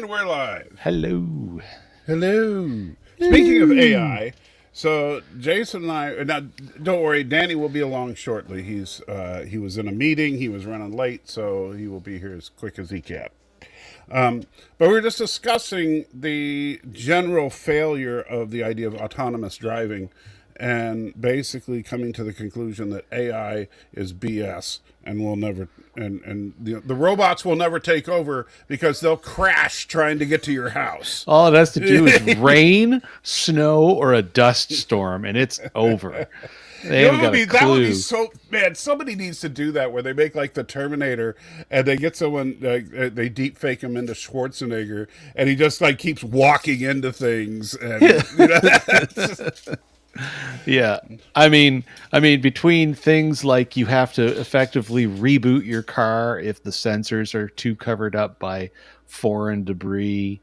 And we're live. Hello. Hello. Speaking of AI, so Jason and I, now don't worry, Danny will be along shortly. He was in a meeting, he was running late, so he will be here as quick as he can. But we were just discussing the general failure of the idea of autonomous driving and basically coming to the conclusion that AI is BS and will never, and the robots will never take over because they'll crash trying to get to your house. All it has to do is rain, snow, or a dust storm, and it's over. They haven't got a clue. That would be so, man, somebody needs to do that where they make like the Terminator and they get someone, they deep fake him into Schwarzenegger and he just like keeps walking into things. And, you know, yeah. I mean, between things like you have to effectively reboot your car if the sensors are too covered up by foreign debris,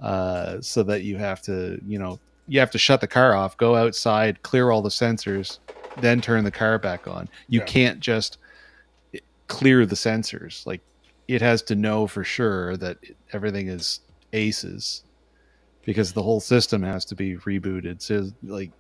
so that you have to, you have to shut the car off, go outside, clear all the sensors, then turn the car back on. You can't just clear the sensors. Like, it has to know for sure that everything is aces because the whole system has to be rebooted. So, like,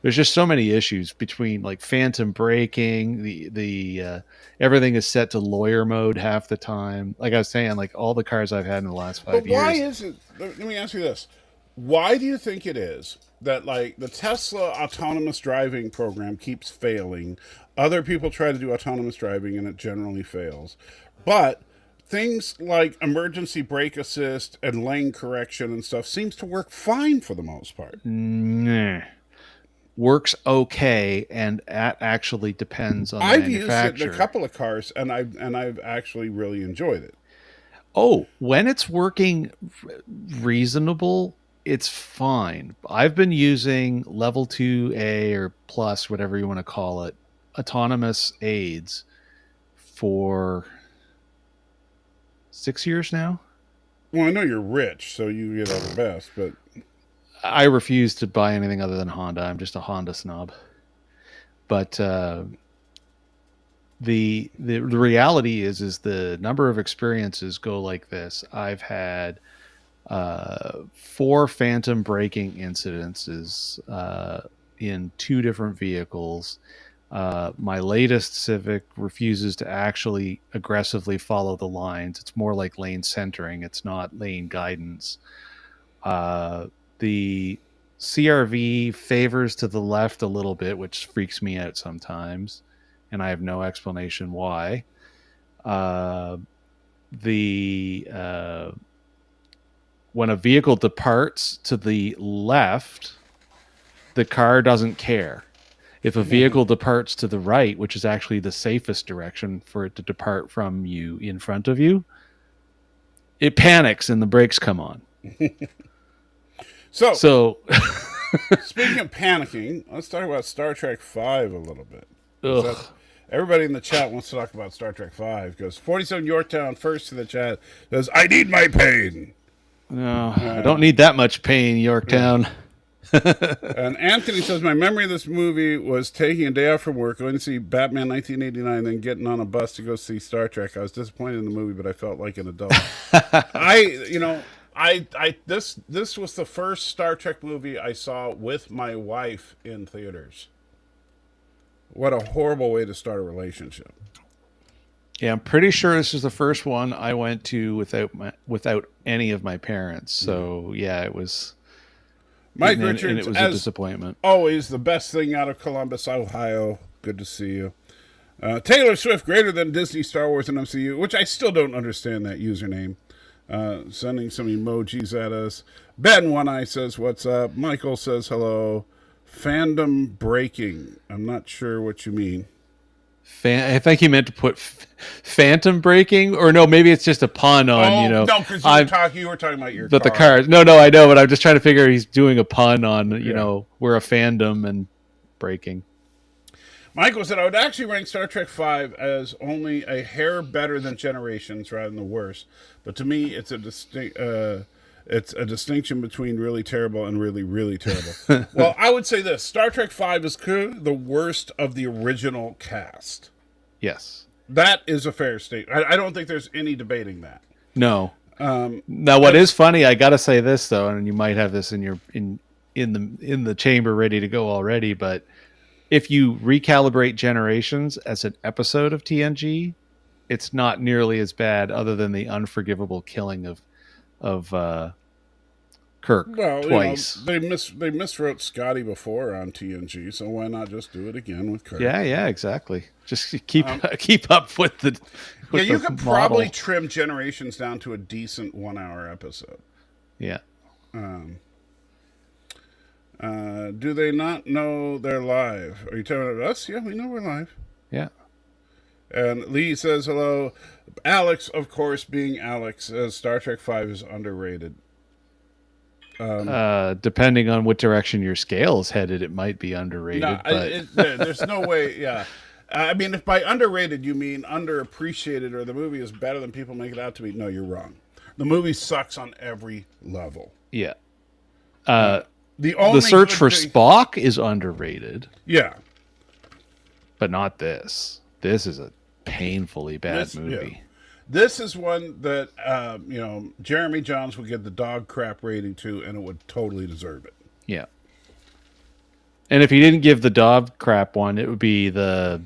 there's just so many issues between like phantom braking, the everything is set to lawyer mode half the time. Like I was saying, like all the cars I've had in the last 5 years. Why is it? Let me ask you this: why do you think it is that like the Tesla autonomous driving program keeps failing? Other people try to do autonomous driving and it generally fails, but things like emergency brake assist and lane correction and stuff seems to work fine for the most part. Nah. Works okay, and that actually depends on the manufacturer. I've used it in a couple of cars, and I've actually really enjoyed it. Oh, when it's working reasonable, it's fine. I've been using level 2A or plus, whatever you want to call it, autonomous aids for 6 years now. Well, I know you're rich, so you get all the best, but I refuse to buy anything other than Honda. I'm just a Honda snob. But the reality is the number of experiences go like this. I've had 4 phantom braking incidences in 2 different vehicles. My latest Civic refuses to actually aggressively follow the lines. It's more like lane centering. It's not lane guidance. The CRV favors to the left a little bit, which freaks me out sometimes, and I have no explanation why. When a vehicle departs to the left, the car doesn't care. If a vehicle departs to the right, which is actually the safest direction for it to depart from you in front of you, it panics and the brakes come on. So speaking of panicking, let's talk about Star Trek V a little bit. Everybody in the chat wants to talk about Star Trek V because 47 Yorktown first to the chat says, "I need my pain." No, I don't need that much pain, Yorktown. And Anthony says, "My memory of this movie was taking a day off from work, going to see Batman 1989, then getting on a bus to go see Star Trek. I was disappointed in the movie, but I felt like an adult." This was the first Star Trek movie I saw with my wife in theaters. What a horrible way to start a relationship. Yeah, I'm pretty sure this is the first one I went to without any of my parents. So yeah, it was. Mike Richards, and it was a disappointment. Always the best thing out of Columbus, Ohio. Good to see you. Taylor Swift greater than Disney, Star Wars, and MCU, which I still don't understand that username. Sending some emojis at us. Ben One Eye says, "What's up?" Michael says, "Hello." Fandom breaking. I'm not sure what you mean. I think he meant to put phantom braking, or no, maybe it's just a pun on, no, because you were talking about your but car. The cars. No, I know, but I'm just trying to figure he's doing a pun on, we're a fandom and braking. Michael said, "I would actually rank Star Trek V as only a hair better than Generations rather than the worst. But to me, it's a distinction between really terrible and really, really terrible." Well, I would say this. Star Trek V is clearly the worst of the original cast. Yes. That is a fair statement. I don't think there's any debating that. No. Now, what is funny, I gotta say this though, and you might have this in your in the chamber ready to go already, but if you recalibrate Generations as an episode of TNG, it's not nearly as bad, other than the unforgivable killing of Kirk Well, twice. they miswrote Scotty before on TNG, so why not just do it again with Kirk? Yeah, exactly. Just keep up with the. With you the could model. probably trim Generations down to a decent 1 hour episode. Yeah. Do they not know they're live? Are you telling us? Yeah, we know we're live. Yeah. And Lee says hello. Alex, of course, being Alex, says Star Trek V is underrated. Depending on what direction your scale is headed, it might be underrated. No, but... there's no way. Yeah, I mean, if by underrated you mean underappreciated, or the movie is better than people make it out to be, no, you're wrong. The movie sucks on every level. Yeah. The Search for Spock is underrated. Yeah, but not this. This is a painfully bad movie. Yeah. This is one that, Jeremy Johns would get the dog crap rating to, and it would totally deserve it. Yeah. And if he didn't give the dog crap one, it would be the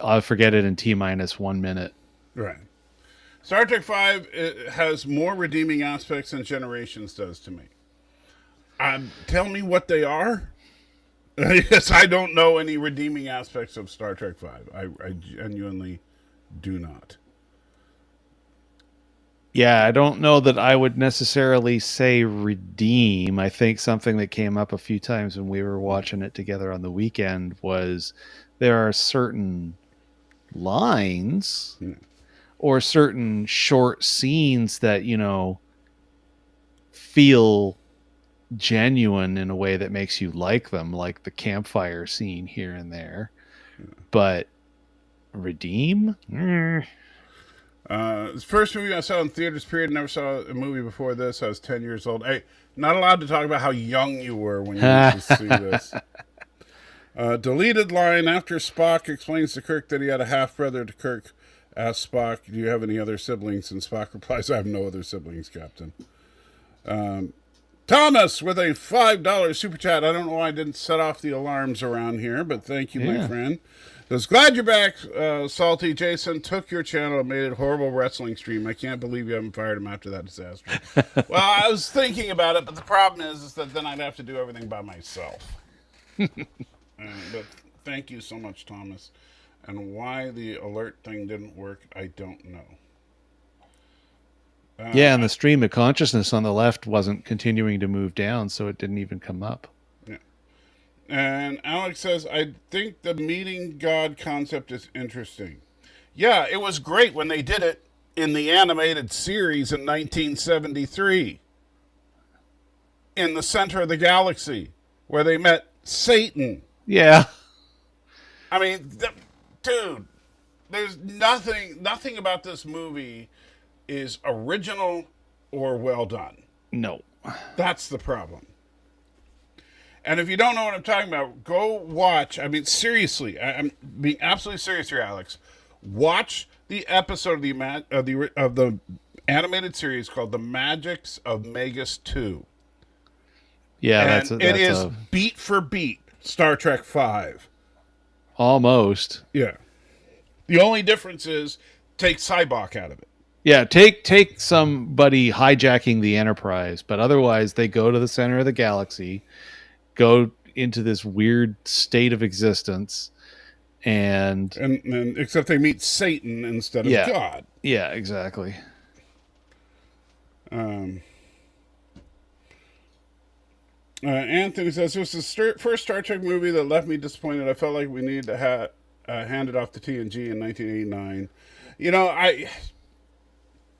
I'll forget it in T-1 minute. Right. Star Trek V has more redeeming aspects than Generations does to me. Tell me what they are. Yes, I don't know any redeeming aspects of Star Trek V. I genuinely do not. Yeah, I don't know that I would necessarily say redeem. I think something that came up a few times when we were watching it together on the weekend was there are certain lines or certain short scenes that, feel genuine in a way that makes you like them, like the campfire scene here and there. But redeem? This first movie I saw in theaters, period. Never saw a movie before this. I was 10 years old. Hey, not allowed to talk about how young you were when you used to see this. Deleted line after Spock explains to Kirk that he had a half-brother. To Kirk asks Spock, do you have any other siblings? And Spock replies, I have no other siblings, Captain. Thomas with a $5 super chat. I don't know why I didn't set off the alarms around here, but thank you, my friend. Says, glad you're back, Salty. Jason took your channel and made it a horrible wrestling stream. I can't believe you haven't fired him after that disaster. Well, I was thinking about it, but the problem is that then I'd have to do everything by myself. But thank you so much, Thomas. And why the alert thing didn't work, I don't know. And the stream of consciousness on the left wasn't continuing to move down, so it didn't even come up. Yeah. And Alex says, I think the meeting God concept is interesting. Yeah, it was great when they did it in the animated series in 1973. In the center of the galaxy, where they met Satan. Yeah. I mean, dude, there's nothing about this movie is original or well done. No. That's the problem. And if you don't know what I'm talking about, go watch. I mean, seriously, I'm being absolutely serious here, Alex. Watch the episode of the animated series called "The Magics of Magus 2." Yeah, and it is beat for beat Star Trek V. Almost. Yeah. The only difference is take Cybok out of it. Yeah, take somebody hijacking the Enterprise, but otherwise they go to the center of the galaxy, go into this weird state of existence, and except they meet Satan instead of God. Yeah, exactly. Anthony says, this was the first Star Trek movie that left me disappointed. I felt like we needed to hand it off to TNG in 1989.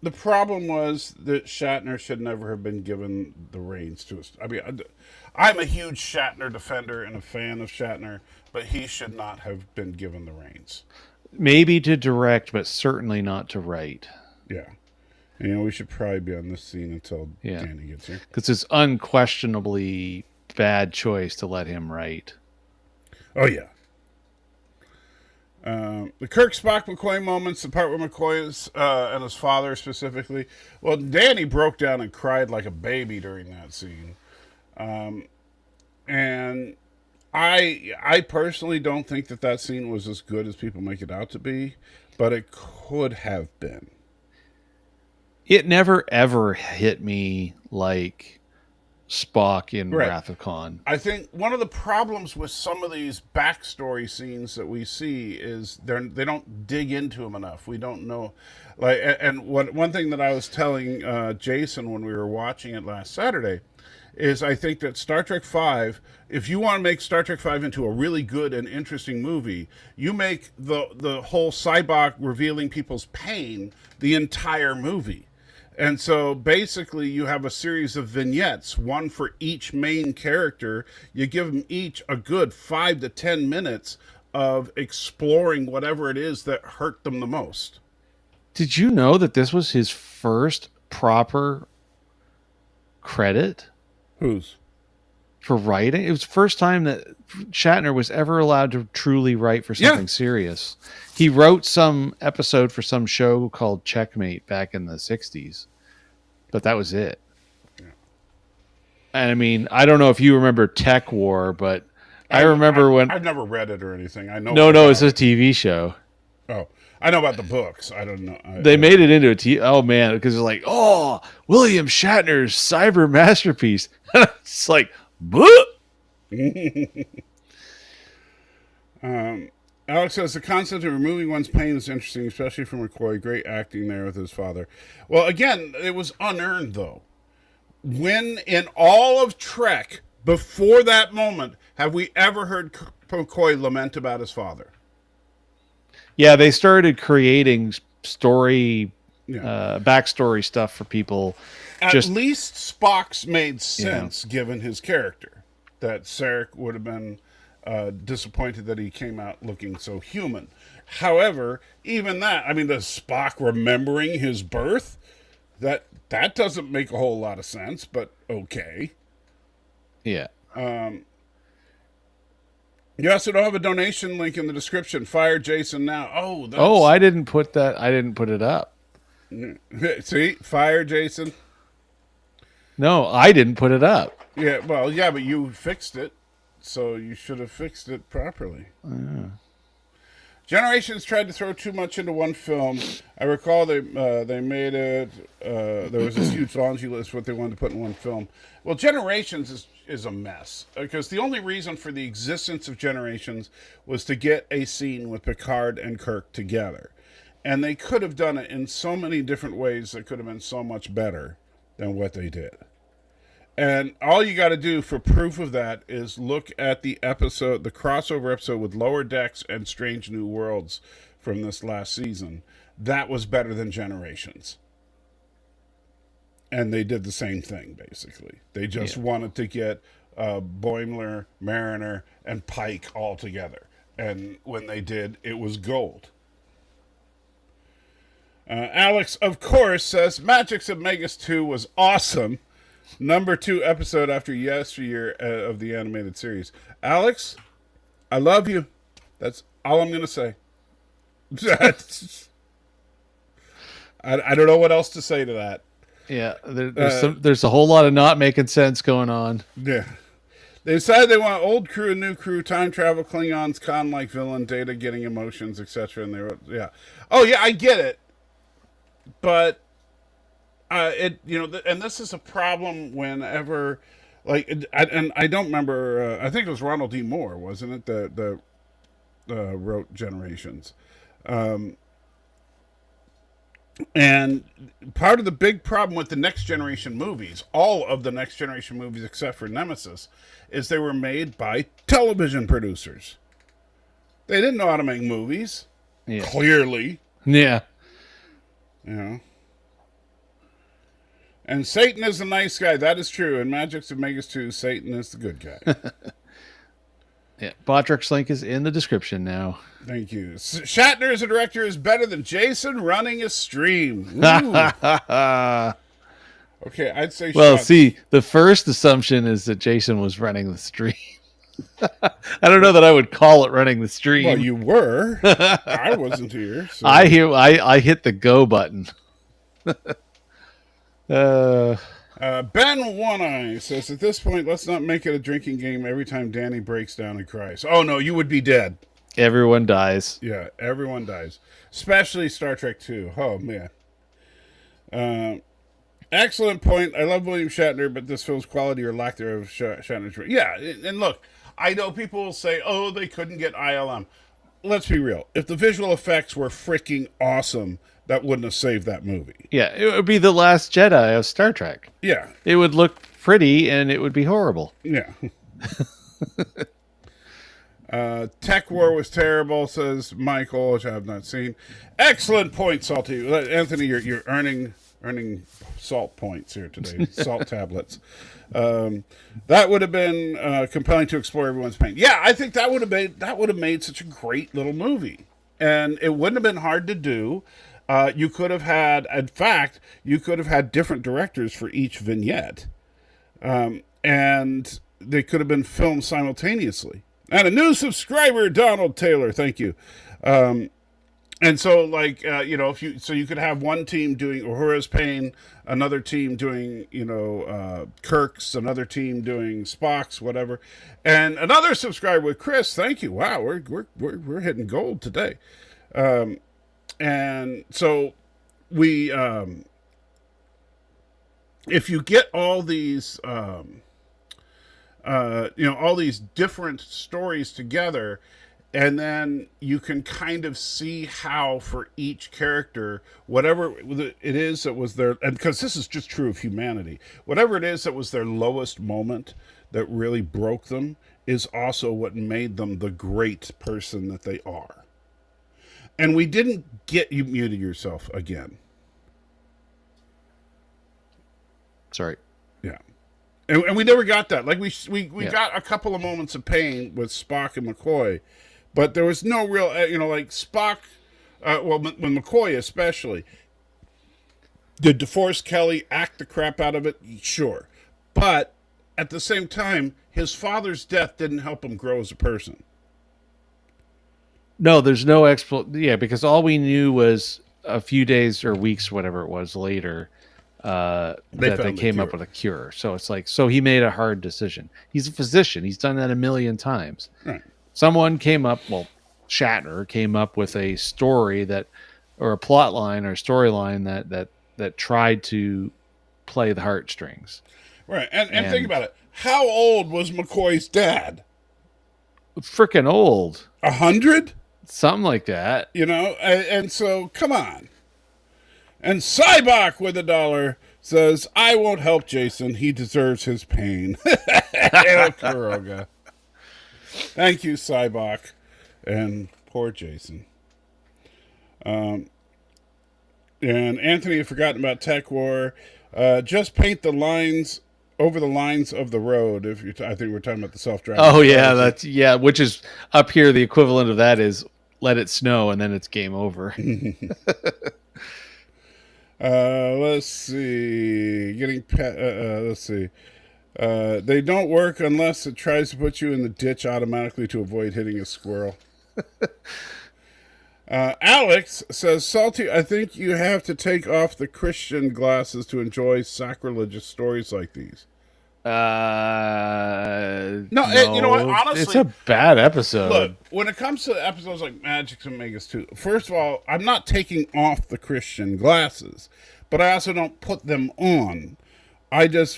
The problem was that Shatner should never have been given the reins to us. I mean, I'm a huge Shatner defender and a fan of Shatner, but he should not have been given the reins. Maybe to direct, but certainly not to write. Yeah. We should probably be on this scene until Danny gets here. Because it's unquestionably bad choice to let him write. Oh, yeah. The Kirk, Spock, McCoy moments, the part where McCoy is, and his father specifically. Well, Danny broke down and cried like a baby during that scene. And I personally don't think that scene was as good as people make it out to be, but it could have been. It never ever hit me like Spock in Right. Wrath of Khan. I think one of the problems with some of these backstory scenes that we see is they don't dig into them enough. We don't know, like, and one thing that I was telling Jason when we were watching it last Saturday is I think that Star Trek V, if you want to make Star Trek V into a really good and interesting movie, you make the whole Cybok revealing people's pain the entire movie. And so basically you have a series of vignettes, one for each main character. You give them each a good 5 to 10 minutes of exploring whatever it is that hurt them the most. Did you know that this was his first proper credit? Whose? For writing? It was the first time that Shatner was ever allowed to truly write for something serious. He wrote some episode for some show called Checkmate back in the 60s, but that was it. Yeah. And I mean, I don't know if you remember Tech War, but I remember when... I've never read it or anything. I know. No, it's a TV show. Oh, I know about the books. I don't know. They made it into a TV... Oh, man, because it's like, oh, William Shatner's cyber masterpiece. It's like... Alex says the concept of removing one's pain is interesting, especially from McCoy. Great acting there with his father. Well, again, it was unearned, though. When in all of Trek, before that moment, have we ever heard McCoy lament about his father? Yeah, they started creating story, backstory stuff for people. At least Spock's made sense, given his character. That Sarek would have been disappointed that he came out looking so human. However, even that, I mean, the Spock remembering his birth, that doesn't make a whole lot of sense, but okay. Yeah. You also don't have a donation link in the description. Fire Jason now. I didn't put that. I didn't put it up. See, fire Jason. No, I didn't put it up. Yeah, well, yeah, but you fixed it, so you should have fixed it properly. Yeah. Generations tried to throw too much into one film. I recall they made it. There was this huge laundry list of what they wanted to put in one film. Well, Generations is a mess because the only reason for the existence of Generations was to get a scene with Picard and Kirk together, and they could have done it in so many different ways that could have been so much better than what they did. And all you got to do for proof of that is look at the crossover episode with Lower Decks and Strange New Worlds from this last season. That was better than Generations. And they did the same thing, basically. They just wanted to get Boimler, Mariner, and Pike all together. And when they did, it was gold. Alex, of course, says Magix of Megas 2 was awesome. Number 2 episode after yesteryear of the animated series. Alex, I love you. That's all I'm going to say. I don't know what else to say to that. Yeah, there's a whole lot of not making sense going on. Yeah. They decided they want old crew and new crew, time travel, Klingons, Khan-like villain, Data getting emotions, etc. And they wrote, Oh, yeah, I get it. But and this is a problem whenever, I don't remember. I think it was Ronald D. Moore, wasn't it? That wrote Generations, and part of the big problem with the Next Generation movies, all of the Next Generation movies except for Nemesis, is they were made by television producers. They didn't know how to make movies. Yeah. Clearly. Yeah. And Satan is a nice guy. That is true. In Magix of Megas 2, Satan is the good guy. Yeah. Botrix link is in the description now. Thank you. Shatner as a director is better than Jason running a stream. Okay, I'd say Well, see, the first assumption is that Jason was running the stream. I don't know that I would call it running the stream. Well, you were. I wasn't here. So. I hit the go button. Ben One Eye says, at this point, let's not make it a drinking game every time Danny breaks down and cries. Oh, no, you would be dead. Everyone dies. Yeah, everyone dies. Especially Star Trek 2. Oh, man. Excellent point. I love William Shatner, but this film's quality or lack thereof Shatner's... Yeah, and look, I know people will say, oh, they couldn't get ILM. Let's be real. If the visual effects were freaking awesome, that wouldn't have saved that movie. Yeah, it would be the Last Jedi of Star Trek. Yeah. It would look pretty, and it would be horrible. Yeah. Tech War was terrible, says Michael, which I have not seen. Excellent point, Salty. Anthony, you're earning salt points here today. Salt tablets. That would have been compelling to explore everyone's pain. Yeah, I think that would have made such a great little movie, and it wouldn't have been hard to do. You could have had, in fact, different directors for each vignette, and they could have been filmed simultaneously. And a new subscriber, Donald Taylor, thank you. And so, like, you could have one team doing Uhura's Pain, another team doing, Kirk's, another team doing Spock's, whatever, and another subscriber with Chris. Thank you. Wow, we're hitting gold today. And so we, if you get all these, all these different stories together, and then you can kind of see how for each character, whatever it is that was their, and because this is just true of humanity, whatever it is that was their lowest moment that really broke them is also what made them the great person that they are. And we didn't get, you muted yourself again. Sorry. Yeah. And we never got that. Like we got a couple of moments of pain with Spock and McCoy, but there was no real, like Spock, when McCoy especially, did DeForest Kelley act the crap out of it? Sure. But at the same time, his father's death didn't help him grow as a person. No, there's no Yeah, because all we knew was a few days or weeks, whatever it was later, that they came up with a cure. So it's like, so he made a hard decision. He's a physician. He's done that a million times. Right. Someone came up, Shatner came up with a story or a plot line or storyline that tried to play the heartstrings. Right. And think about it. How old was McCoy's dad? Freaking old. 100? Something like that. And so, come on. And Cybok with $1 says, I won't help Jason. He deserves his pain. El Kuroga. Thank you, Cybok. And poor Jason. And Anthony had forgotten about Tech War. Just paint the lines over the lines of the road. I think we're talking about the self-driving. Oh yeah, which is up here. The equivalent of that is let it snow and then it's game over. Let's see. Let's see. They don't work unless it tries to put you in the ditch automatically to avoid hitting a squirrel. Alex says, Salty, I think you have to take off the Christian glasses to enjoy sacrilegious stories like these. No. You know what? Honestly, it's a bad episode. Look, when it comes to episodes like Magics and Megas 2, first of all, I'm not taking off the Christian glasses, but I also don't put them on.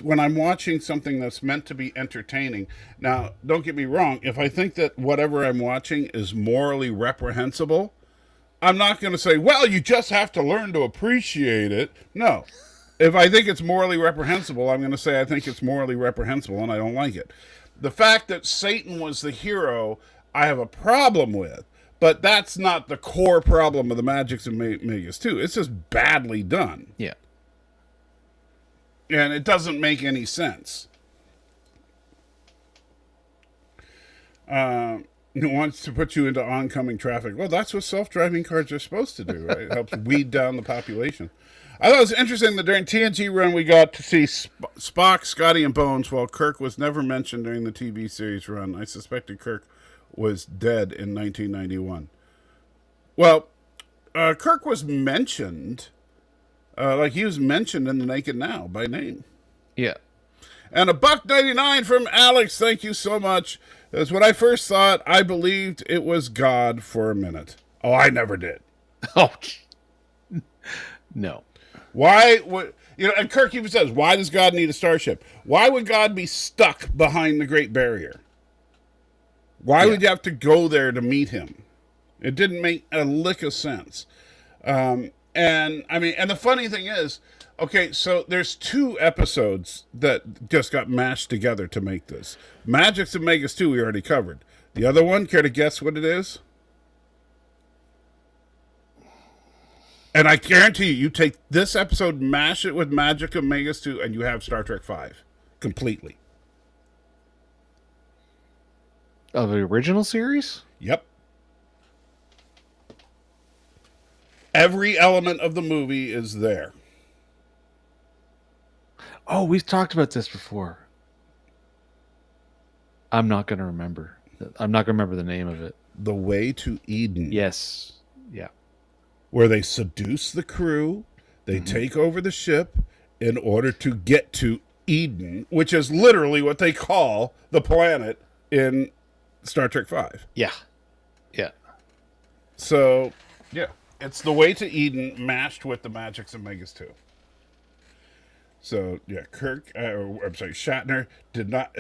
When I'm watching something that's meant to be entertaining, now, don't get me wrong, if I think that whatever I'm watching is morally reprehensible, I'm not going to say, well, you just have to learn to appreciate it. No. If I think it's morally reprehensible, I'm going to say I think it's morally reprehensible and I don't like it. The fact that Satan was the hero, I have a problem with, but that's not the core problem of the Magics and Megas 2. It's just badly done. Yeah. And it doesn't make any sense. It wants to put you into oncoming traffic. Well, that's what self-driving cars are supposed to do, right? It helps weed down the population. I thought it was interesting that during TNG run we got to see Spock, Scotty, and Bones, while Kirk was never mentioned during the TV series run. I suspected Kirk was dead in 1991. Well, Kirk was mentioned, like he was mentioned in The Naked Now by name. Yeah. And $1.99 from Alex. Thank you so much. That's when I first thought. I believed it was God for a minute. Oh, I never did. Oh, no. Why would and Kirk even says, why does God need a starship? Why would God be stuck behind the Great Barrier? Why would you have to go there to meet him? It didn't make a lick of sense. And the funny thing is, okay, so there's 2 episodes that just got mashed together to make this. Magic's and Megas 2 we already covered. The other one, care to guess what it is? And I guarantee you take this episode, mash it with Magic and Megas 2, and you have Star Trek 5 completely. Of the original series? Yep. Every element of the movie is there. Oh, we've talked about this before. I'm not going to remember. I'm not going to remember the name of it. The Way to Eden. Yes. Yeah. Where they seduce the crew, they take over the ship in order to get to Eden, which is literally what they call the planet in Star Trek 5. Yeah. Yeah. So, yeah. It's The Way to Eden mashed with the Magics and Megas 2. So, yeah, Shatner did not...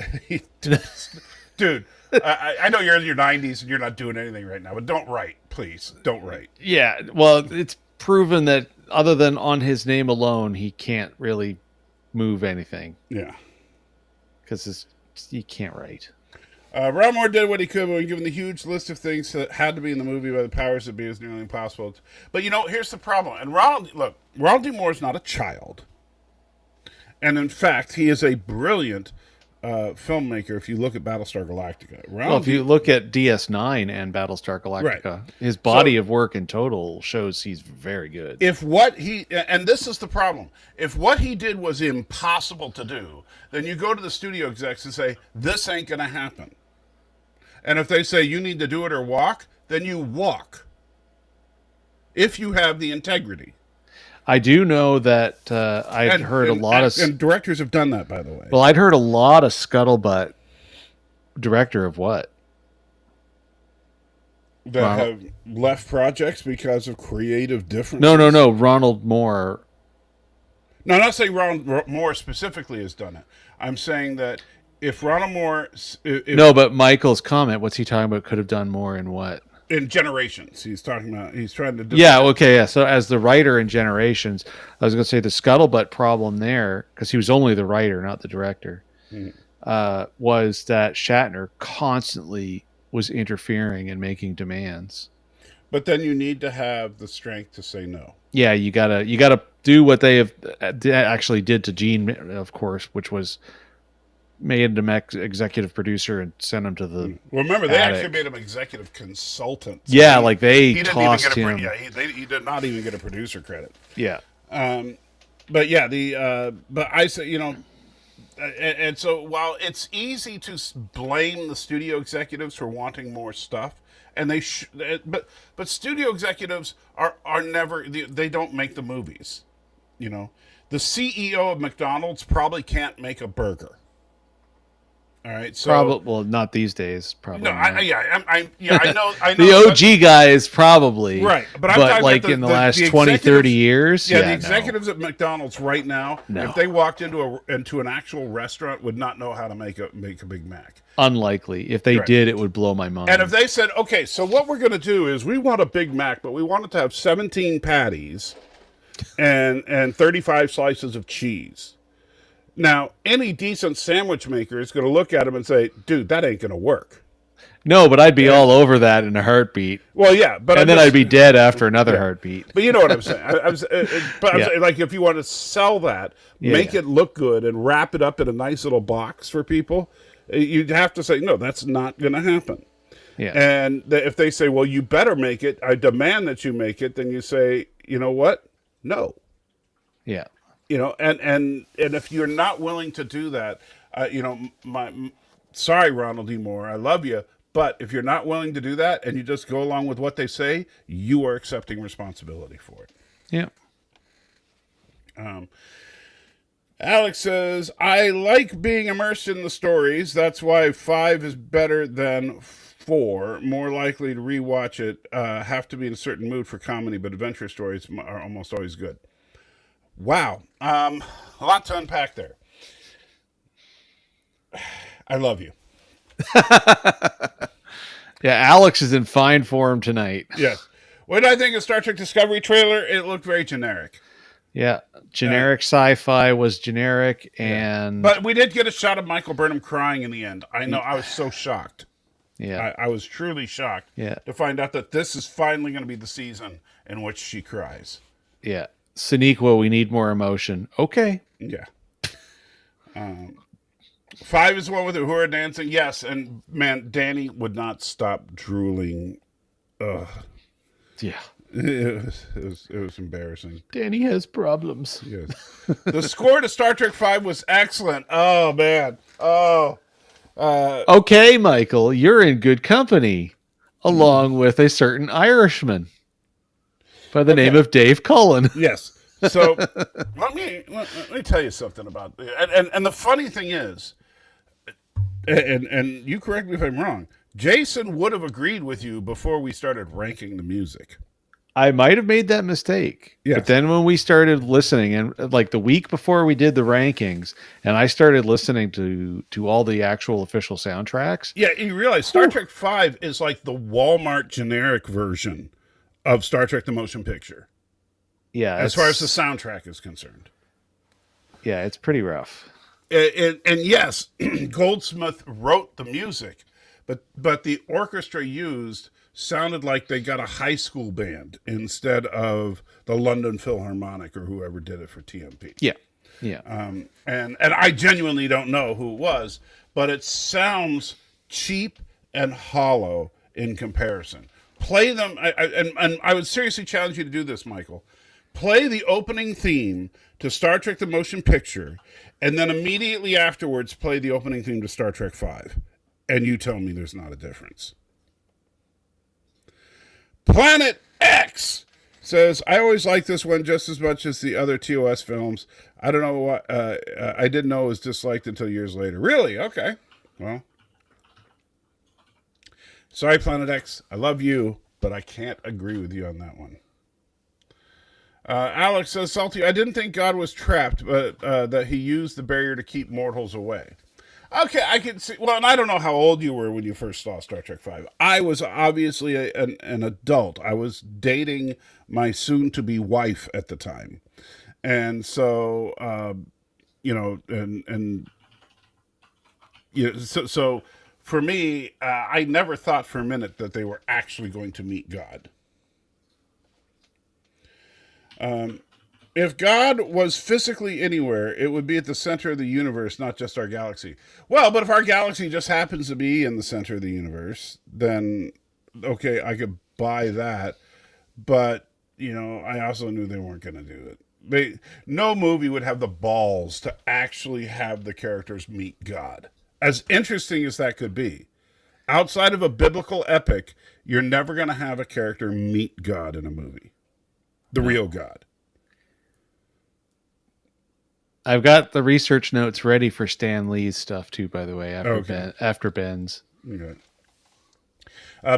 Dude, I know you're in your 90s and you're not doing anything right now, but don't write, please. Don't write. Yeah, well, it's proven that other than on his name alone, he can't really move anything. Yeah. Because he can't write. Ron Moore did what he could when given the huge list of things that had to be in the movie by the powers that be. Is nearly impossible. But, here's the problem. And Ronald D. Moore is not a child. And, in fact, he is a brilliant filmmaker if you look at Battlestar Galactica. Well, if you look at DS9 and Battlestar Galactica, his body of work in total shows he's very good. And this is the problem, if what he did was impossible to do, then you go to the studio execs and say, this ain't going to happen. And if they say you need to do it or walk, then you walk. If you have the integrity. I do know that I'd heard a lot of... And directors have done that, by the way. Well, I'd heard a lot of scuttlebutt. Director of what? That have left projects because of creative differences. No. Ronald Moore. No, I'm not saying Ronald Moore specifically has done it. I'm saying that if Ronald Moore... No, but Michael's comment, what's he talking about, could have done more in what? In Generations. He's trying to do... Yeah, okay, yeah. So as the writer in Generations, I was going to say the scuttlebutt problem there, because he was only the writer, not the director, was that Shatner constantly was interfering and making demands. But then you need to have the strength to say no. Yeah, you gotta do what they have actually did to Gene, of course, which was made him executive producer and sent him to the Well, remember, they attic. actually made him executive consultant. So yeah, like they tossed him. He did not even get a producer credit. Yeah. But yeah, but I say, and so while it's easy to blame the studio executives for wanting more stuff, and but studio executives are never, they don't make the movies. The CEO of McDonald's probably can't make a burger. All right, so well, not these days. Probably. No, I know. The OG guys probably, right? But like in the last 20, 30 years, the executives at McDonald's right now, if they walked into an actual restaurant, would not know how to make a Big Mac. Unlikely. If they did, it would blow my mind. And if they said, okay, so what we're going to do is we want a Big Mac, but we want it to have 17 patties and 35 slices of cheese. Now, any decent sandwich maker is going to look at him and say, dude, that ain't going to work. No, but I'd be all over that in a heartbeat. Well, yeah. But then I'd be dead after another heartbeat. But you know what I'm saying. I'm saying, like, if you want to sell that, make it look good and wrap it up in a nice little box for people, you'd have to say, no, that's not going to happen. Yeah. And if they say, well, you better make it, I demand that you make it, then you say, you know what? No. Yeah. And if you're not willing to do that, sorry, Ronald D. Moore, I love you, but if you're not willing to do that and you just go along with what they say, you are accepting responsibility for it. Yeah. Alex says, I like being immersed in the stories. That's why 5 is better than 4. More likely to rewatch it. Have to be in a certain mood for comedy, but adventure stories are almost always good. Wow. A lot to unpack there. I love you. Yeah, Alex is in fine form tonight. Yes. What did I think of Star Trek Discovery trailer? It looked very generic. Yeah, generic sci-fi was generic, and but we did get a shot of Michael Burnham crying in the end. I know, I was so shocked. Yeah, I was truly shocked. Yeah. To find out that this is finally going to be the season in which she cries. Yeah, Sonequa, we need more emotion. Okay. Yeah. 5 is the one with Uhura dancing. Yes, and man, Danny would not stop drooling. Ugh. Yeah. It was embarrassing. Danny has problems. Yes. The score to Star Trek 5 was excellent. Oh man. Oh. Okay, Michael, you're in good company, along with a certain Irishman by the name of Dave Cullen. Yes. So let me tell you something about and the funny thing is, and you correct me if I'm wrong, Jason would have agreed with you before we started ranking the music. I might have made that mistake. Yes. But then when we started listening, and like the week before we did the rankings, and I started listening to all the actual official soundtracks. Yeah, you realize Star Trek 5 is like the Walmart generic version of Star Trek the Motion Picture. Yeah. As far as the soundtrack is concerned. Yeah, it's pretty rough. And yes, Goldsmith wrote the music, but the orchestra used sounded like they got a high school band instead of the London Philharmonic or whoever did it for TMP. Yeah. Yeah. And I genuinely don't know who it was, but it sounds cheap and hollow in comparison. Play them, and I would seriously challenge you to do this, Michael. Play the opening theme to Star Trek the Motion Picture, and then immediately afterwards play the opening theme to Star Trek 5. And you tell me there's not a difference. Planet X says, I always like this one just as much as the other TOS films. I don't know what, I didn't know it was disliked until years later. Really? Okay. Well, sorry, Planet X. I love you, but I can't agree with you on that one. Alex says, Salty, I didn't think God was trapped, but that he used the barrier to keep mortals away. Okay, I can see. Well, and I don't know how old you were when you first saw Star Trek 5. I was obviously an adult. I was dating my soon-to-be wife at the time. And so, so for me, I never thought for a minute that they were actually going to meet God. If God was physically anywhere, it would be at the center of the universe, not just our galaxy. Well, but if our galaxy just happens to be in the center of the universe, then, okay, I could buy that. But, I also knew they weren't going to do it. No movie would have the balls to actually have the characters meet God. As interesting as that could be. Outside of a biblical epic, you're never going to have a character meet God in a movie. The real God. I've got the research notes ready for Stan Lee's stuff too, by the way, after Ben's. Okay.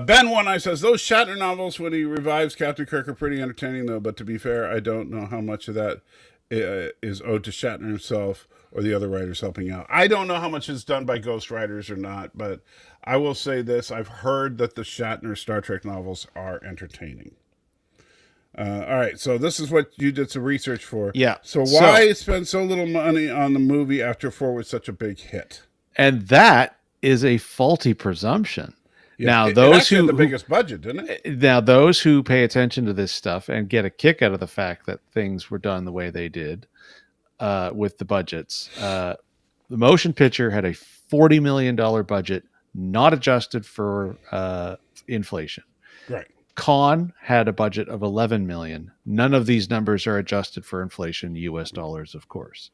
Ben One Eye says, those Shatner novels when he revives Captain Kirk are pretty entertaining, though, but to be fair, I don't know how much of that is owed to Shatner himself or the other writers helping out. I don't know how much is done by ghost writers or not, but I will say this. I've heard that the Shatner Star Trek novels are entertaining. All right, so this is what you did some research for. Yeah. So why spend so little money on the movie after 4 was such a big hit? And that is a faulty presumption. Yeah, now, those who had the biggest budget, didn't it? Now, those who pay attention to this stuff and get a kick out of the fact that things were done the way they did with the budgets. The motion picture had a $40 million budget, not adjusted for inflation. Right. Con had a budget of 11 million. None of these numbers are adjusted for inflation, US dollars, of course.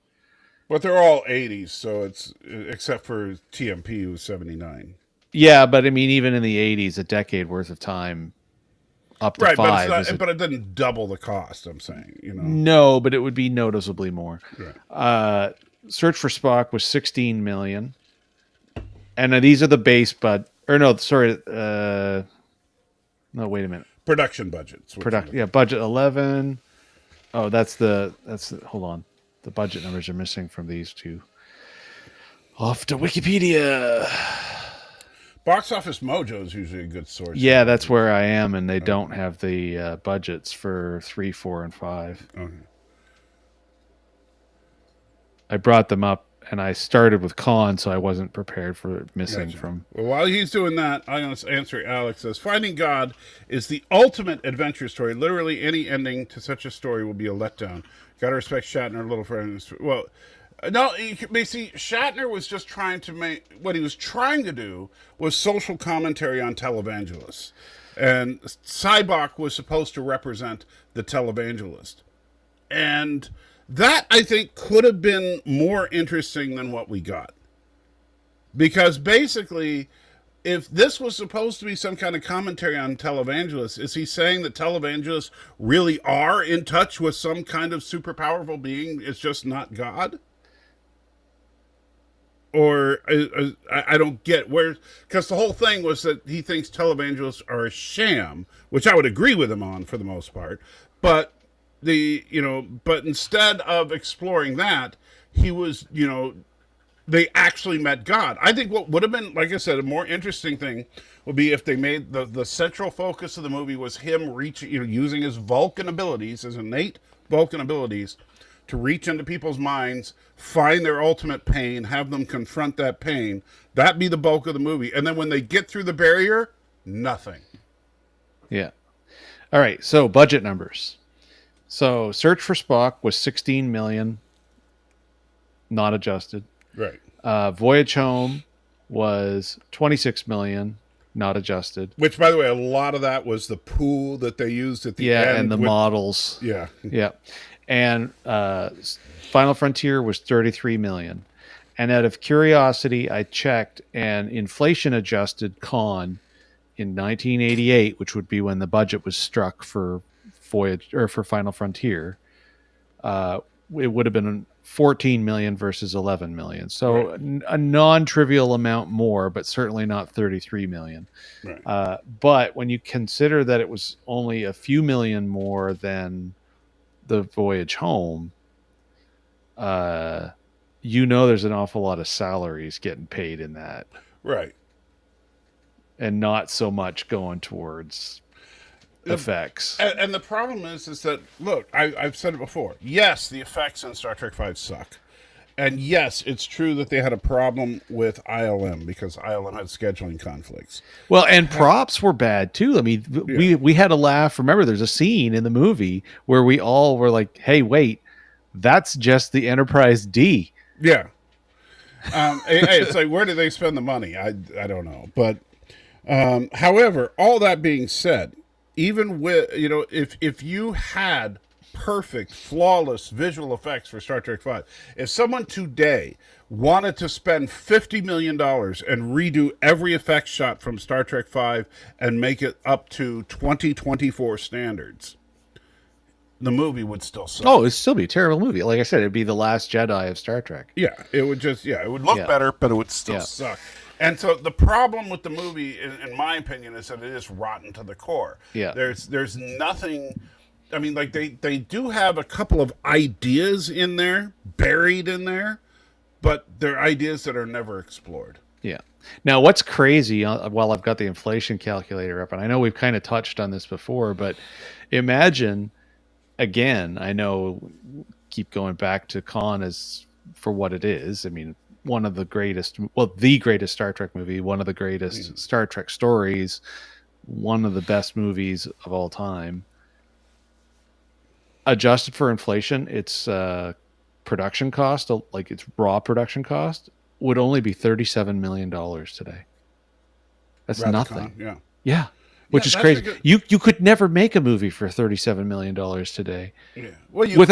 But they're all 80s, so it's except for TMP, who was 79. Yeah, but I mean, even in the 80s, a decade worth of time, up to Right, but five. it's not, but it didn't double the cost. I'm saying, No, but it would be noticeably more. Right. Search for Spock was 16 million, and these are the base, but or no, sorry, no, wait a minute. Production budgets. Budget 11. Oh, that's the hold on. The budget numbers are missing from these two. Off to Wikipedia. Box Office Mojo is usually a good source. Yeah, that's where I am, and they don't have the budgets for 3, 4, and 5. Okay. I brought them up, and I started with Con, so I wasn't prepared for missing from. Well, while he's doing that, I'm going to answer Alex says, Finding God is the ultimate adventure story. Literally any ending to such a story will be a letdown. Got to respect Shatner, little friend. Well, no, you see, Shatner was just trying to make, what he was trying to do was social commentary on televangelists. And Cybok was supposed to represent the televangelist. And that, I think, could have been more interesting than what we got. Because basically, if this was supposed to be some kind of commentary on televangelists, is he saying that televangelists really are in touch with some kind of super powerful being? It's just not God? Or I don't get where, because the whole thing was that he thinks televangelists are a sham, which I would agree with him on for the most part. But but instead of exploring that, he was, they actually met God. I think what would have been, like I said, a more interesting thing would be if they made the central focus of the movie was him reaching, using his Vulcan abilities, his innate Vulcan abilities, to reach into people's minds, find their ultimate pain, have them confront that pain. That'd be the bulk of the movie. And then when they get through the barrier, nothing. Yeah. All right. So budget numbers. So Search for Spock was 16 million, not adjusted. Right. Voyage Home was 26 million, not adjusted. Which, by the way, a lot of that was the pool that they used at the end. Yeah, and the models. Yeah. Yeah. And Final Frontier was 33 million. And out of curiosity, I checked, and inflation adjusted Con in 1988, which would be when the budget was struck for Voyage or for Final Frontier, it would have been 14 million versus 11 million. So right. A non-trivial amount more, but certainly not 33 million. Right. But when you consider that it was only a few million more than the Voyage Home, there's an awful lot of salaries getting paid in that. Right. And not so much going towards effects. And the problem is that, look, I've said it before. Yes, the effects in Star Trek V suck. And yes, it's true that they had a problem with ILM because ILM had scheduling conflicts. Well, and props were bad too. I mean, we had a laugh. Remember, there's a scene in the movie where we all were like, "Hey, wait, that's just the Enterprise D." Yeah. It's like, where do they spend the money? I don't know. But however, all that being said, even with if you had perfect, flawless visual effects for Star Trek V. If someone today wanted to spend $50 million and redo every effects shot from Star Trek V and make it up to 2024 standards, the movie would still suck. Oh, it'd still be a terrible movie. Like I said, it'd be the Last Jedi of Star Trek. Yeah, it would it would look better, but it would still suck. And so the problem with the movie, in my opinion, is that it is rotten to the core. Yeah. There's nothing. I mean, like they do have a couple of ideas in there, buried in there, but they're ideas that are never explored. Yeah. Now, what's crazy, while I've got the inflation calculator up, and I know we've kind of touched on this before, but imagine, again, I know, keep going back to Khan as for what it is. I mean, one of the greatest, the greatest Star Trek movie, one of the greatest Star Trek stories, one of the best movies of all time. Adjusted for inflation, its production cost, like its raw production cost, would only be $37 million today. That's nothing. Yeah. Yeah. which is that's crazy. a good- You could never make a movie for $37 million today. Yeah. Well, you You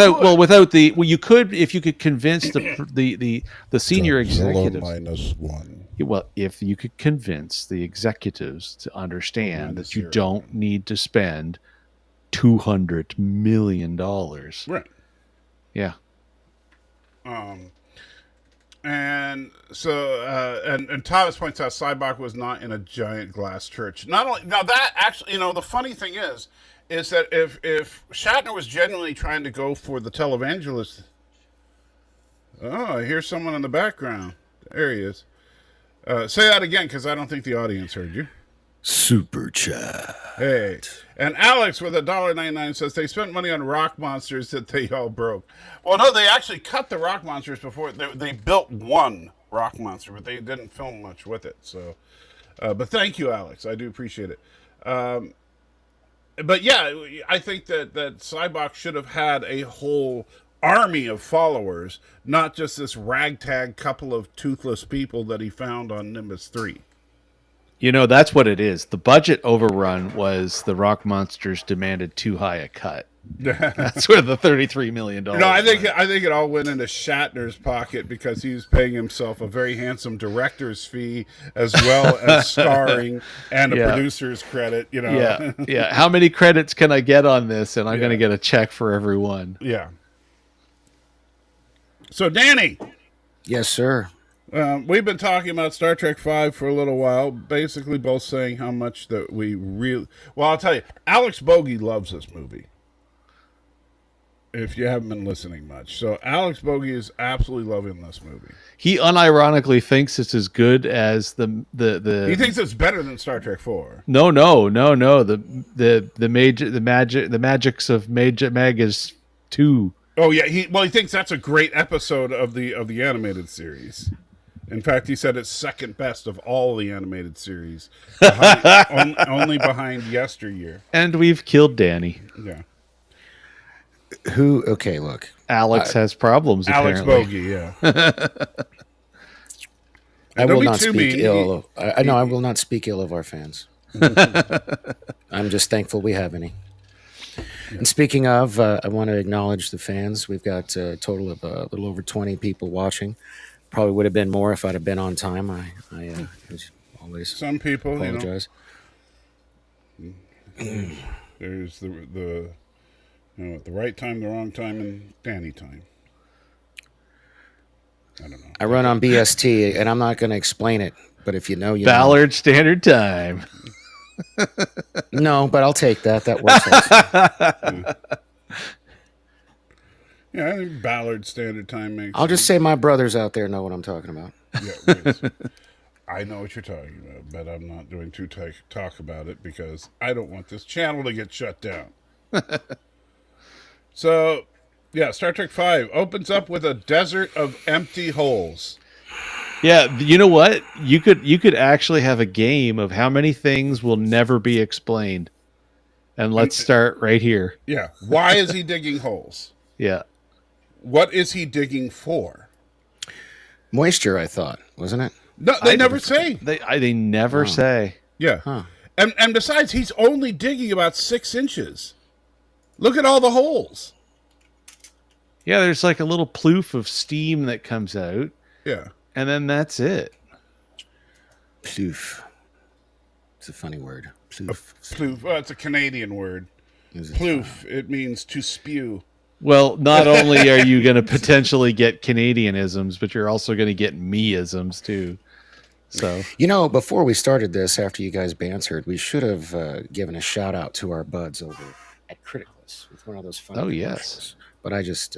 could if you could convince the senior executives. -1. Well, if you could convince the executives to understand that you -0. don't need to spend $200 million. Right. Yeah. And so, and Thomas points out Cybok was not in a giant glass church. Not only now that actually, the funny thing is that if Shatner was genuinely trying to go for the televangelist, oh, I hear someone in the background. There he is. Say that again, because I don't think the audience heard you. Super chat. Hey, and Alex with $1.99 says they spent money on rock monsters that they all broke. Well, no, they actually cut the rock monsters before they built one rock monster, but they didn't film much with it. So, but thank you, Alex. I do appreciate it. But yeah, I think that Cybok should have had a whole army of followers, not just this ragtag couple of toothless people that he found on Nimbus 3. That's what it is. The budget overrun was the rock monsters demanded too high a cut. That's where the $33 million. No, I think it all went into Shatner's pocket because he was paying himself a very handsome director's fee as well as starring and a producer's credit. Yeah. How many credits can I get on this? And I'm going to get a check for every one. Yeah. So, Danny. Yes, sir. We've been talking about Star Trek V for a little while, basically both saying how much that we really... Well, I'll tell you, Alex Bogey loves this movie, if you haven't been listening much. So Alex Bogey is absolutely loving this movie. He unironically thinks it's as good as the He thinks it's better than Star Trek 4. No. The magics of Magus 2. Oh yeah, he thinks that's a great episode of the animated series. In fact, he said it's second best of all the animated series, only behind Yesteryear. And we've killed Danny. Yeah. Who? Okay, look. Alex has problems. Alex apparently. Bogey, yeah. I will not speak ill. I will not speak ill of our fans. I'm just thankful we have any. And speaking of, I want to acknowledge the fans. We've got a total of a little over 20 people watching. Probably would have been more if I'd have been on time. I always some people apologize. There's the at the right time, the wrong time, and Danny time. I don't know. I run on BST, and I'm not going to explain it. But if you know, you Ballard Standard Time. No, but I'll take that. That works also. Yeah, I think Ballard Standard Time makes I'll just say my brothers out there know what I'm talking about. Yeah, yes. I know what you're talking about, but I'm not going to talk about it because I don't want this channel to get shut down. So, yeah, Star Trek V opens up with a desert of empty holes. Yeah, you know what? You could actually have a game of how many things will never be explained. And let's start right here. Yeah. Why is he digging holes? Yeah. What is he digging for? Moisture, I thought, wasn't it? No, they never say. They never say. Yeah. Huh. And besides, he's only digging about 6 inches. Look at all the holes. Yeah, there's like a little ploof of steam that comes out. Yeah. And then that's it. Ploof. It's a funny word. Ploof. Ploof. Well, it's a Canadian word. Ploof. It means to spew. Well, not only are you going to potentially get Canadianisms, but you're also going to get me-isms too. So, before we started this, after you guys bantered, we should have given a shout out to our buds over at Criticless with one of those fun. Oh yes, but I just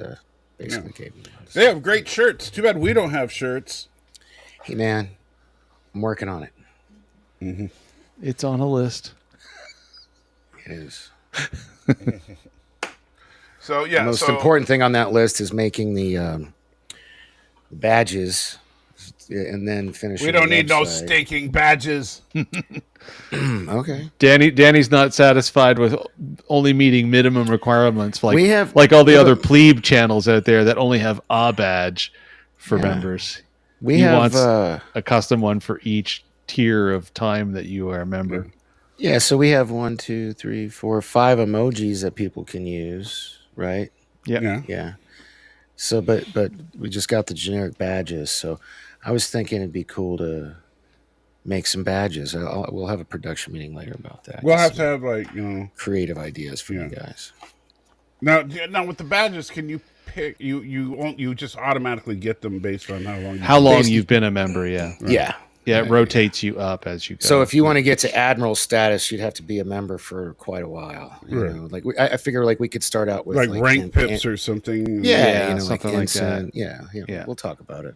basically gave them. They have great shirts. Too bad we don't have shirts. Hey man, I'm working on it. Mm-hmm. It's on a list. It is. So yeah, the most important thing on that list is making the badges, and then finishing. We don't the need no website. staking badges. Okay. Danny's not satisfied with only meeting minimum requirements. Like all the other plebe channels out there that only have a badge for members. He wants a custom one for each tier of time that you are a member. Yeah, so we have 1, 2, 3, 4, 5 emojis that people can use, right? Yep. Yeah. Yeah. So, but we just got the generic badges. So, I was thinking it'd be cool to make some badges. We'll have a production meeting later about that. We'll Get have to some have like creative ideas for Yeah. you guys. Now with the badges, can you pick you just automatically get them based on How long you've been a member? Yeah. Yeah. Yeah, it rotates you up as you go. So if you want to get to admiral status, you'd have to be a member for quite a while. You Right. know, like I figure like we could start out with like rank pips or something. Yeah, Yeah, something like that. ensign. Yeah, Yeah. we'll talk about it.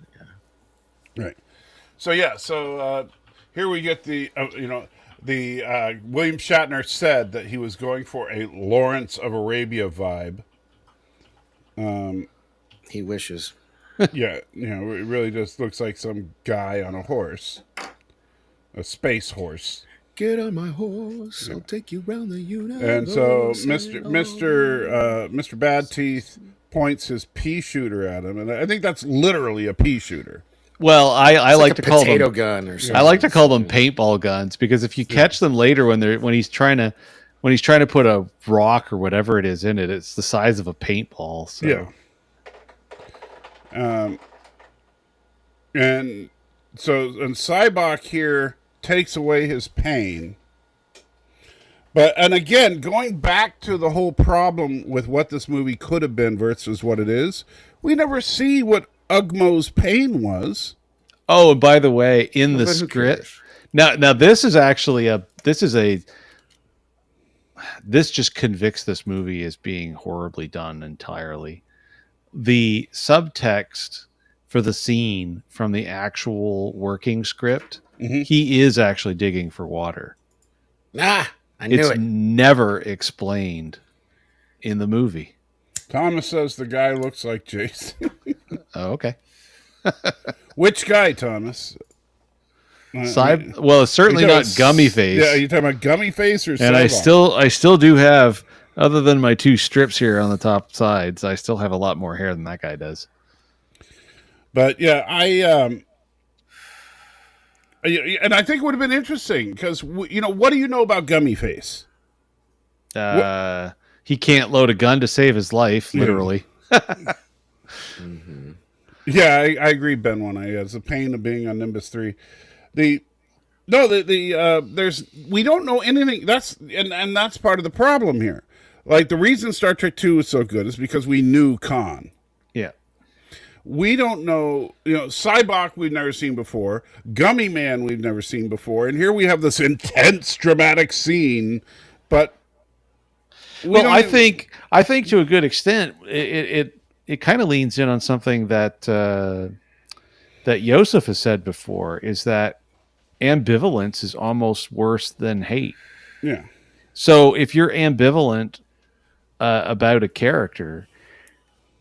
Yeah. Right. So here we get the William Shatner said that he was going for a Lawrence of Arabia vibe. He wishes. Yeah, it really just looks like some guy on a horse, a space horse. Get on my horse, I'll take you round the universe. And so Mr. Bad Teeth points his pea shooter at him, and I think that's literally a pea shooter. Well, I like to call them potato gun or something. I like to call them paintball guns because if you catch them later when he's trying to put a rock or whatever it is in it, it's the size of a paintball. So. Yeah. And Cybok here takes away his pain. And again, going back to the whole problem with what this movie could have been versus what it is, we never see what Ugmo's pain was. Oh, and by the way, in the script, now this is actually this just convicts this movie as being horribly done entirely. The subtext for the scene from the actual working script, he is actually digging for water. I knew it's it. never explained in the movie. Thomas says the guy looks like Jason. Oh, okay. Which guy, Thomas? Well, it's certainly not Gummy Face. Yeah, are you talking about Gummy Face or And Cybok? I still do have, other than my two strips here on the top sides, I still have a lot more hair than that guy does. But yeah, and I think it would have been interesting because what do you know about Gummy Face? He can't load a gun to save his life, literally. Yeah, I agree, Ben. It's the pain of being on Nimbus 3. We don't know anything. That's part of the problem here. Like the reason Star Trek 2 is so good is because we knew Khan. Yeah. We don't know, Cybok we've never seen before, Gummy Man we've never seen before, and here we have this intense dramatic scene, but I think to a good extent it kind of leans in on something that that Yosef has said before, is that ambivalence is almost worse than hate. Yeah. So if you're ambivalent about a character,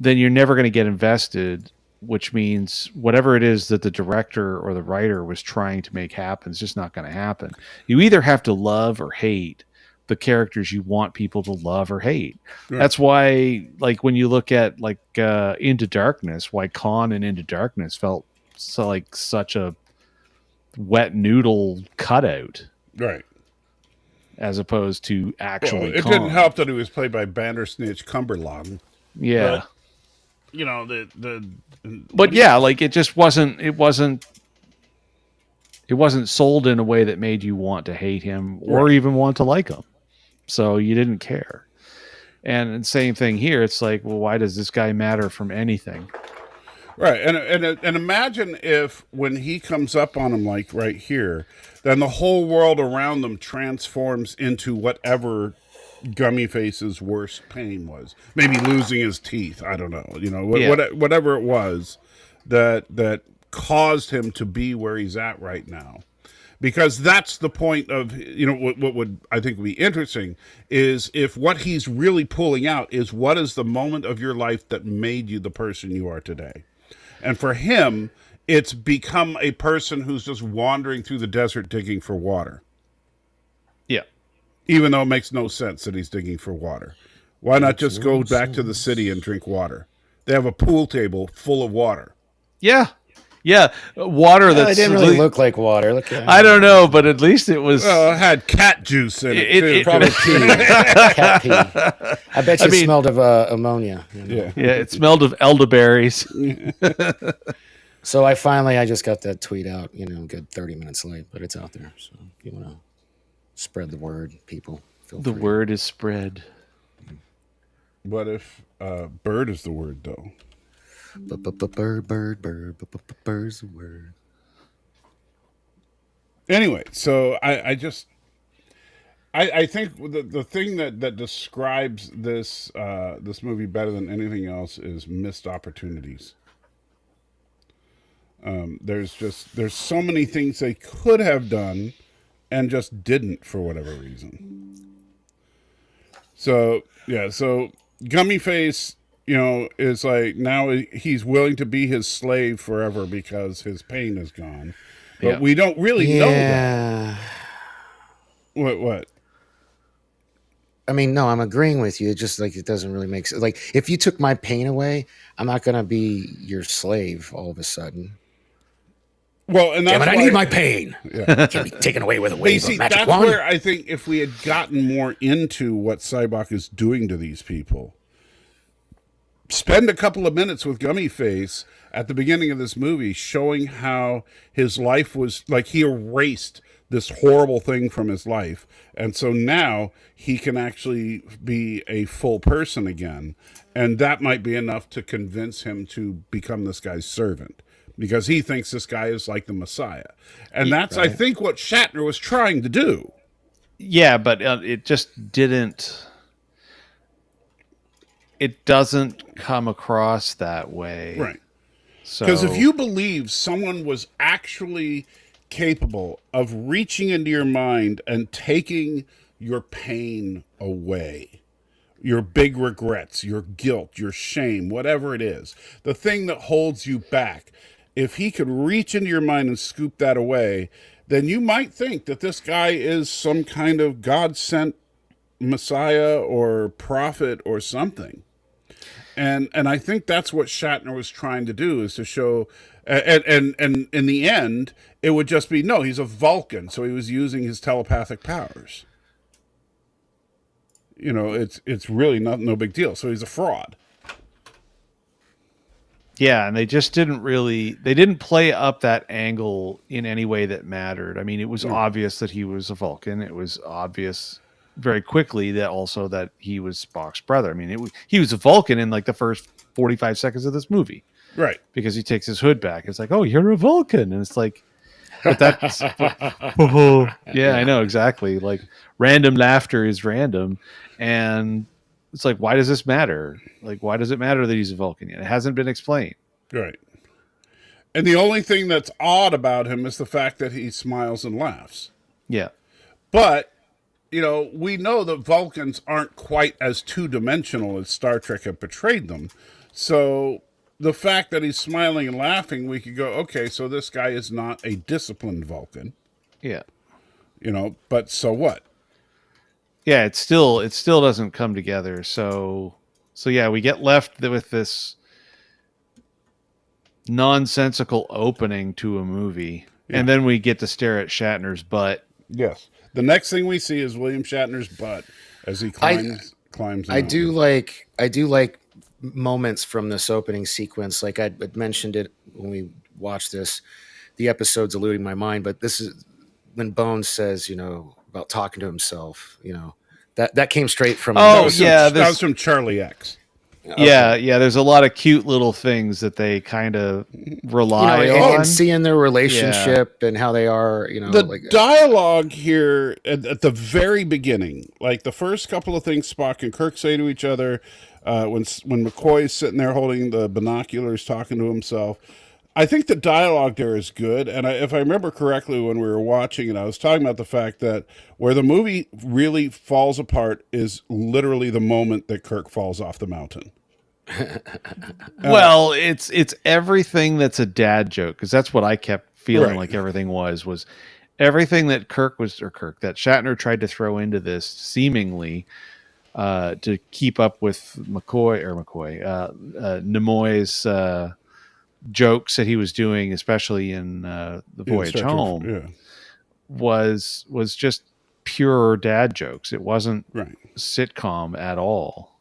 then you're never going to get invested, which means whatever it is that the director or the writer was trying to make happen is just not going to happen. You either have to love or hate the characters you want people to love or hate. Right. That's why, like, when you look at Into Darkness, why Khan and Into Darkness felt such a wet noodle cutout. Right. As opposed to actually it Khan. Didn't help that he was played by Bandersnatch Cumberland. Yeah. But, but yeah, like it wasn't sold in a way that made you want to hate him or even want to like him. So you didn't care. And same thing here. It's like, well, why does this guy matter from anything? Right. And imagine if when he comes up on him, like right here, then the whole world around them transforms into whatever Gummy Face's worst pain was. Maybe losing his teeth. I don't know. Whatever it was that caused him to be where he's at right now. Because that's the point of, what would I think would be interesting is if what he's really pulling out is what is the moment of your life that made you the person you are today. And for him, it's become a person who's just wandering through the desert digging for water. Yeah. Even though it makes no sense that he's digging for water. Why not just go back to the city and drink water? They have a pool table full of water. Yeah. Yeah, water It that's didn't really look like water. Look, I don't know, but at least it was. Well, it had cat juice in it, too. Probably pee. Cat pee. I bet you it smelled of ammonia. You know? Yeah, it smelled of elderberries. So I just got that tweet out, good 30 minutes late, but it's out there. So if you want to spread the word, people, feel The free. word is spread. What if bird is the word, though? Bird's the word. Anyway, so I think the thing that describes this movie better than anything else is missed opportunities. There's so many things they could have done and just didn't for whatever reason. So Gummy Face, is like now he's willing to be his slave forever because his pain is gone. But we don't really know that. What? I mean, no, I'm agreeing with you. It's just like it doesn't really make sense. Like if you took my pain away, I'm not gonna be your slave all of a sudden. Well, and that's I need my pain. Yeah. It can't be taken away with a wave of magic that's wand. where I think if we had gotten more into what Cybok is doing to these people, spend a couple of minutes with Gummy Face at the beginning of this movie showing how his life was like he erased this horrible thing from his life. And so now he can actually be a full person again. And that might be enough to convince him to become this guy's servant because he thinks this guy is like the Messiah. And that's, I think, what Shatner was trying to do. Yeah, but it just didn't. It doesn't come across that way. Right. So, because if you believe someone was actually capable of reaching into your mind and taking your pain away, your big regrets, your guilt, your shame, whatever it is, the thing that holds you back, if he could reach into your mind and scoop that away, then you might think that this guy is some kind of God-sent Messiah or prophet or something. And I think that's what Shatner was trying to do, is to show, and in the end, it would just be, no, he's a Vulcan, so he was using his telepathic powers. It's really no big deal. So he's a fraud. Yeah, and they just didn't play up that angle in any way that mattered. I mean, it was obvious that he was a Vulcan. It was obvious very quickly that he was Spock's brother. I mean, he was a Vulcan in like the first 45 seconds of this movie. Right. Because he takes his hood back. It's like, oh, you're a Vulcan. And it's like, but that's, yeah, I know, exactly. Like random laughter is random. And it's like, why does this matter? Like, why does it matter that he's a Vulcan yet? It hasn't been explained. Right. And the only thing that's odd about him is the fact that he smiles and laughs. Yeah. But, we know that Vulcans aren't quite as two-dimensional as Star Trek have portrayed them. So the fact that he's smiling and laughing, we could go, okay, so this guy is not a disciplined Vulcan. Yeah. But so what? Yeah, it still doesn't come together. So yeah, we get left with this nonsensical opening to a movie, and then we get to stare at Shatner's butt. Yes. The next thing we see is William Shatner's butt as he climbs. I do like moments from this opening sequence. Like I mentioned it when we watched this. The episode's eluding my mind, but this is when Bones says, about talking to himself. That came straight from. Oh, that was from Charlie X. Okay. Yeah. There's a lot of cute little things that they kind of rely on, and seeing their relationship and how they are. The dialogue here at the very beginning, like the first couple of things Spock and Kirk say to each other, when McCoy's sitting there holding the binoculars, talking to himself. I think the dialogue there is good, and if I remember correctly when we were watching it, I was talking about the fact that where the movie really falls apart is literally the moment that Kirk falls off the mountain. Well, it's everything that's a dad joke, because that's what I kept feeling like everything was everything that that Shatner tried to throw into this seemingly to keep up with Nimoy's jokes that he was doing, especially in the Voyage Home, was just pure dad jokes. It wasn't sitcom at all.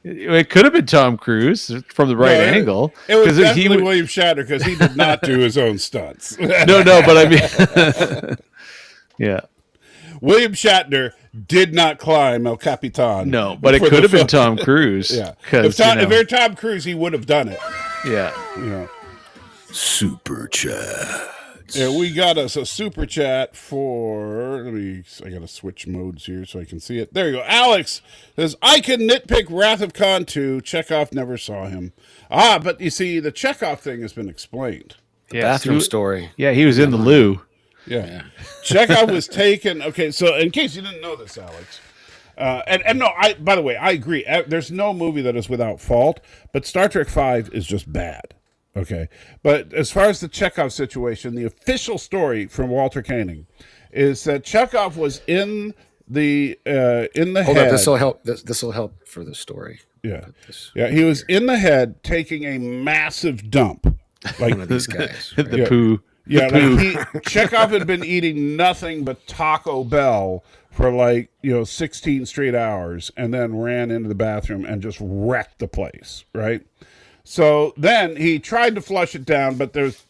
It could have been Tom Cruise from the right angle. It was definitely William Shatner because he did not do his own stunts. No, but I mean, yeah. William Shatner did not climb El Capitan. No, but it could have been Tom Cruise. Yeah, if they're Tom Cruise, he would have done it. Yeah. Super chat. Yeah, we got us a super chat for. I got to switch modes here so I can see it. There you go. Alex says, I can nitpick Wrath of Khan 2. Chekhov never saw him. But you see, the Chekhov thing has been explained. Bathroom story. Yeah, he was in the loo. Yeah. Chekhov was taken. Okay, so in case you didn't know this, Alex. And no, by the way, I agree. There's no movie that is without fault, but Star Trek V is just bad. Okay, but as far as the Chekhov situation, the official story from Walter Koenig is that Chekhov was in the Hold head. on, this will help. This will help for the story. Yeah, he was in the head taking a massive dump, like one of these guys. The poo. Yeah, Chekhov had been eating nothing but Taco Bell for 16 straight hours, and then ran into the bathroom and just wrecked the place. Right. So then he tried to flush it down, but there's,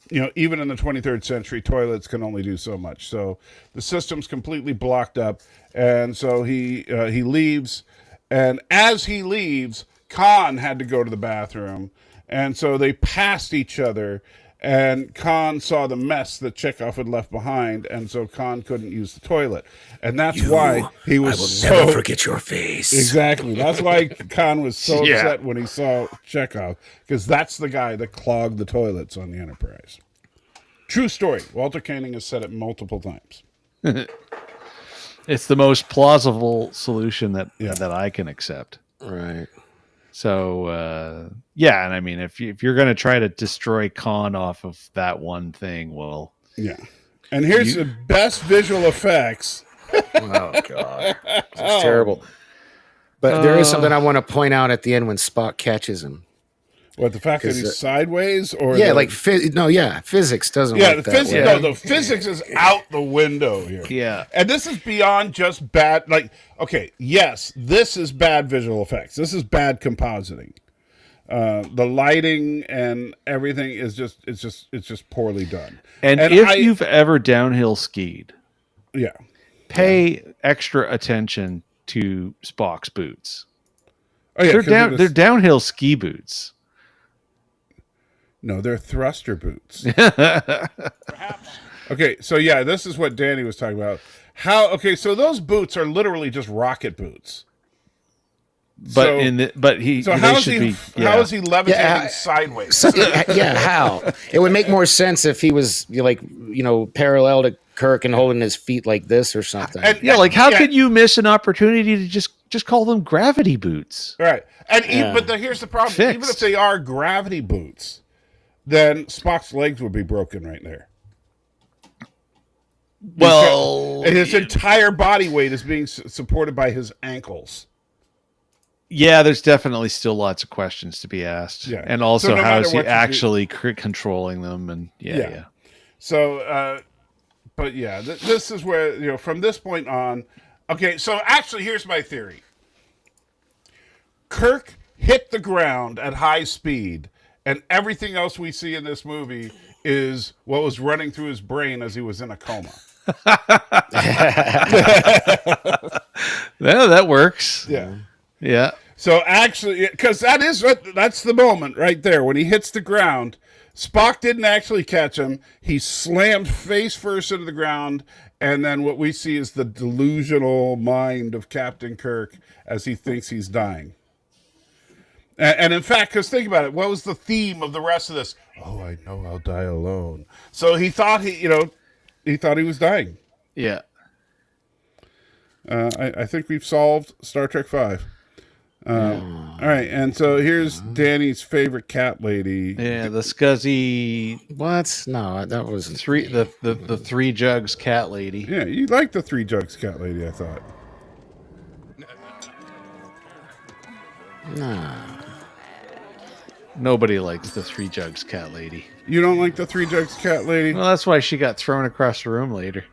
even in the 23rd century, toilets can only do so much. So the system's completely blocked up. And so he leaves. And as he leaves, Khan had to go to the bathroom. And so they passed each other. And Khan saw the mess that Chekhov had left behind, and so Khan couldn't use the toilet. And that's why he was I will never forget your face. Exactly. That's why Khan was so upset when he saw Chekhov, because that's the guy that clogged the toilets on the Enterprise. True story. Walter Koenig has said it multiple times. It's the most plausible solution that I can accept. Right. So, and I mean, if you're going to try to destroy Khan off of that one thing, well... Yeah. And here's the best visual effects. Oh, God. It's terrible. But there is something I want to point out at the end when Spock catches him. What, the fact that he's sideways? Or physics doesn't work that way. No, the physics is out the window here. Yeah. And this is beyond just bad, yes, this is bad visual effects. This is bad compositing. The lighting and everything is just poorly done. And if you've ever downhill skied, pay extra attention to Spock's boots. Oh yeah, they're downhill ski boots. No, they're thruster boots. Okay, so this is what Danny was talking about. So those boots are literally just rocket boots. How is he levitating sideways? How? It would make more sense if he was parallel to Kirk and holding his feet like this or something. How could you miss an opportunity to just call them gravity boots? Right. And here's the problem. Fixed. Even if they are gravity boots, then Spock's legs would be broken right there. Well, his entire body weight is being supported by his ankles. Yeah, there's definitely still lots of questions to be asked. Yeah. And also, how is he actually controlling them? And So, this is where, from this point on. Okay, so actually, here's my theory. Kirk hit the ground at high speed, and everything else we see in this movie is what was running through his brain as he was in a coma. That works. Yeah. Yeah. So actually, because that's the moment right there when he hits the ground. Spock didn't actually catch him. He slammed face first into the ground, and then what we see is the delusional mind of Captain Kirk as he thinks he's dying. And in fact, because think about it, what was the theme of the rest of this? Oh, I know I'll die alone. So he thought he was dying. Yeah. I think we've solved Star Trek V. All right, and so here's Danny's favorite cat lady. Yeah, the scuzzy. What? No, that wasn't the Three Jugs cat lady. Yeah, you like the Three Jugs cat lady, I thought. Nah. Nobody likes the Three Jugs cat lady. You don't like the Three Jugs cat lady? Well, that's why she got thrown across the room later.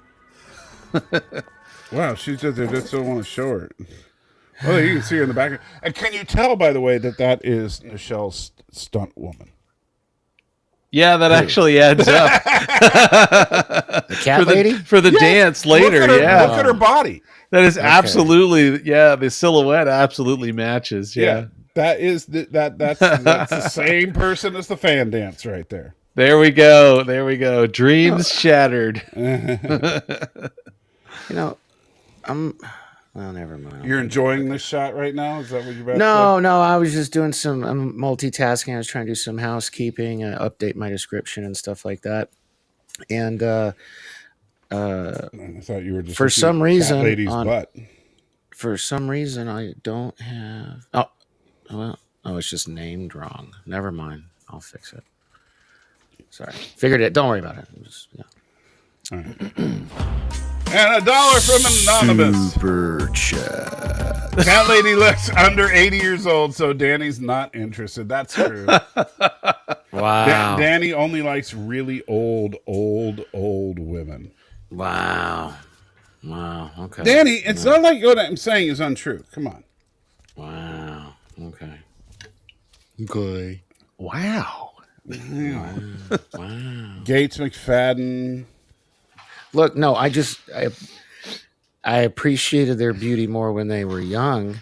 Wow, she's just, they just don't want to show her. Well, you can see her in the back. And can you tell, by the way, that is Michelle's stunt woman? Yeah, that actually adds up. The cat lady? For the dance later, Look yeah. at her body. That is absolutely, the silhouette absolutely matches. Yeah. That's the same person as the fan dance right there. There we go. Dreams shattered. Well, never mind. You're enjoying this shot right now? Is that what you're about to say? No, I was just doing I'm multitasking. I was trying to do some housekeeping, update my description and stuff like that. And I thought you were just for some reason, lady's butt. For some reason, I don't have. It's just named wrong. Never mind. I'll fix it. Sorry, figured it. Don't worry about it. All right. And $1 from Anonymous. Super chat. Cat lady looks under 80 years old, so Danny's not interested. That's true. Wow. Danny only likes really old women. Wow. Okay. Danny, it's not like what I'm saying is untrue. Come on. Wow. Okay. Wow. Gates McFadden. Look, no, I appreciated their beauty more when they were young.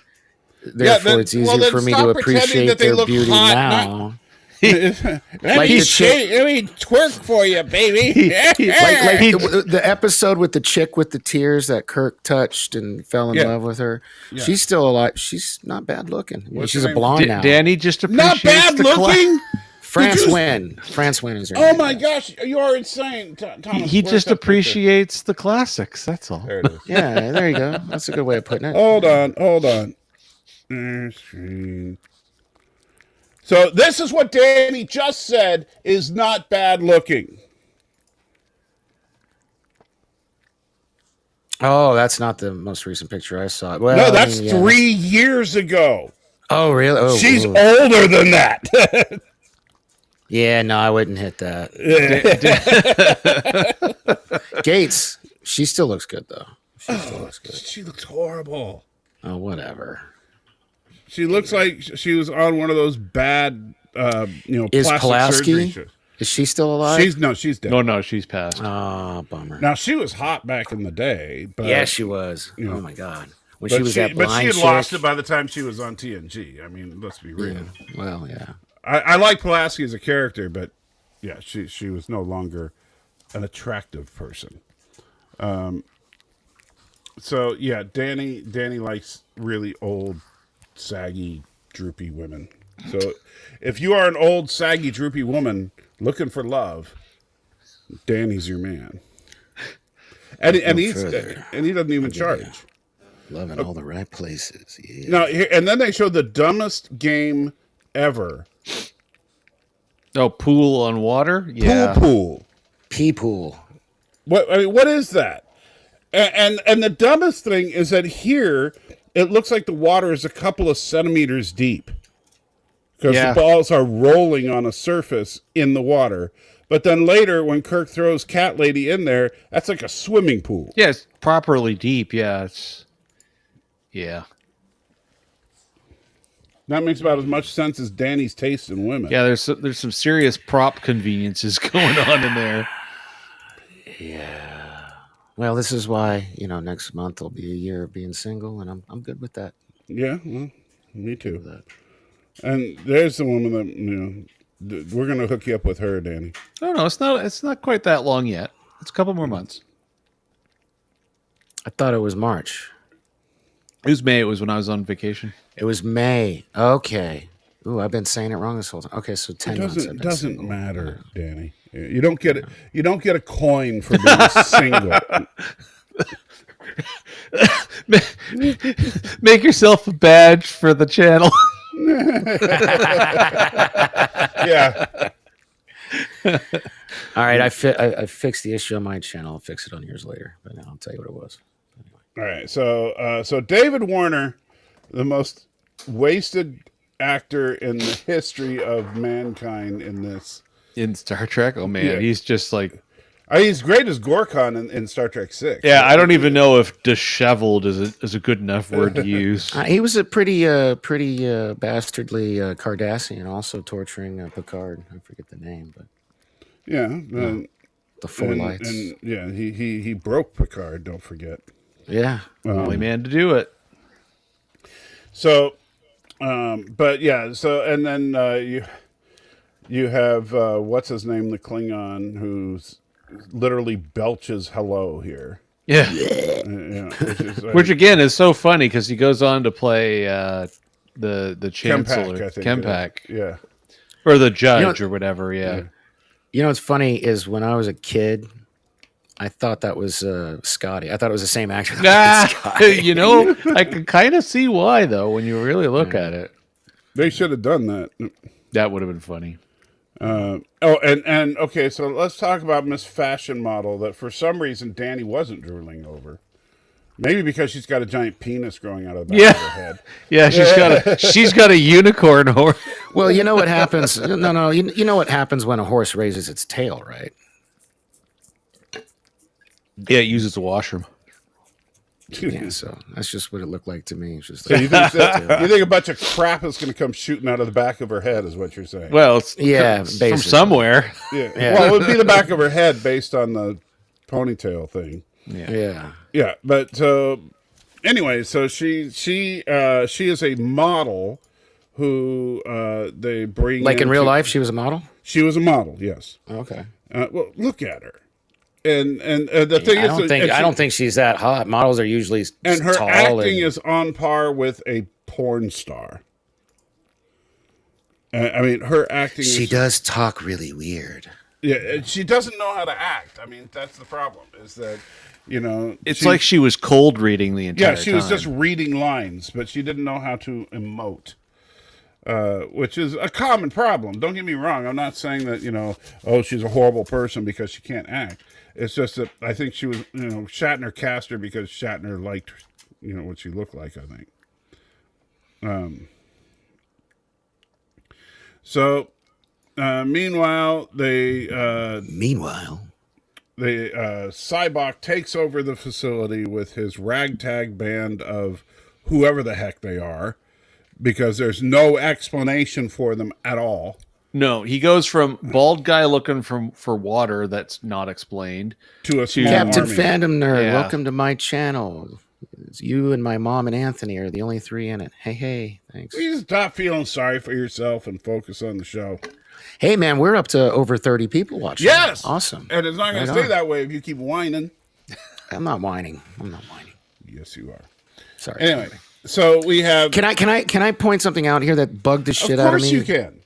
Therefore, it's easier for me to appreciate their beauty now. Let me twerk for you, baby. like the episode with the chick with the tears that Kirk touched and fell in love with her. Yeah. She's still alive. She's not bad looking. She's a blonde now. Danny just appreciates not bad looking. France Wynn is her name. Oh my gosh, you are insane, Thomas. He just appreciates the classics. That's all. There it is. Yeah, there you go. That's a good way of putting it. Hold on. So this is what Danny just said is not bad looking. Oh, that's not the most recent picture I saw. Well, no, that's 3 years ago. Oh, really? Oh, she's older than that. Yeah, no, I wouldn't hit that. Gates, she still looks good though. She looks horrible. Oh, whatever. She looks like she was on one of those bad, Is plastic surgery shows. Is she still alive? She's dead. No, she's passed. Oh, bummer. Now she was hot back in the day, but yeah, she was. Oh my god, when she was that but blind she had lost it by the time she was on TNG. I mean, let's be real. Yeah. Well, yeah. I like Pulaski as a character, but yeah, she was no longer an attractive person. So yeah, Danny likes really old, saggy, droopy women. So if you are an old, saggy, droopy woman looking for love, Danny's your man. And he doesn't even charge. Love in all the right places. Yeah. Now, and then they showed the dumbest game ever. Oh, pool on water? Yeah. Pool. Pee pool. What is that? And the dumbest thing is that here it looks like the water is a couple of centimeters deep because the balls are rolling on a surface in the water. But then later, when Kirk throws Cat Lady in there, that's like a swimming pool. Yeah, it's properly deep. Yeah, That makes about as much sense as Danny's taste in women. Yeah, there's some serious prop conveniences going on in there. Yeah. Well, this is why, next month will be a year of being single, and I'm good with that. Yeah, well, me too. And there's the woman that we're gonna hook you up with her, Danny. Oh no, it's not quite that long yet. It's a couple more months. I thought it was March. It was May. It was when I was on vacation. It was May. Okay. Ooh, I've been saying it wrong this whole time. Okay, so 10 months. It doesn't matter, Danny. You don't get it. You don't get a coin for being single. Make yourself a badge for the channel. Yeah. All right, I fixed the issue on my channel. I'll fix it on yours later, but I'll tell you what it was. All right, so David Warner, the most wasted actor in the history of mankind in this. In Star Trek. Oh man, Yeah. he's just like. He's great as Gorkon in Star Trek 6. Yeah, I don't even know if disheveled is a good enough word to use. He was a pretty bastardly Cardassian, also torturing Picard. I forget the name, but Yeah. the Four Lights. And yeah, he broke Picard, don't forget. Yeah. Only man to do it. So, but yeah, so, and then you have, what's his name, the Klingon, who's literally belches hello here. Yeah. Which again is so funny because he goes on to play the Chancellor, Kempak, I think. Kempak, Yeah. or the Judge or whatever. Yeah. You know what's funny is when I was a kid, I thought that was Scotty. I thought it was the same actor. You know, I can kind of see why though when you really look at it. They should have done that. That would have been funny. And okay, so let's talk about Miss Fashion Model that for some reason Danny wasn't drooling over. Maybe because she's got a giant penis growing out of the back of her head. Yeah, she's got a unicorn horn. Well, you know what happens? No. You know what happens when a horse raises its tail, right? Yeah, it uses the washroom. Yeah, so that's just what it looked like to me. It's just So you think a bunch of crap is going to come shooting out of the back of her head is what you're saying? Well, it's from from somewhere. Yeah. Well, it would be the back of her head based on the ponytail thing. Yeah. But anyway, so she is a model who they bring Like in real life, she was a model? She was a model, yes. Okay. Well, look at her. And the thing is, I don't think she's that hot. Models are usually and her tall acting is on par with a porn star. I mean, her acting. She does talk really weird. Yeah, she doesn't know how to act. I mean, that's the problem. Is that it's like she was cold reading the entire time. Yeah, she was just reading lines, but she didn't know how to emote. Which is a common problem. Don't get me wrong. I'm not saying that, she's a horrible person because she can't act. It's just that I think she was, Shatner cast her because Shatner liked, what she looked like, I think. So, meanwhile, Cybok takes over the facility with his ragtag band of whoever the heck they are. Because there's no explanation for them at all. No, he goes from bald guy looking for water that's not explained to a small Captain army. Fandom Nerd. Yeah. Welcome to my channel. It's you and my mom and Anthony are the only three in it. Hey, thanks. Please stop feeling sorry for yourself and focus on the show. Hey, man, we're up to over 30 people watching. Yes, awesome. And it's not going to stay that way if you keep whining. I'm not whining. Yes, you are. Sorry. Anyway. So we have. Can I point something out here that bugged the shit out of me? Of course you can.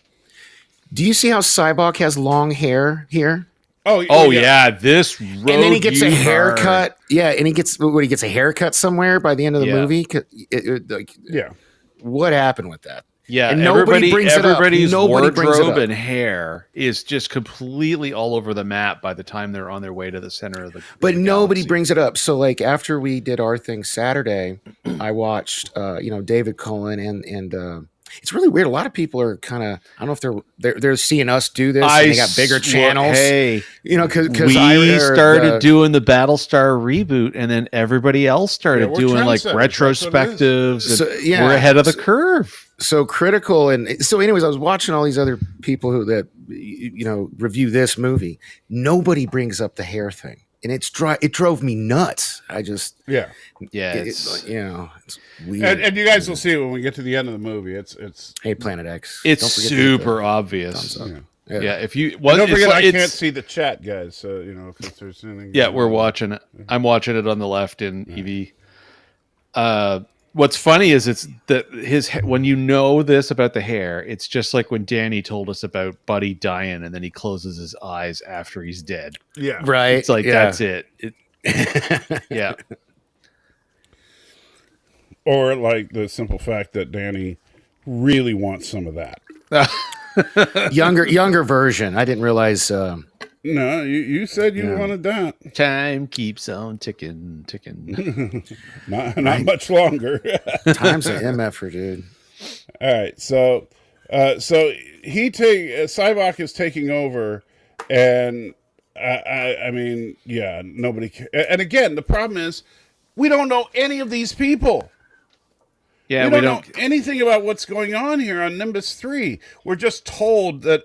Do you see how Cybok has long hair here? Oh yeah. This and then he gets a haircut. Yeah, and he gets a haircut somewhere by the end of the movie. What happened with that? Yeah, and everybody's wardrobe and hair is just completely all over the map by the time they're on their way to the center of the. But nobody brings it up. So, like after we did our thing Saturday, I watched, David Cullen and it's really weird. A lot of people are kind of, I don't know if they're seeing us do this. And they got bigger channels. Hey, because we started doing the Battlestar reboot, and then everybody else started doing like retrospectives. We're ahead of the curve. So critical, and so anyways, I was watching all these other people that review this movie. Nobody brings up the hair thing, and it drove me nuts. It's weird. And you guys will see it when we get to the end of the movie. It's Hey, Planet X. It's super obvious. Yeah. If you don't forget, I can't see the chat, guys. So if there's anything. Yeah, we're watching it. I'm watching it on the left in EV. What's funny is it's that when you know this about the hair, it's just like when Danny told us about Buddy dying and then he closes his eyes after he's dead. Yeah, right. It's like that's it. Yeah. Or like the simple fact that Danny really wants some of that. younger version. I didn't realize. No, you said you wanted that. Time keeps on ticking. not much longer. Time's an MF-er, dude. All right, so Cybok is taking over, and I mean, yeah, nobody. And again, the problem is we don't know any of these people. Yeah, we don't know anything about what's going on here on Nimbus 3. We're just told that,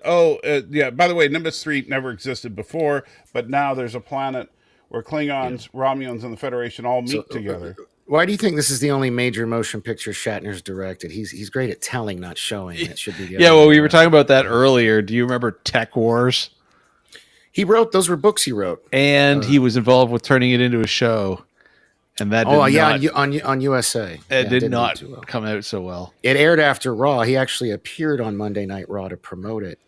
yeah, by the way, Nimbus 3 never existed before, but now there's a planet where Klingons, Romulans, and the Federation all meet together. Why do you think this is the only major motion picture Shatner's directed? He's great at telling, not showing. It should be. Yeah, well, we were talking about that earlier. Do you remember Tech Wars? He wrote those were books he wrote, and he was involved with turning it into a show. And that on USA. It did not come out so well. It aired after Raw. He actually appeared on Monday Night Raw to promote it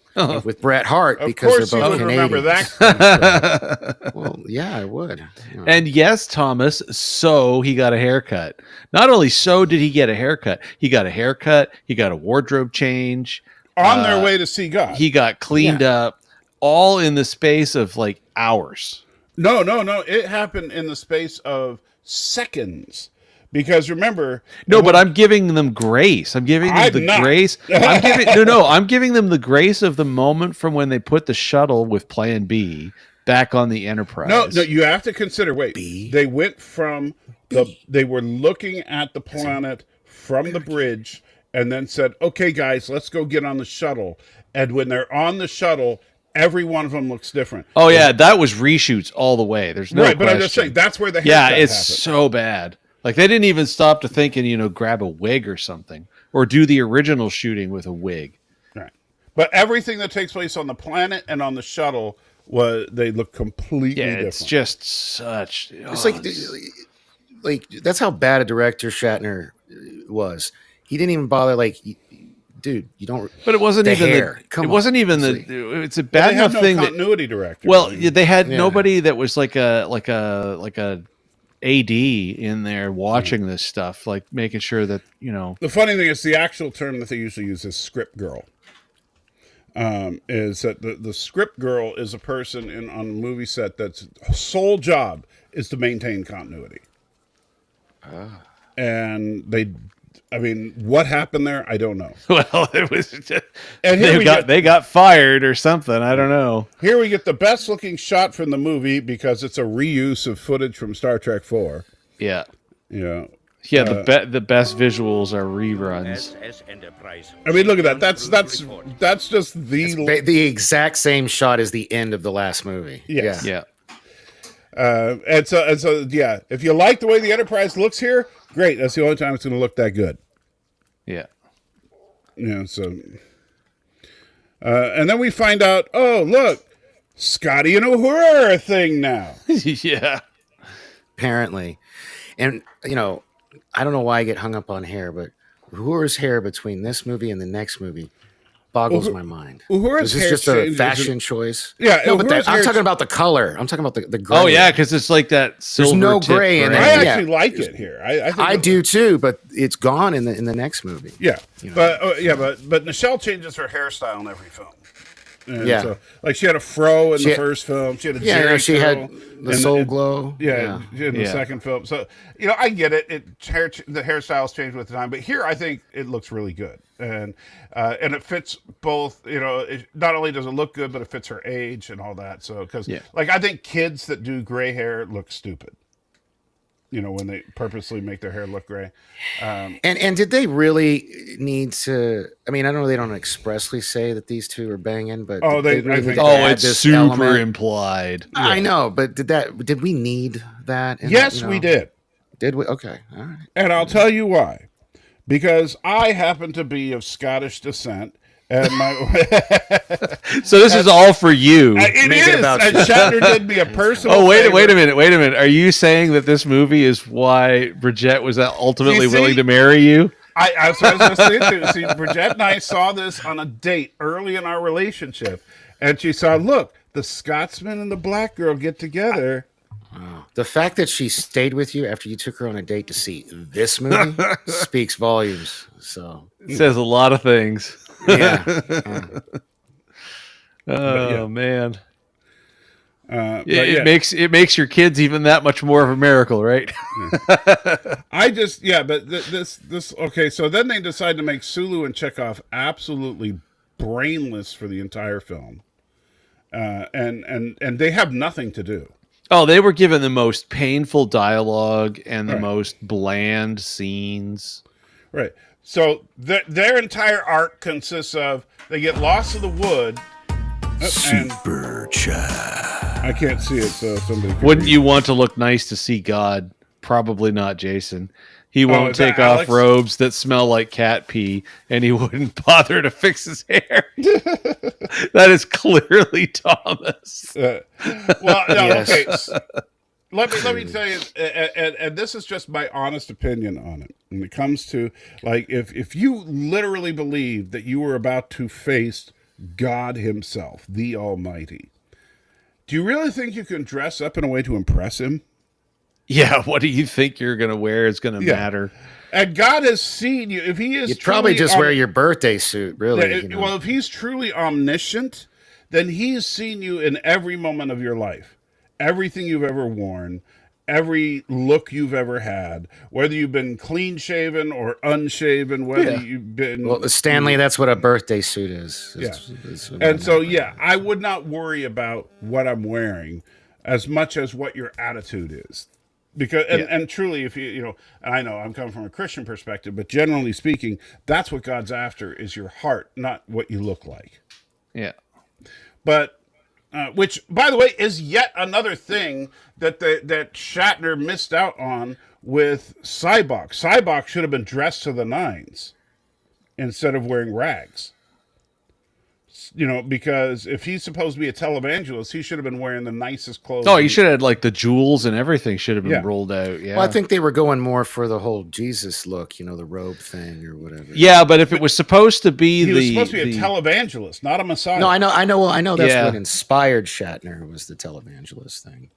with Bret Hart because they're both Canadian. Remember that? Well, yeah, I would. You know. And yes, Thomas, so he got a haircut. Not only so did he get a haircut, he got a wardrobe change. On their way to see God. He got cleaned up, all in the space of like hours. No. It happened in the space of seconds, because remember, but I'm giving them grace. I'm giving them grace. I'm giving them the grace of the moment from when they put the shuttle with Plan B back on the Enterprise. No, you have to consider. They went from they were looking at the planet from the bridge, and then said, "Okay, guys, let's go get on the shuttle." And when they're on the shuttle, every one of them looks different. Oh yeah, that was reshoots all the way. There's no question. But I'm just saying that's where the it's happened. So bad. Like they didn't even stop to think and grab a wig or something, or do the original shooting with a wig. Right. But everything that takes place on the planet and on the shuttle they look completely different. It's just such. It's like that's how bad a director Shatner was. He didn't even bother. Like, dude, you don't. But it wasn't even hair. It's a bad enough thing. Continuity director. Well, they had nobody that was like a AD in there watching this stuff, like making sure that The funny thing is, the actual term that they usually use is script girl. Is that the script girl is a person on a movie set that's sole job is to maintain continuity. And what happened there? I don't know. Well, it was just, they got fired or something. I don't know. Here we get the best looking shot from the movie because it's a reuse of footage from Star Trek 4. Yeah. Yeah. Yeah, the best visuals are reruns. I mean, look at that. That's just the exact same shot as the end of the last movie. Yes. Yeah. And so, yeah. If you like the way the Enterprise looks here, great. That's the only time it's going to look that good. Yeah. Yeah. So, and then we find out. Oh, look, Scotty and Uhura are a thing now. Yeah. Apparently, and I don't know why I get hung up on hair, but Uhura's hair between this movie and the next movie boggles my mind. Uhura's hair is this just a fashion choice? Yeah, no, but I'm talking about the color. I'm talking about the gray. Oh yeah, because it's like that silver. There's no gray in it. I actually like it here. I do too, but it's gone in the next movie. Yeah, but Nichelle changes her hairstyle in every film. And so, like she had a fro in the first film. She had a Jerry she had the Soul Glow. In the second film. So I get it. The hairstyles change with the time, but here I think it looks really good, and it fits both. Not only does it look good, but it fits her age and all that. So because I think kids that do gray hair look stupid. When they purposely make their hair look gray. And did they really need to? I mean, I know they don't expressly say that these two are banging, but it's super element? Implied. Yeah. I know, but did we need that? Yes, we did. Did we? Okay, all right. And I'll tell you why. Because I happen to be of Scottish descent. And so this is all for you. It is. And Shatner did me a personal. Oh, wait a minute. Are you saying that this movie is why Bridget was ultimately willing to marry you? I was going to say too. See, Bridget and I saw this on a date early in our relationship, and she saw, look, the Scotsman and the black girl get together. The fact that she stayed with you after you took her on a date to see this movie speaks volumes. So it says a lot of things. Yeah. Oh man. It makes your kids even that much more of a miracle, right? But this okay. So then they decide to make Sulu and Chekhov absolutely brainless for the entire film, and they have nothing to do. Oh, they were given the most painful dialogue and the most bland scenes. Right. So their entire arc consists of they get lost in the wood. Super chat. I can't see it, so somebody. Wouldn't you want to look nice to see God? Probably not, Jason. He won't take off robes that smell like cat pee, and he wouldn't bother to fix his hair. That is clearly Thomas. Okay. Let me tell you, and this is just my honest opinion on it. When it comes to like, if you literally believe that you were about to face God Himself, the Almighty, do you really think you can dress up in a way to impress Him? Yeah, what do you think you're going to wear is going to matter? And God has seen you. If He is, you'd probably just wear your birthday suit, really. Well, if He's truly omniscient, then He's seen you in every moment of your life, everything you've ever worn, every look you've ever had, whether you've been clean shaven or unshaven, whether you've been. Well, Stanley, that's what a birthday suit is. I would not worry about what I'm wearing as much as what your attitude is. Because and truly, if and I know I'm coming from a Christian perspective, but generally speaking, that's what God's after is your heart, not what you look like. Yeah. But which, by the way, is yet another thing that that Shatner missed out on with Sybok. Sybok should have been dressed to the nines instead of wearing rags. Because if he's supposed to be a televangelist, he should have been wearing the nicest clothes. Oh, he should have had like the jewels and everything should have been rolled out. Yeah. Well, I think they were going more for the whole Jesus look, the robe thing or whatever. Yeah, but if it was supposed to be he was supposed to be a televangelist, not a Messiah. No, I know. That's what inspired Shatner was the televangelist thing.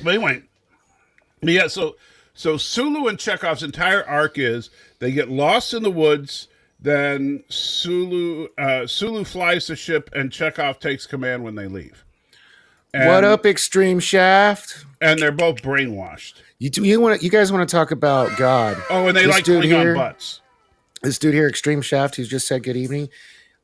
But anyway, So Sulu and Chekhov's entire arc is they get lost in the woods. Then Sulu flies the ship, and Chekhov takes command when they leave. What up, Extreme Shaft? And they're both brainwashed. You guys want to talk about God? Oh, and they like pulling on butts. This dude here, Extreme Shaft, who's just said good evening.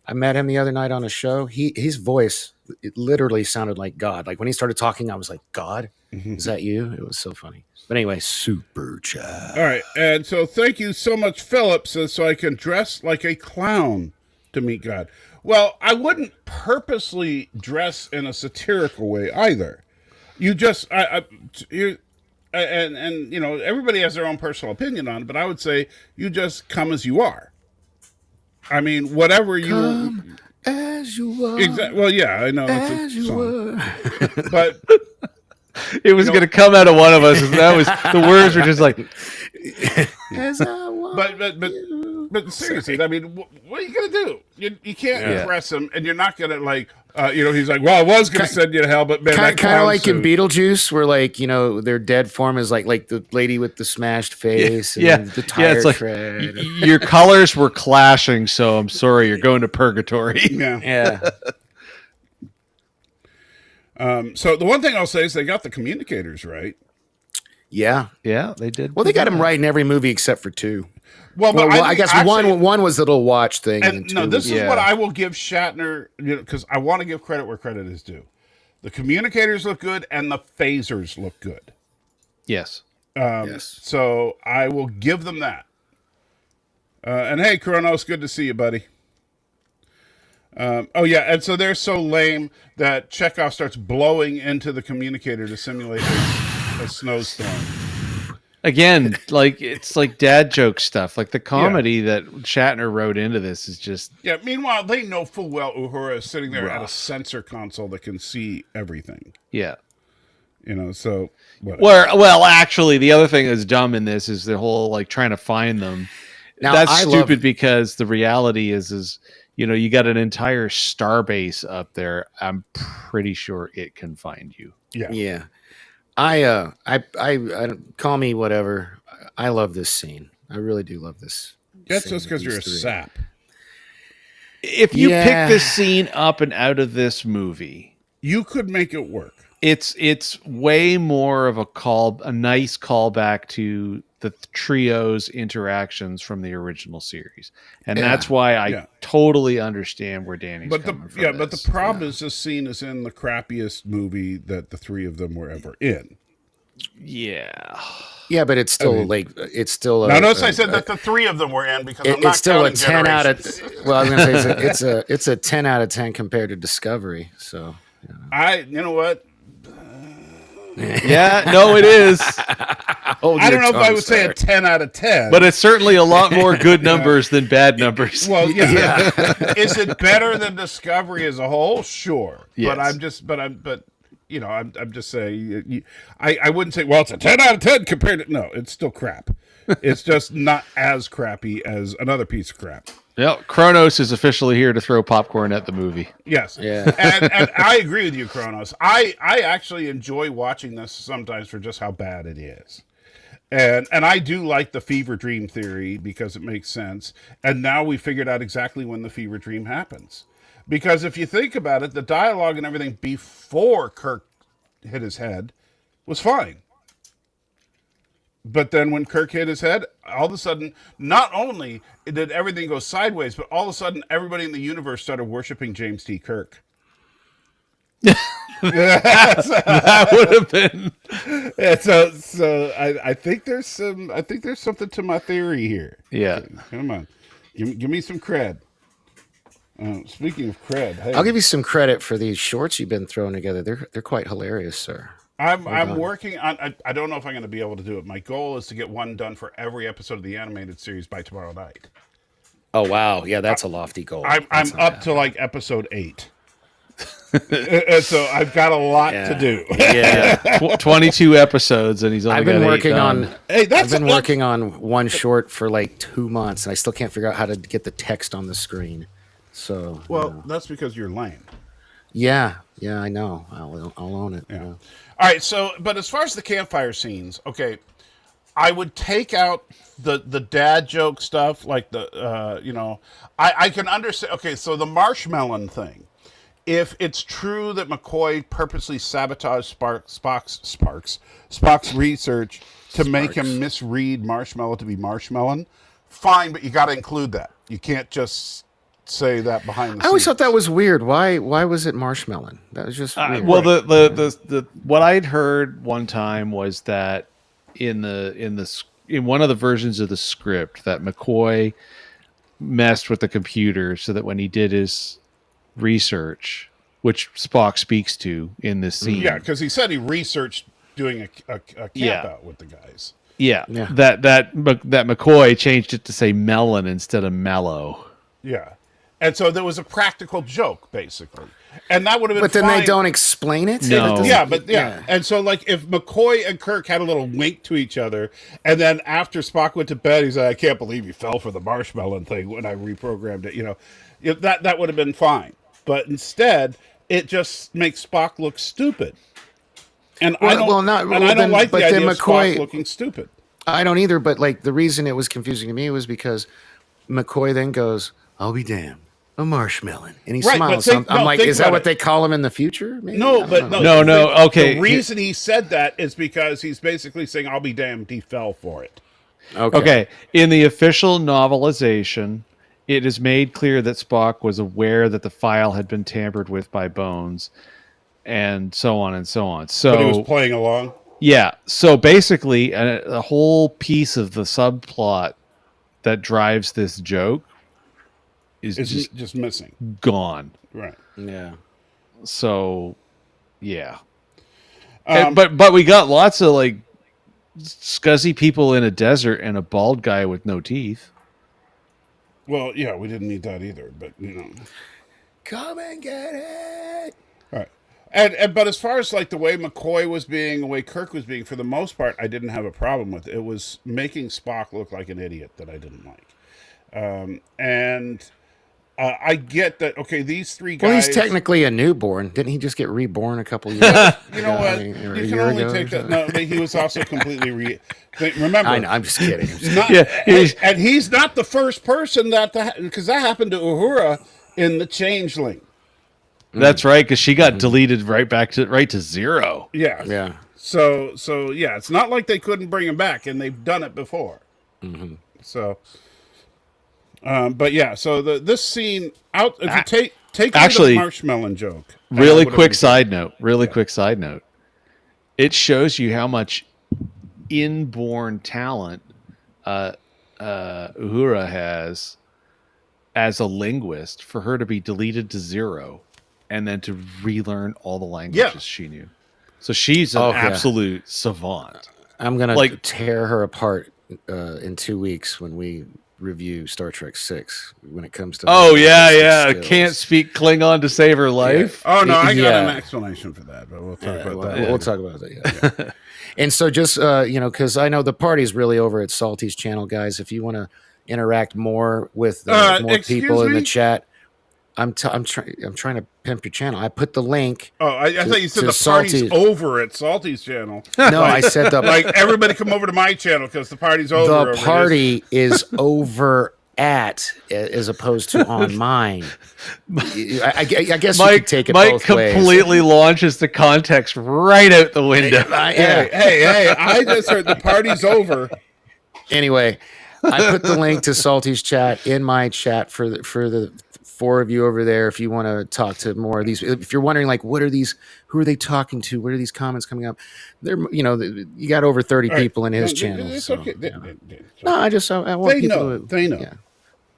I met him the other night on a show. His voice, it literally sounded like God. Like when he started talking, I was like, God, is that you? It was so funny. But anyway, super chat. All right. And so thank you so much, Philip, so I can dress like a clown to meet God. Well, I wouldn't purposely dress in a satirical way either. You just, everybody has their own personal opinion on it, but I would say you just come as you are. I mean, whatever you come as you are. Exactly. Well, yeah, I know that's a song. But it was going to come out of one of us, and that was the words were just like. As I want but seriously, I mean, what are you going to do? You can't impress him, and you're not going to he's like, well, I was going to send you to hell, but man, kind of like in Beetlejuice, where like their dead form is like the lady with the smashed face, and the tire tread. Your colors were clashing, so I'm sorry, you're going to purgatory. Yeah. So the one thing I'll say is they got the communicators right. Yeah, they did. Well, they got him right in every movie except for two. Well, I guess actually, one was the little watch thing. And this is what I will give Shatner, because I want to give credit where credit is due. The communicators look good, and the phasers look good. Yes. Yes. So I will give them that. And hey, Kronos, good to see you, buddy. And so they're so lame that Chekhov starts blowing into the communicator to simulate a snowstorm. Again, it's like dad joke stuff. Like the comedy that Shatner wrote into this is just... Yeah, meanwhile, they know full well Uhura is sitting there at a sensor console that can see everything. Yeah. So... Well, actually, the other thing that's dumb in this is the whole, trying to find them. Now, that's stupid because the reality is you got an entire starbase up there. I'm pretty sure it can find you. Yeah. I don't call me whatever. I love this scene. I really do love this. That's just because you're a sap. If you pick this scene up and out of this movie, You could make it work. It's way more of a nice callback to the trio's interactions from the original series, and that's why I totally understand where Danny's coming from. But the problem is this scene is in the crappiest movie that the three of them were ever in. Yeah, but it's still it's still. Notice I said that the three of them were in because I'm not it's still a counting 10 out of. Generations. Well, I was going to say it's a 10 out of 10 compared to Discovery. So. You know what? Yeah, no, it is. I don't know if I would say a 10 out of 10. But it's certainly a lot more good numbers than bad numbers. Well, yeah. Is it better than Discovery as a whole? Sure. Yes. But I'm just saying, I wouldn't say, well, it's a 10 out of 10 compared to, no, it's still crap. It's just not as crappy as another piece of crap. Well, Kronos is officially here to throw popcorn at the movie. Yes. Yeah. And I agree with you, Kronos. I actually enjoy watching this sometimes for just how bad it is. And I do like the fever dream theory because it makes sense. And now we figured out exactly when the fever dream happens. Because if you think about it, the dialogue and everything before Kirk hit his head was fine. But then when Kirk hit his head, all of a sudden, not only did everything go sideways, but all of a sudden everybody in the universe started worshiping James T. Kirk. That would have been. Yeah, so I think there's something to my theory here. Yeah. Come on. Give me some cred. Speaking of cred, hey, I'll give you some credit for these shorts you've been throwing together. They're quite hilarious, sir. I'm working on. I don't know if I'm going to be able to do it. My goal is to get one done for every episode of the animated series by tomorrow night. Oh wow, yeah, that's a lofty goal. I'm up to like episode 8, and so I've got a lot to do. Yeah, 22 episodes, and he's only. I've been got working 8 done. on. Hey, I've been working on one short for like 2 months, and I still can't figure out how to get the text on the screen. So that's because you're lame. Yeah, I know. I'll own it. Yeah. All right. So, but as far as the campfire scenes, okay, I would take out the dad joke stuff, like the I can understand. Okay, so the marshmallow thing. If it's true that McCoy purposely sabotaged Spock's research to make him misread marshmallow to be marshmallow, fine, but you got to include that. You can't just say that behind the scenes. I always thought that was weird. Why was it marshmallow? That was just weird. Well, the what I'd heard one time was that in one of the versions of the script that McCoy messed with the computer so that when he did his research, which Spock speaks to in this scene, because he said he researched doing a camp out with the guys. Yeah. That McCoy changed it to say melon instead of mellow. Yeah. And so there was a practical joke, basically. And that would have been But then fine. they don't explain it? No. Yeah. And so, like, if McCoy and Kirk had a little wink to each other, and then after Spock went to bed, he's like, I can't believe you fell for the marshmallow thing when I reprogrammed it. That would have been fine. But instead, it just makes Spock look stupid. And I don't like the idea of Spock looking stupid. I don't either, but like the reason it was confusing to me was because McCoy then goes, I'll be damned. A marshmallow, and he smiles. I'm like, is that what they call him in the future? Maybe? No. Okay. The reason he said that is because he's basically saying, "I'll be damned, he fell for it." Okay. In the official novelization, it is made clear that Spock was aware that the file had been tampered with by Bones, and so on and so on. So but he was playing along. Yeah. So basically, a whole piece of the subplot that drives this joke is just missing, gone. Right. Yeah. So, yeah. But we got lots of like scuzzy people in a desert and a bald guy with no teeth. Well, yeah, we didn't need that either, but Come and get it. All right. And but as far as like the way McCoy was being, the way Kirk was being, for the most part, I didn't have a problem with it. It was making Spock look like an idiot that I didn't like. I get that. Okay, these three guys. Well, he's technically a newborn. Didn't he just get reborn a couple years? You know what? You can only take that. No, but he was also completely remember. I know. I'm just kidding. And he's not the first person because that happened to Uhura in The Changeling. That's right, because she got deleted right to 0. Yeah. Yeah. So yeah, it's not like they couldn't bring him back, and they've done it before. So, but yeah, so this scene out. If you take actually, the marshmallow joke. Really quick side note. Quick side note. It shows you how much inborn talent Uhura has as a linguist for her to be deleted to 0 and then to relearn all the languages she knew. So she's an absolute savant. I'm going to tear her apart in 2 weeks when we review Star Trek 6 when it comes to skills. Can't speak Klingon to save her life. Oh no, I got an explanation for that, but we'll talk about that. We'll talk about that. And so just because I know the party's really over at Salty's channel, guys. If you want to interact more with more people in the chat, I'm trying to pimp your channel. I put the link. Oh, I thought you said the party's over at Salty's channel. No, I said everybody come over to my channel because the party's over. The party is over at as opposed to on mine. I guess you could take it both ways. Mike completely launches the context right out the window. Hey, I just heard the party's over. Anyway, I put the link to Salty's chat in my chat for the 4 of you over there. If you want to talk to more of these, if you're wondering what are these, who are they talking to? What are these comments coming up? They're, you got over 30 people in his channel. It's okay. No, I want people to. They know. Yeah.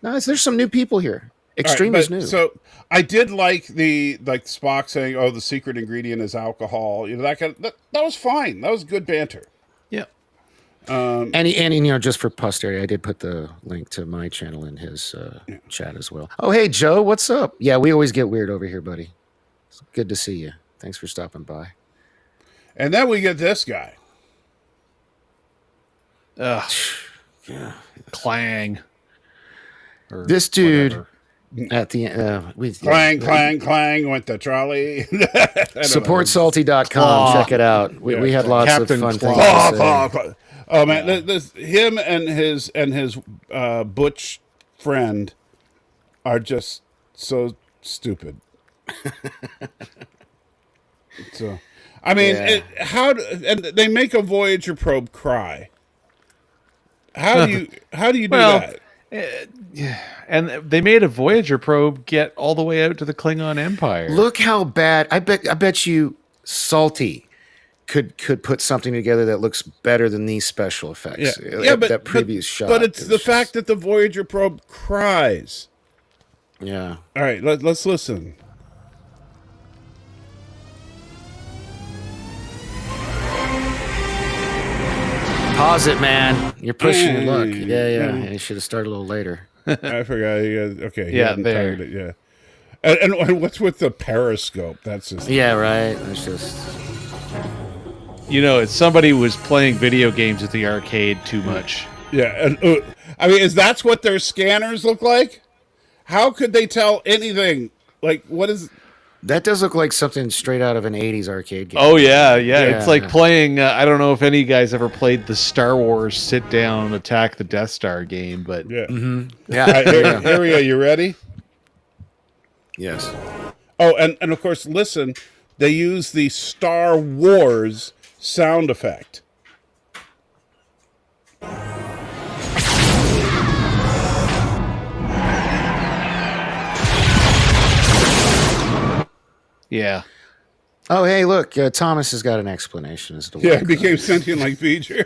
No, there's some new people here. Extreme is new. So I did like the Spock saying, "Oh, the secret ingredient is alcohol." That was fine. That was good banter. Yeah. And just for posterity, I did put the link to my channel in his chat as well. Oh, hey Joe, what's up? Yeah, we always get weird over here, buddy. It's good to see you. Thanks for stopping by. And then we get this guy. Yeah. Clang. This dude at the end, clang went the trolley. SupportSalty.com. Check it out. We had lots Captain of fun things to say. Oh man, him and his butch friend are just so stupid. So, I mean, and they make a Voyager probe cry. How do you do that? And they made a Voyager probe get all the way out to the Klingon Empire. Look how bad. I bet you Salty could put something together that looks better than these special effects. But that previous shot. But it's the fact that the Voyager probe cries. Yeah. All right, let's listen. Pause it, man. You're pushing your luck. Yeah. You should have started a little later. I forgot. Okay. Yeah, there. Yeah. And what's with the periscope? That's just... Yeah, right. That's just... It's somebody was playing video games at the arcade too much. Yeah. And, I mean, that's what their scanners look like? How could they tell anything? What is... That does look like something straight out of an 80s arcade game. Oh, yeah. It's like playing... I don't know if any guys ever played the Star Wars Sit Down, Attack the Death Star game, but... Yeah. Mm-hmm. Yeah. Here we go. You ready? Yes. Oh, and of course, listen. They use the Star Wars sound effect. Yeah. Oh, hey, look. Thomas has got an explanation as to why. Yeah, it became sentient like V'ger.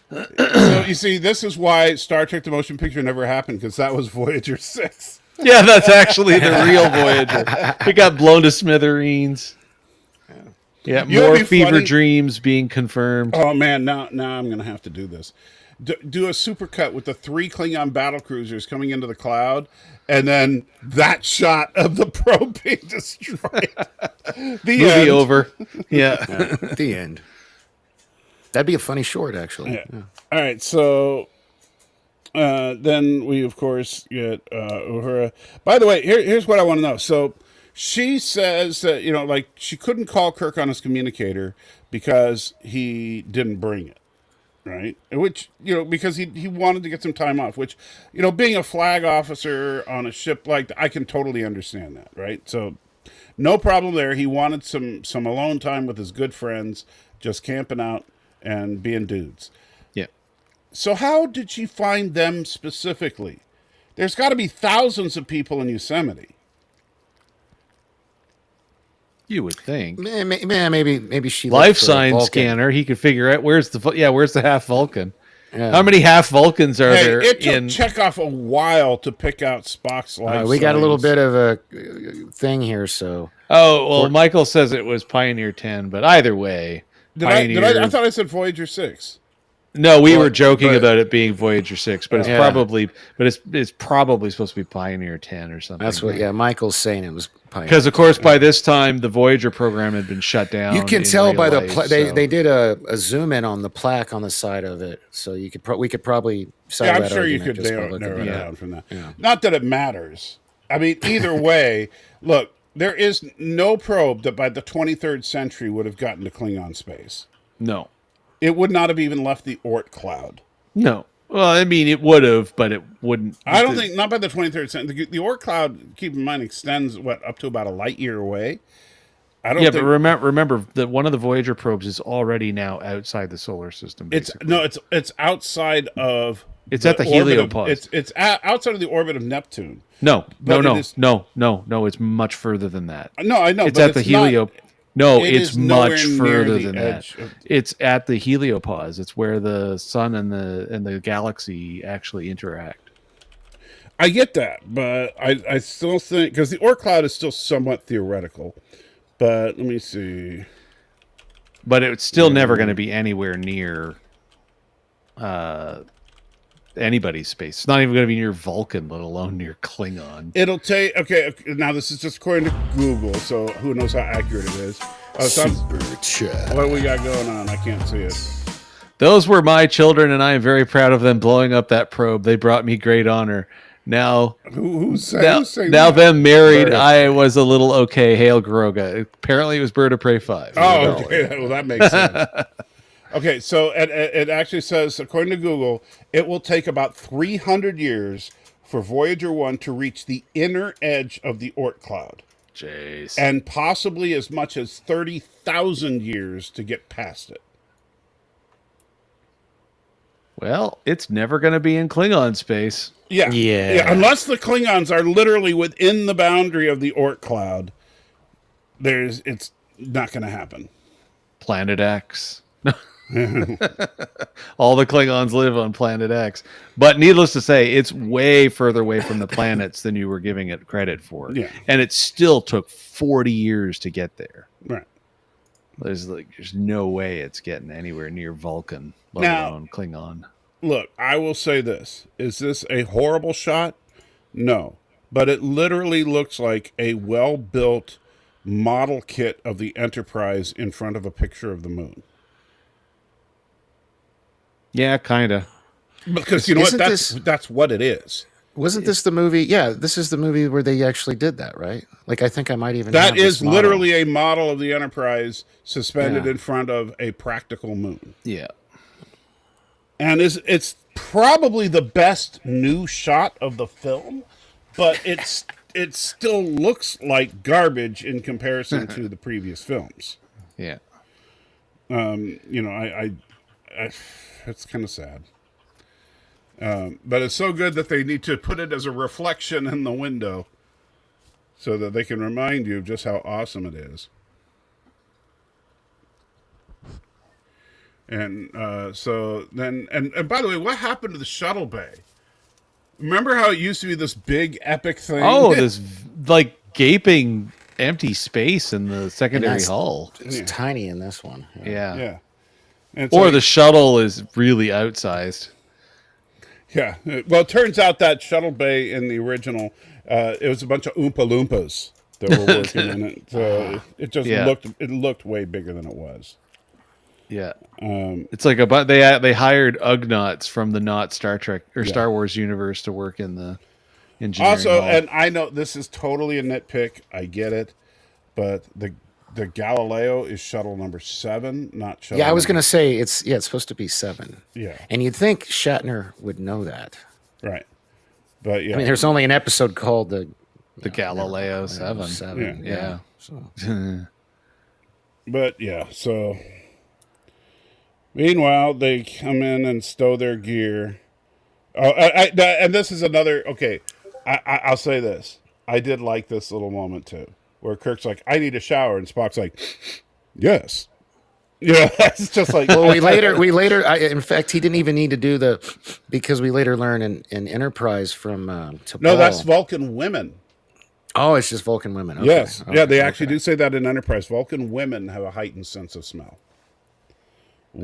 So, you see, this is why Star Trek The Motion Picture never happened, because that was Voyager 6. Yeah, that's actually the real Voyager. It got blown to smithereens. Yeah, more fever dreams being confirmed. Oh, man, now I'm going to have to do this. Do a supercut with the 3 Klingon battlecruisers coming into the cloud, and then that shot of the probe being destroyed. Movie end. Over. Yeah. The end. That'd be a funny short, actually. Yeah. All right, so then we, of course, get Uhura. By the way, here's what I want to know. So she says that, she couldn't call Kirk on his communicator because he didn't bring it. right? Which, because he wanted to get some time off, which, being a flag officer on a ship like that, I can totally understand that, right? So no problem there. He wanted some alone time with his good friends, just camping out and being dudes. Yeah. So how did she find them specifically? There's got to be thousands of people in Yosemite. You would think. Maybe she Life looked for a sign Vulcan. scanner. He could figure out where's the half Vulcan. Yeah. How many half Vulcans are there? It took Chekhov a while to pick out Spock's life. We got a little bit of a thing here, so. Oh well, Michael says it was Pioneer 10, but either way, I thought I said Voyager 6. No, we were joking about it being Voyager 6, but it's probably supposed to be Pioneer 10 or something. That's what. Yeah, Michael's saying it was Pioneer. Because of course by this time the Voyager program had been shut down. You can tell by they did a zoom in on the plaque on the side of it, so we could probably. Yeah, I'm sure you could narrow it down from that. Yeah. Not that it matters. I mean, either way, look, there is no probe that by the 23rd century would have gotten to Klingon space. No. It would not have even left the Oort cloud. No. Well, I mean, it would have, but it wouldn't. I don't think, not by the 23rd century. The Oort cloud, keep in mind, extends, up to about a light year away? But remember that one of the Voyager probes is already now outside the solar system. Basically. It's outside of. It's at the heliopause. It's outside of the orbit of Neptune. No. It's much further than that. No, I know. It's at the heliopause. No, it's much further than that. Of... It's at the heliopause. It's where the sun and the galaxy actually interact. I get that, but I still think because the Oort cloud is still somewhat theoretical. But let me see. But it's still never going to be anywhere near anybody's space. It's not even going to be near Vulcan, let alone near Klingon. It'll take... Okay, now this is just according to Google, so who knows how accurate it is. Super chat. What do we got going on? I can't see it. Those were my children, and I am very proud of them blowing up that probe. They brought me great honor. Now, who's saying now that? them married, I was a little okay. Hail Garoga. Apparently it was Bird of Prey 5. Oh, okay. Well, that makes sense. Okay, so it actually says, according to Google, it will take about 300 years for Voyager 1 to reach the inner edge of the Oort cloud. Jeez. And possibly as much as 30,000 years to get past it. Well, it's never going to be in Klingon space. Yeah. Unless the Klingons are literally within the boundary of the Oort cloud, it's not going to happen. Planet X. All the Klingons live on Planet X. But needless to say, it's way further away from the planets than you were giving it credit for. Yeah. And it still took 40 years to get there. Right. There's no way it's getting anywhere near Vulcan, let alone Klingon. Look, I will say this. Is this a horrible shot? No. But it literally looks like a well-built model kit of the Enterprise in front of a picture of the moon. Yeah, kind of. Because you know what? That's what it is. Wasn't this the movie? Yeah, this is the movie where they actually did that, right? Like, I think I might even. That is literally a model of the Enterprise suspended in front of a practical moon. Yeah. And it's probably the best new shot of the film, but it still looks like garbage in comparison to the previous films. Yeah. It's kind of sad. But it's so good that they need to put it as a reflection in the window so that they can remind you of just how awesome it is. And so then, and by the way, what happened to the shuttle bay? Remember how it used to be this big epic thing? Oh, this like gaping empty space in the secondary hull. It's tiny in this one. Yeah. Or the shuttle is really outsized. Yeah. Well, it turns out that shuttle bay in the original, it was a bunch of Oompa Loompas that were working in it. So it just looked way bigger than it was. Yeah. It's like they hired Ugnaughts from the not Star Trek or Star Wars universe to work in the engineering also, hall. and I know this is totally a nitpick. I get it. But the the Galileo is shuttle number 7, not shuttle. Yeah, I was going to say it's supposed to be 7. Yeah. And you'd think Shatner would know that. Right. But yeah. I mean, there's only an episode called the Galileo 7. 7. Yeah. So. But yeah, so meanwhile they come in and stow their gear. Oh, and this is another. Okay, I'll say this. I did like this little moment too, where Kirk's like, "I need a shower," and Spock's like, "Yes." Yeah, it's just like. Well, we later. In fact, he didn't even need to do because we later learn in Enterprise from T'Pol. No, that's Vulcan women. Oh, it's just Vulcan women. Okay. Yes, Okay. yeah, they actually do say that in Enterprise. Vulcan women have a heightened sense of smell.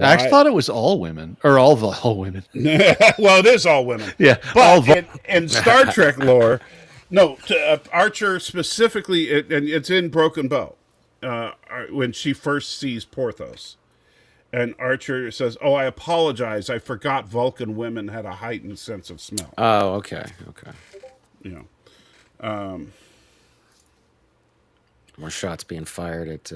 I actually thought it was all women, or all women. Well, it is all women. Yeah, but in Star Trek lore, no, Archer specifically, and it's in Broken Bow, when she first sees Porthos. And Archer says, "Oh, I apologize. I forgot Vulcan women had a heightened sense of smell." Oh, okay. You know. More shots being fired at.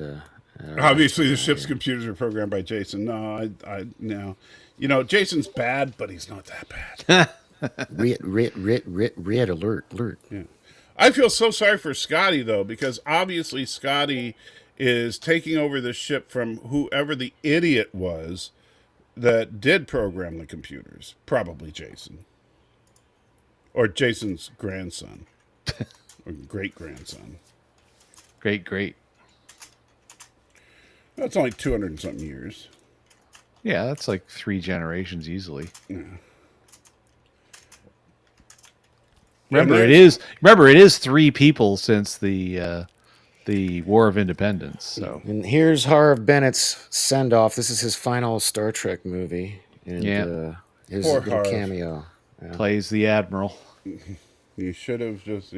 Obviously, the ship's computers are programmed by Jason. No, no. You know, Jason's bad, but he's not that bad. Red alert. Yeah. I feel so sorry for Scotty, though, because obviously Scotty is taking over the ship from whoever the idiot was that did program the computers. Probably Jason. Or Jason's grandson. Or great-grandson. Great. That's only 200 and something years. Yeah, that's like 3 generations easily. Yeah. Remember, it is 3 people since the War of Independence. So, and here's Harv Bennett's send off. This is his final Star Trek movie. And, his Poor little Harv. cameo. Yeah. plays the Admiral. You should have just,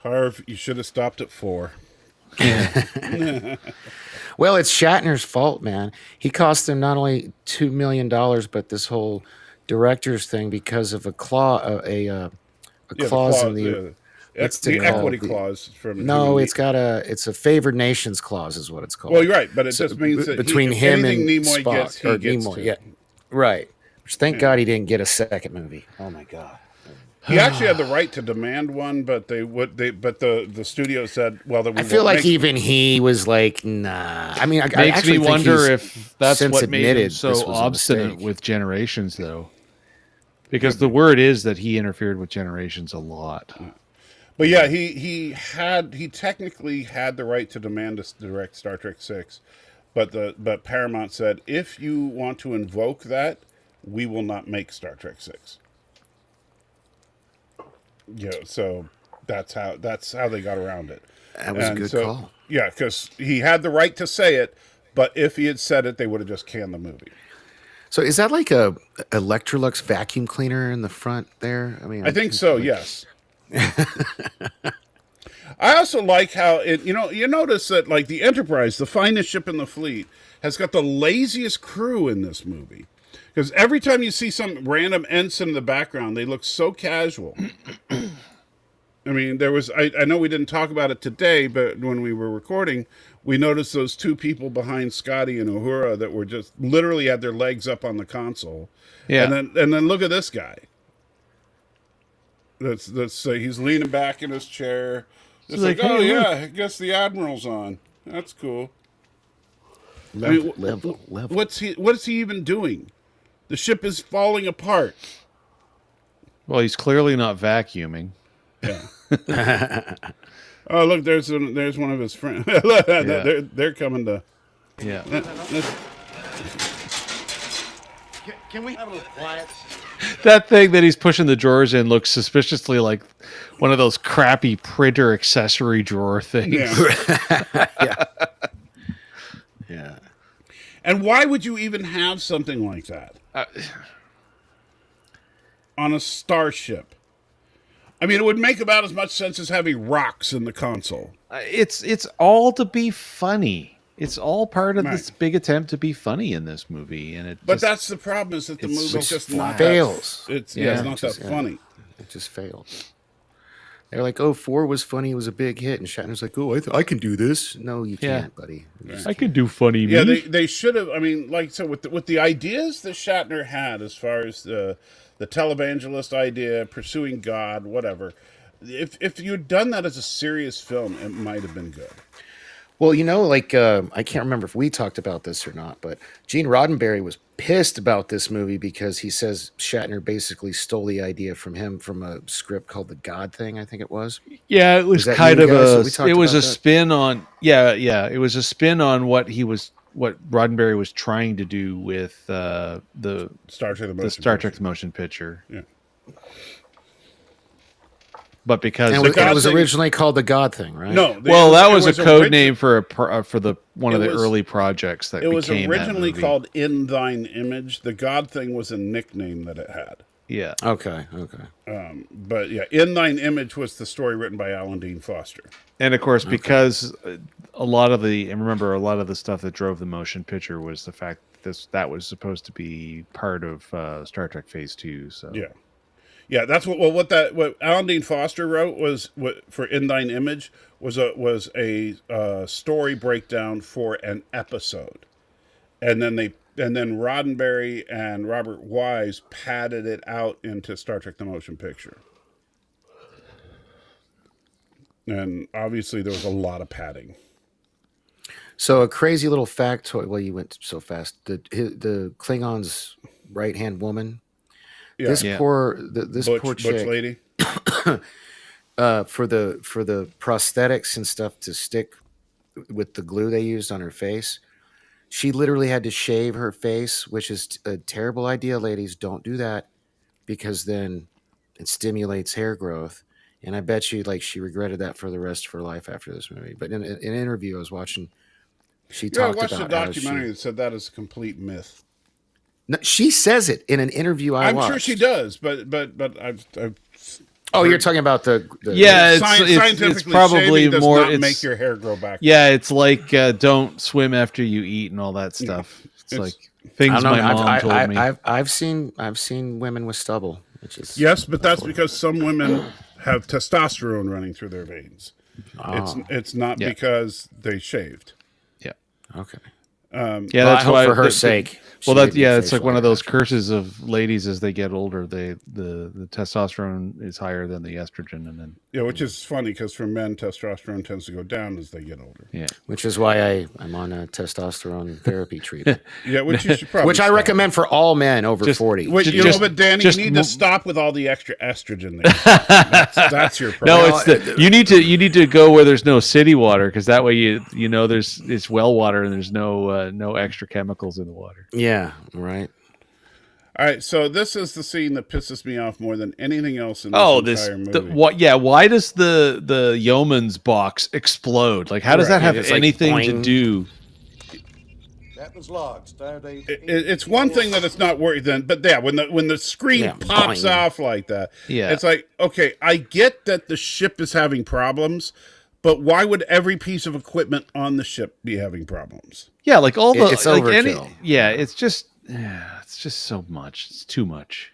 Harv, you should have stopped at 4. Well, it's Shatner's fault, man. He cost him not only $2 million, but this whole director's thing because of a clause in the. That's the equity clause from. No, it's a favored nations clause, is what it's called. Well, you're right, but it just means that between him and Nimoy Spock, gets, he gets Nimoy, to. yeah, right. Which thank God he didn't get a second movie. Oh my God. He actually had the right to demand one, but the studio said, well, I feel like even he was like, nah. I mean, I Makes actually me think wonder he's if that's since what made him admitted so this was a obstinate mistake. with Generations, though. Because the word is that he interfered with Generations a lot. But yeah, he technically had the right to demand to direct Star Trek 6, but Paramount said, if you want to invoke that, we will not make Star Trek 6. Yeah, so that's how they got around it. That was a good call. Yeah, because he had the right to say it, but if he had said it, they would have just canned the movie. So is that like a Electrolux vacuum cleaner in the front there? I mean, I think so. Yes. I also like how you notice that like the Enterprise, the finest ship in the fleet, has got the laziest crew in this movie. Because every time you see some random ensign in the background, they look so casual. I mean, I know we didn't talk about it today, but when we were recording, we noticed those 2 people behind Scotty and Uhura that were just literally had their legs up on the console. Yeah. And then look at this guy. That's he's leaning back in his chair. It's like, hey, oh look. yeah, I guess the Admiral's on. That's cool. level. What is he even doing? The ship is falling apart. Well, he's clearly not vacuuming. Yeah. Oh, look, there's one of his friends. They're coming to. Yeah. Can we have a little quiet? That thing that he's pushing the drawers in looks suspiciously like one of those crappy printer accessory drawer things. Yeah. Yeah. And why would you even have something like that on a starship? I mean, it would make about as much sense as having rocks in the console. It's all to be funny. It's all part of Right. this big attempt to be funny in this movie, and But that's the problem, is that the movie's just not fails. It's Yeah, not that funny. It just fails. They're like, "Oh, 4 was funny. It was a big hit." And Shatner's like, "Oh, I can do this." No, you Yeah. can't, buddy. I can do funny. Yeah, me. they should have. I mean, like so with the ideas that Shatner had as far as the televangelist idea, pursuing God, whatever. If you'd done that as a serious film, it might have been good. Well, I can't remember if we talked about this or not, but Gene Roddenberry was pissed about this movie because he says Shatner basically stole the idea from him from a script called The God Thing, I think it was. Yeah, it was that kind you of guys? We talked it was about a that? spin on it was a spin on what Roddenberry was trying to do with the Star Trek Star Trek the motion picture. Yeah. But because And The God it was Thing- originally called The God Thing, right? No, well, that was a code origi- name for for the one of It the was- early projects that It was became that originally movie. called In Thine Image. The God Thing was a nickname that it had. Yeah. Okay. But yeah, In Thine Image was the story written by Alan Dean Foster. And of course, because a lot of the stuff that drove the motion picture was the fact that was supposed to be part of Star Trek Phase 2. So Yeah, that's what Alan Dean Foster wrote was for In Thine Image was a story breakdown for an episode, and then Roddenberry and Robert Wise padded it out into Star Trek the Motion Picture, and obviously there was a lot of padding. So a crazy little factoid. Well, you went so fast. The Klingon's right-hand woman. Yeah, This Yeah. poor Butch chick. lady. For the prosthetics and stuff to stick with the glue they used on her face, she literally had to shave her face, which is a terrible idea, ladies. Don't do that because then it stimulates hair growth. And I bet you she regretted that for the rest of her life after this movie. But in an interview I was watching, she Yeah, I talked watched a about how documentary that said that is a complete myth. No, she says it in an interview I I'm watched. sure she does, but I've Oh, you're talking about the Yeah, it's scientifically probably shaving does more. not It's, make your hair grow back. yeah, it's like don't swim after you eat and all that stuff. It's It's- like things my mom told me. I've seen women with stubble, which is Yes, but that's because some women have testosterone running through their veins. It's not Yeah. because they shaved. Yeah, okay. yeah. Well, That's I hope why for her sake. Well, she didn't it's like facial one of hair. those curses of ladies as they get older. The testosterone is higher than the estrogen, and then Yeah, which is funny because for men, testosterone tends to go down as they get older. yeah. Which is why I'm on a testosterone therapy treatment, Yeah, which you should probably which I stop. recommend for all men over Just- 40. Which, but Danny, just you need to mo- stop with all the extra estrogen. That's your problem. No, it's you need to go where there's no city water because that way it's well water and there's no extra chemicals in the water. Yeah, right. All right, so this is the scene that pisses me off more than anything else in this entire movie. what? Yeah, why does the yeoman's box explode? Like, how does Right, that have it's like anything to boing. do? Captain's log, stardate. It's one thing that it's not worried then, but yeah, when the screen Yeah, pops boing. off like that, Yeah. it's like, okay, I get that the ship is having problems, but why would every piece of equipment on the ship be having problems? Yeah, like all the It's like overkill. it's just so much. It's too much.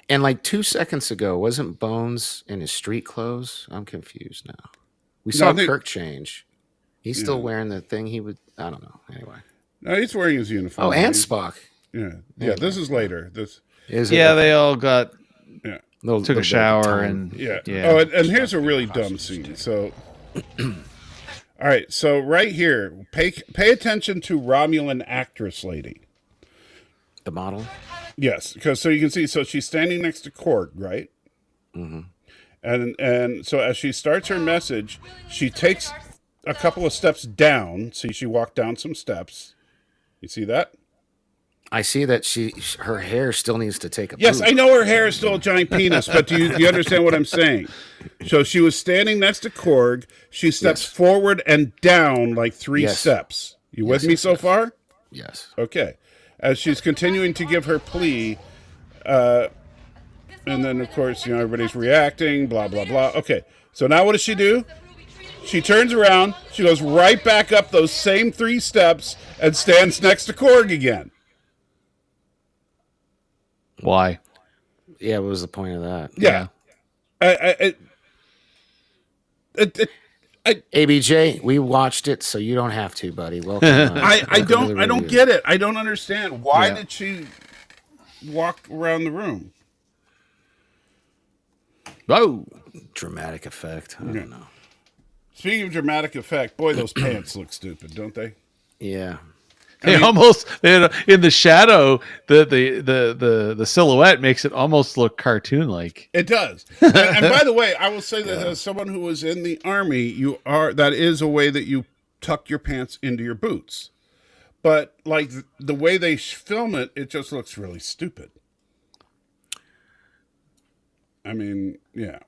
And like 2 seconds ago, wasn't Bones in his street clothes? I'm confused now. We No, saw I think- Kirk change. He's still wearing the thing he would. I don't know. Anyway. No, he's wearing his uniform. Oh, and He's- Spock. yeah. This is later. This, Is it? Yeah, Okay. they all got yeah. Little- took little a bit of shower time. and Yeah. yeah. Oh, and here's a really dumb scene. So, all right. So right here, pay attention to Romulan actress lady. The model. Yes, because so you can see. So she's standing next to Korg, right? Mm-hmm. And so as she starts her message, she takes a couple of steps down. See, she walked down some steps. You see that? I see that her hair still needs to take a Yes, poop. I know her hair is still a giant penis, but do you understand what I'm saying? So she was standing next to Korg. She steps Yes. forward and down like 3 Yes. steps. You with me so far? Yes. Okay. As she's continuing to give her plea, and then of course, everybody's reacting, blah, blah, blah. Okay. So now what does she do? She turns around, she goes right back up those same 3 steps and stands next to Korg again. Why? Yeah, what was the point of that? Yeah. ABJ, we watched it, so you don't have to, buddy. Welcome. I welcome to the don't review. get it. I don't understand. Why Yeah. did she walk around the room? Oh, Dramatic effect. I don't know. Speaking of dramatic effect, boy, those pants look stupid, don't they? Yeah. they almost in the shadow. The silhouette makes it almost look cartoon like. It does. And by the way, I will say that as someone who was in the army, that is a way that you tuck your pants into your boots. But like the way they film it, it just looks really stupid. I mean, yeah.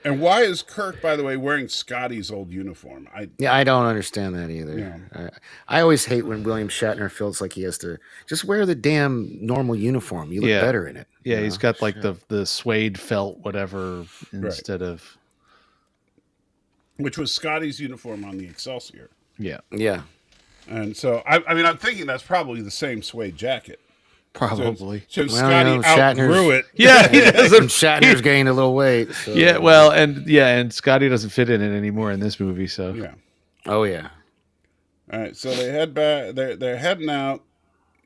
And why is Kirk, by the way, wearing Scotty's old uniform? I don't understand that either. Yeah. I always hate when William Shatner feels like he has to just wear the damn normal uniform. You look Yeah. better in it. Yeah, you he's know? got like the suede felt whatever instead of. Which was Scotty's uniform on the Excelsior. Yeah, Yeah. And so, I mean, I'm thinking that's probably the same suede jacket. probably. So Well, Scotty you know, outgrew it. Yeah, he doesn't. And Shatner's gained a little weight. So. Yeah, well, and Scotty doesn't fit in it anymore in this movie. So Yeah. Oh, yeah. All right, so they head back. They're heading out,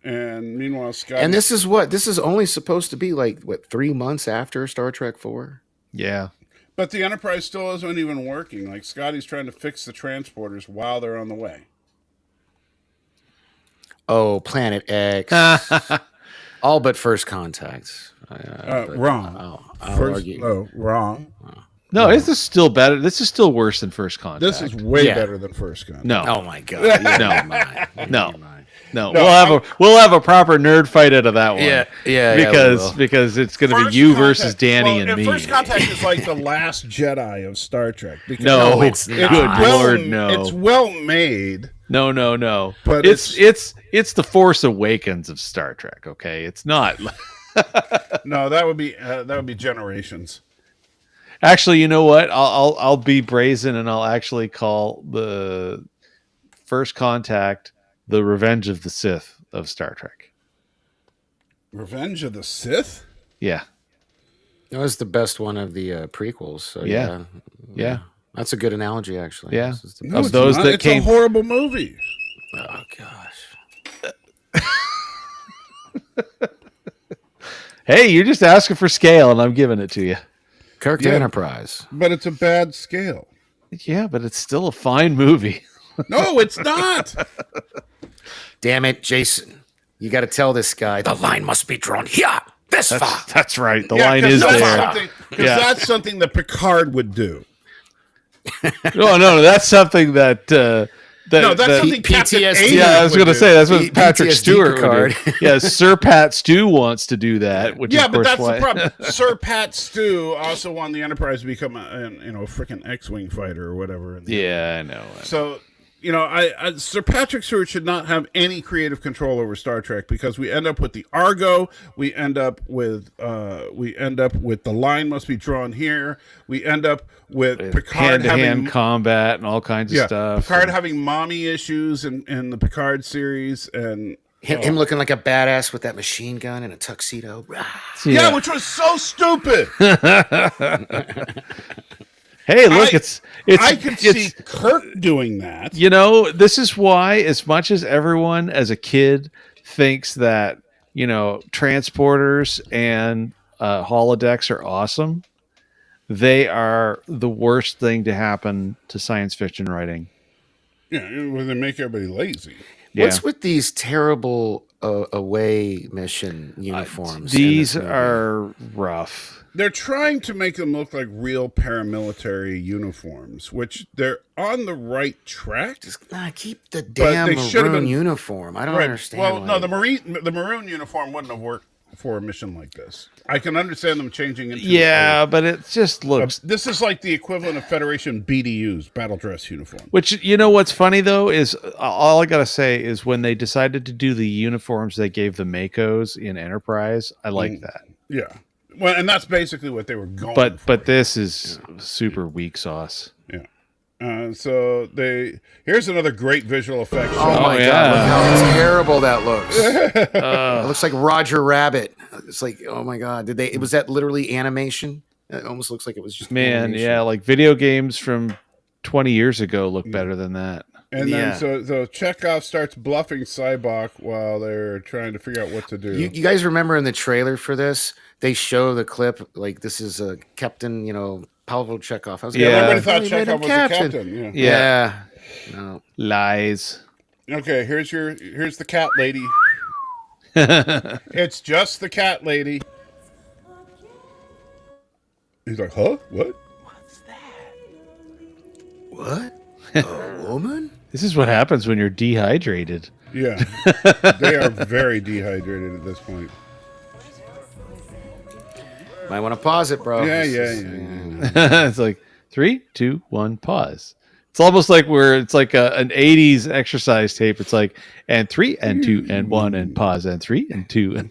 and meanwhile, Scotty. And this is only supposed to be like, 3 months after Star Trek 4? yeah, But the Enterprise still isn't even working. Like Scotty's trying to fix the transporters while they're on the way. Oh, Planet X. All but First Contact. Wrong. I'll First, argue. wrong. no, this is still better. This is still worse than First Contact. This is way Yeah. better than First Contact. no, Oh my God! Yeah, No. never mind. No. Never mind. no. We'll have a proper nerd fight out of that one. Yeah, we will. because it's going to be First you Contact- versus Danny well, and me. First Contact is like the last Jedi of Star Trek. Because No, it's good not. Lord, no. It's well made. No. But it's the Force Awakens of Star Trek. Okay, it's not. No, that would be Generations. Actually, you know what? I'll be brazen and I'll actually call the First Contact the Revenge of the Sith of Star Trek. Revenge of the Sith? Yeah. That was the best one of the prequels. So Yeah. Yeah. That's a good analogy, actually. Yeah. This is the No, Of it's those not. that it's came- a horrible movie. Oh gosh. Hey, you're just asking for scale and I'm giving it to you. Kirk to Enterprise. But it's a bad scale. Yeah, but it's still a fine movie. No, it's not. Damn it, Jason! You got to tell this guy the line must be drawn here. This far. That's right. The Yeah, line 'cause is that's there. something- 'cause Yeah. that's something that Picard would do. No, that's something that No, that's something Captain PTSD. Ahern Yeah, I was would going to do. say that's what Patrick PTSD Stewart Picard. would do. Yeah, Sir Pat Stew wants to do that, which Yeah, is of but course that's why. the problem. Sir Pat Stew also won the Enterprise to become a freaking X-wing fighter or whatever. Yeah, I know. So, Sir Patrick Stewart should not have any creative control over Star Trek because we end up with the Argo. We end up with the line must be drawn here. We end up with Picard Hand-to-hand having combat and all kinds of stuff. Picard having mommy issues in the Picard series and. Him looking like a badass with that machine gun and a tuxedo. Yeah, which was so stupid. Hey, look, I could see Kirk doing that. You know, this is why, as much as everyone as a kid thinks that, transporters and holodecks are awesome, they are the worst thing to happen to science fiction writing. Yeah, well, they make everybody lazy. Yeah. What's with these terrible away mission uniforms? in These this movie? are rough. They're trying to make them look like real paramilitary uniforms, which they're on the right track. Keep the damn they should have maroon been- uniform. I don't Right. understand. Well, why- no, the maroon uniform wouldn't have worked for a mission like this. I can understand them changing into. Yeah, but it just looks. This is like the equivalent of Federation BDUs, battle dress uniform. Which, what's funny though is all I gotta say is when they decided to do the uniforms they gave the Makos in Enterprise, I like that. Yeah. Well, and that's basically what they were going for. But this is super weak sauce. Yeah. So here's another great visual effect Oh shot. my yeah. god! Look how terrible that looks. It looks like Roger Rabbit. It's like, oh my god! Was that literally animation? It almost looks like it was just Man, animation. yeah, like video games from 20 years ago look better than that. And Yeah. then so Chekhov starts bluffing Cybok while they're trying to figure out what to do. You guys remember in the trailer for this, they show the clip like this is Captain, Pavel Chekhov. I was Yeah. Everybody thought "Oh, they made Chekhov him was the captain. Yeah. Yeah. No. Lies. Okay, here's the cat lady. It's just the cat lady. He's like, huh? What? What? A woman? This is what happens when you're dehydrated. Yeah. They are very dehydrated at this point. Might want to pause it, bro. Yeah. It's like 3, 2, 1, pause. It's almost like it's like an 80s exercise tape. It's like, and 3 and 2 and 1 and pause and 3 and 2 and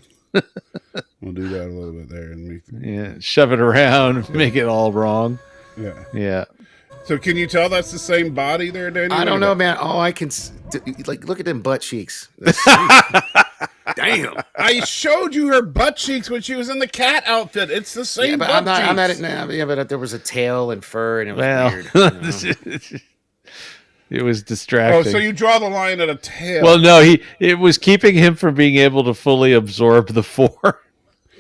We'll do that a little bit there and shove it around, make it all wrong. yeah. Yeah. So can you tell that's the same body there, Danny? I don't know, man. All I can look at them butt cheeks. Damn. I showed you her butt cheeks when she was in the cat outfit. It's the same Yeah, but butt I'm not cheeks. Yeah, but there was a tail and fur, and it was Well, weird. it was Oh, distracting. so you draw the line at a tail. Well, no, it was keeping him from being able to fully absorb the 4.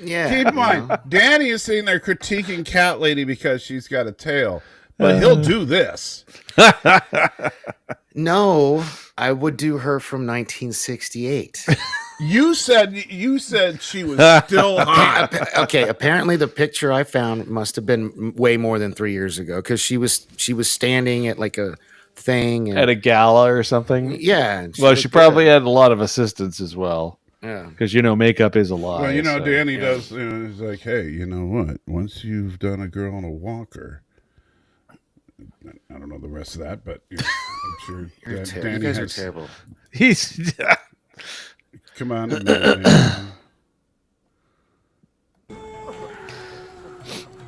Yeah. Keep in mind, Danny is sitting there critiquing Cat Lady because she's got a tail. But he'll do this. No, I would do her from 1968. You said she was still hot. Okay, apparently the picture I found must have been way more than 3 years ago because she was standing at like a thing and, At a gala or something. yeah. and Well, she looked probably good. had a lot of assistance as well. Yeah. Because, makeup is a lie. Well, so. Danny does. He's like, hey, you know what? Once you've done a girl on a walker, I don't know the rest of that, but I'm sure You Danny guys are has. terrible. He's Come on, admit it, man.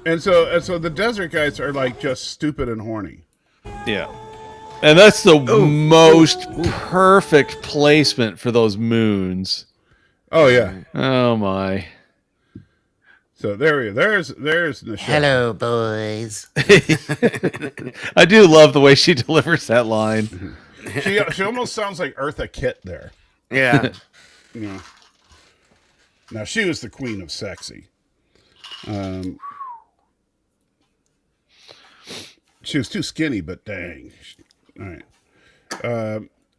And so the desert guys are like just stupid and horny. yeah. And that's the most perfect placement for those moons. Oh yeah. Oh my. So there's Nichelle. Hello, boys. I do love the way she delivers that line. She almost sounds like Eartha Kitt there. Yeah. Yeah. Now she was the queen of sexy. She was too skinny, but dang. All right.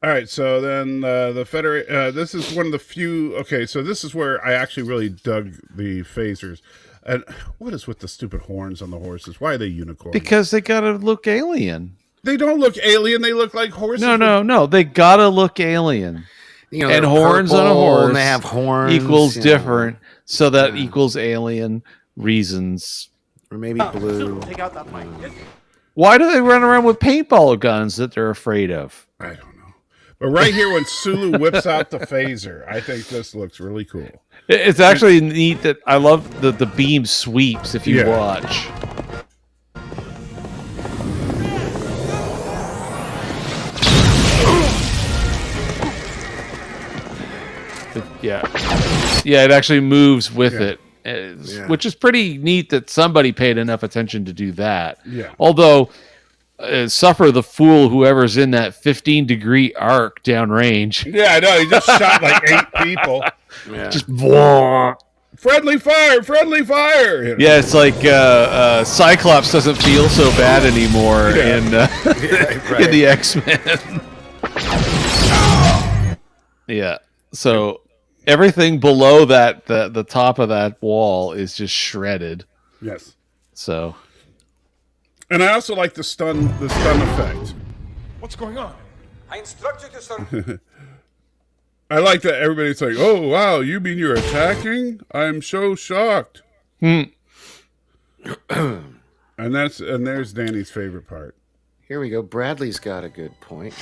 All right. So then this is one of the few. Okay. So this is where I actually really dug the phasers. And what is with the stupid horns on the horses? Why are they unicorns? Because they gotta look alien. They don't look alien. They look like horses. No. They gotta look alien. And And horns on a horse And they have horns. equals you know, different. So that equals alien reasons. Or maybe blue. Why do they run around with paintball guns that they're afraid of? I don't know. But right here, when Sulu whips out the phaser, I think this looks really cool. It's actually neat that I love the beam sweeps if you Yeah. watch. Yeah, it actually moves with it, which is pretty neat that somebody paid enough attention to do that. Yeah. Although, suffer the fool whoever's in that 15-degree arc downrange. Yeah, I know. He just shot like 8 people. Yeah. Just Friendly fire! Friendly fire! You know? yeah, it's like Cyclops doesn't feel so bad anymore in in the X-Men. Yeah, so everything below that the top of that wall is just shredded. Yes. So And I also like the stun effect. What's going on? I instruct you to start. I like that everybody's like, "Oh wow, you mean you're attacking? I'm so shocked." And there's Danny's favorite part. Here we go. Bradley's got a good point.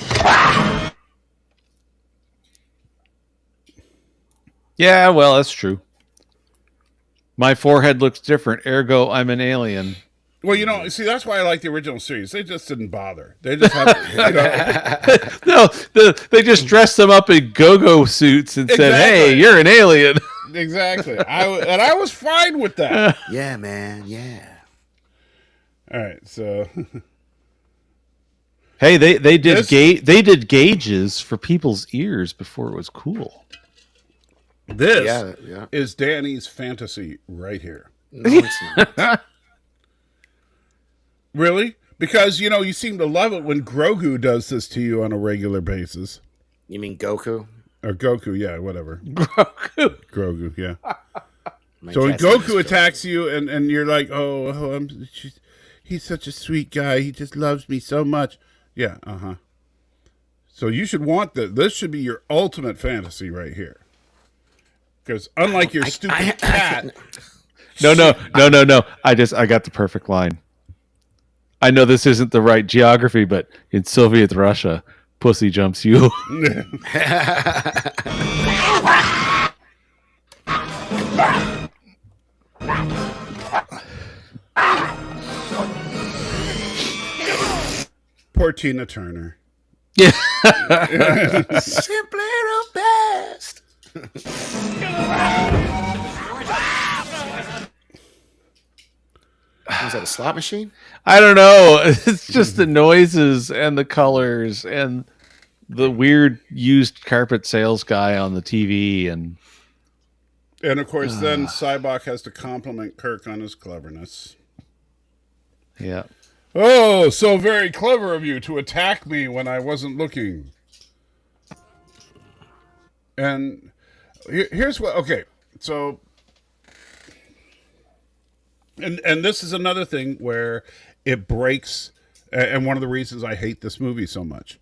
yeah, well, that's true. My forehead looks different, ergo I'm an alien. Well, see, that's why I like the original series. They just didn't bother. They just have, No, they just dressed them up in go-go suits and said, "Hey, you're an alien." Exactly. I was fine with that. Yeah, man. Yeah. All right, so Hey, they did gauges for people's ears before it was cool. this is Danny's fantasy right here. No, it's not. Really? Because you seem to love it when Grogu does this to you on a regular basis. You mean Goku? Or Goku, yeah, whatever. Grogu, yeah. My So when cat's name Goku is attacks you and you're like, he's such a sweet guy. He just loves me so much. Yeah, So you should want this should be your ultimate fantasy right here. Because unlike your stupid cat. No. I got the perfect line. I know this isn't the right geography, but in Soviet Russia, pussy jumps you. Poor Tina Turner. Yeah. simply the best. Was that a slot machine? I don't know. It's just the noises and the colors and the weird used carpet sales guy on the TV. And of course, then Cybok has to compliment Kirk on his cleverness. yeah. Oh, so very clever of you to attack me when I wasn't looking. And here's what, okay, so, and this is another thing where it breaks, and one of the reasons I hate this movie so much,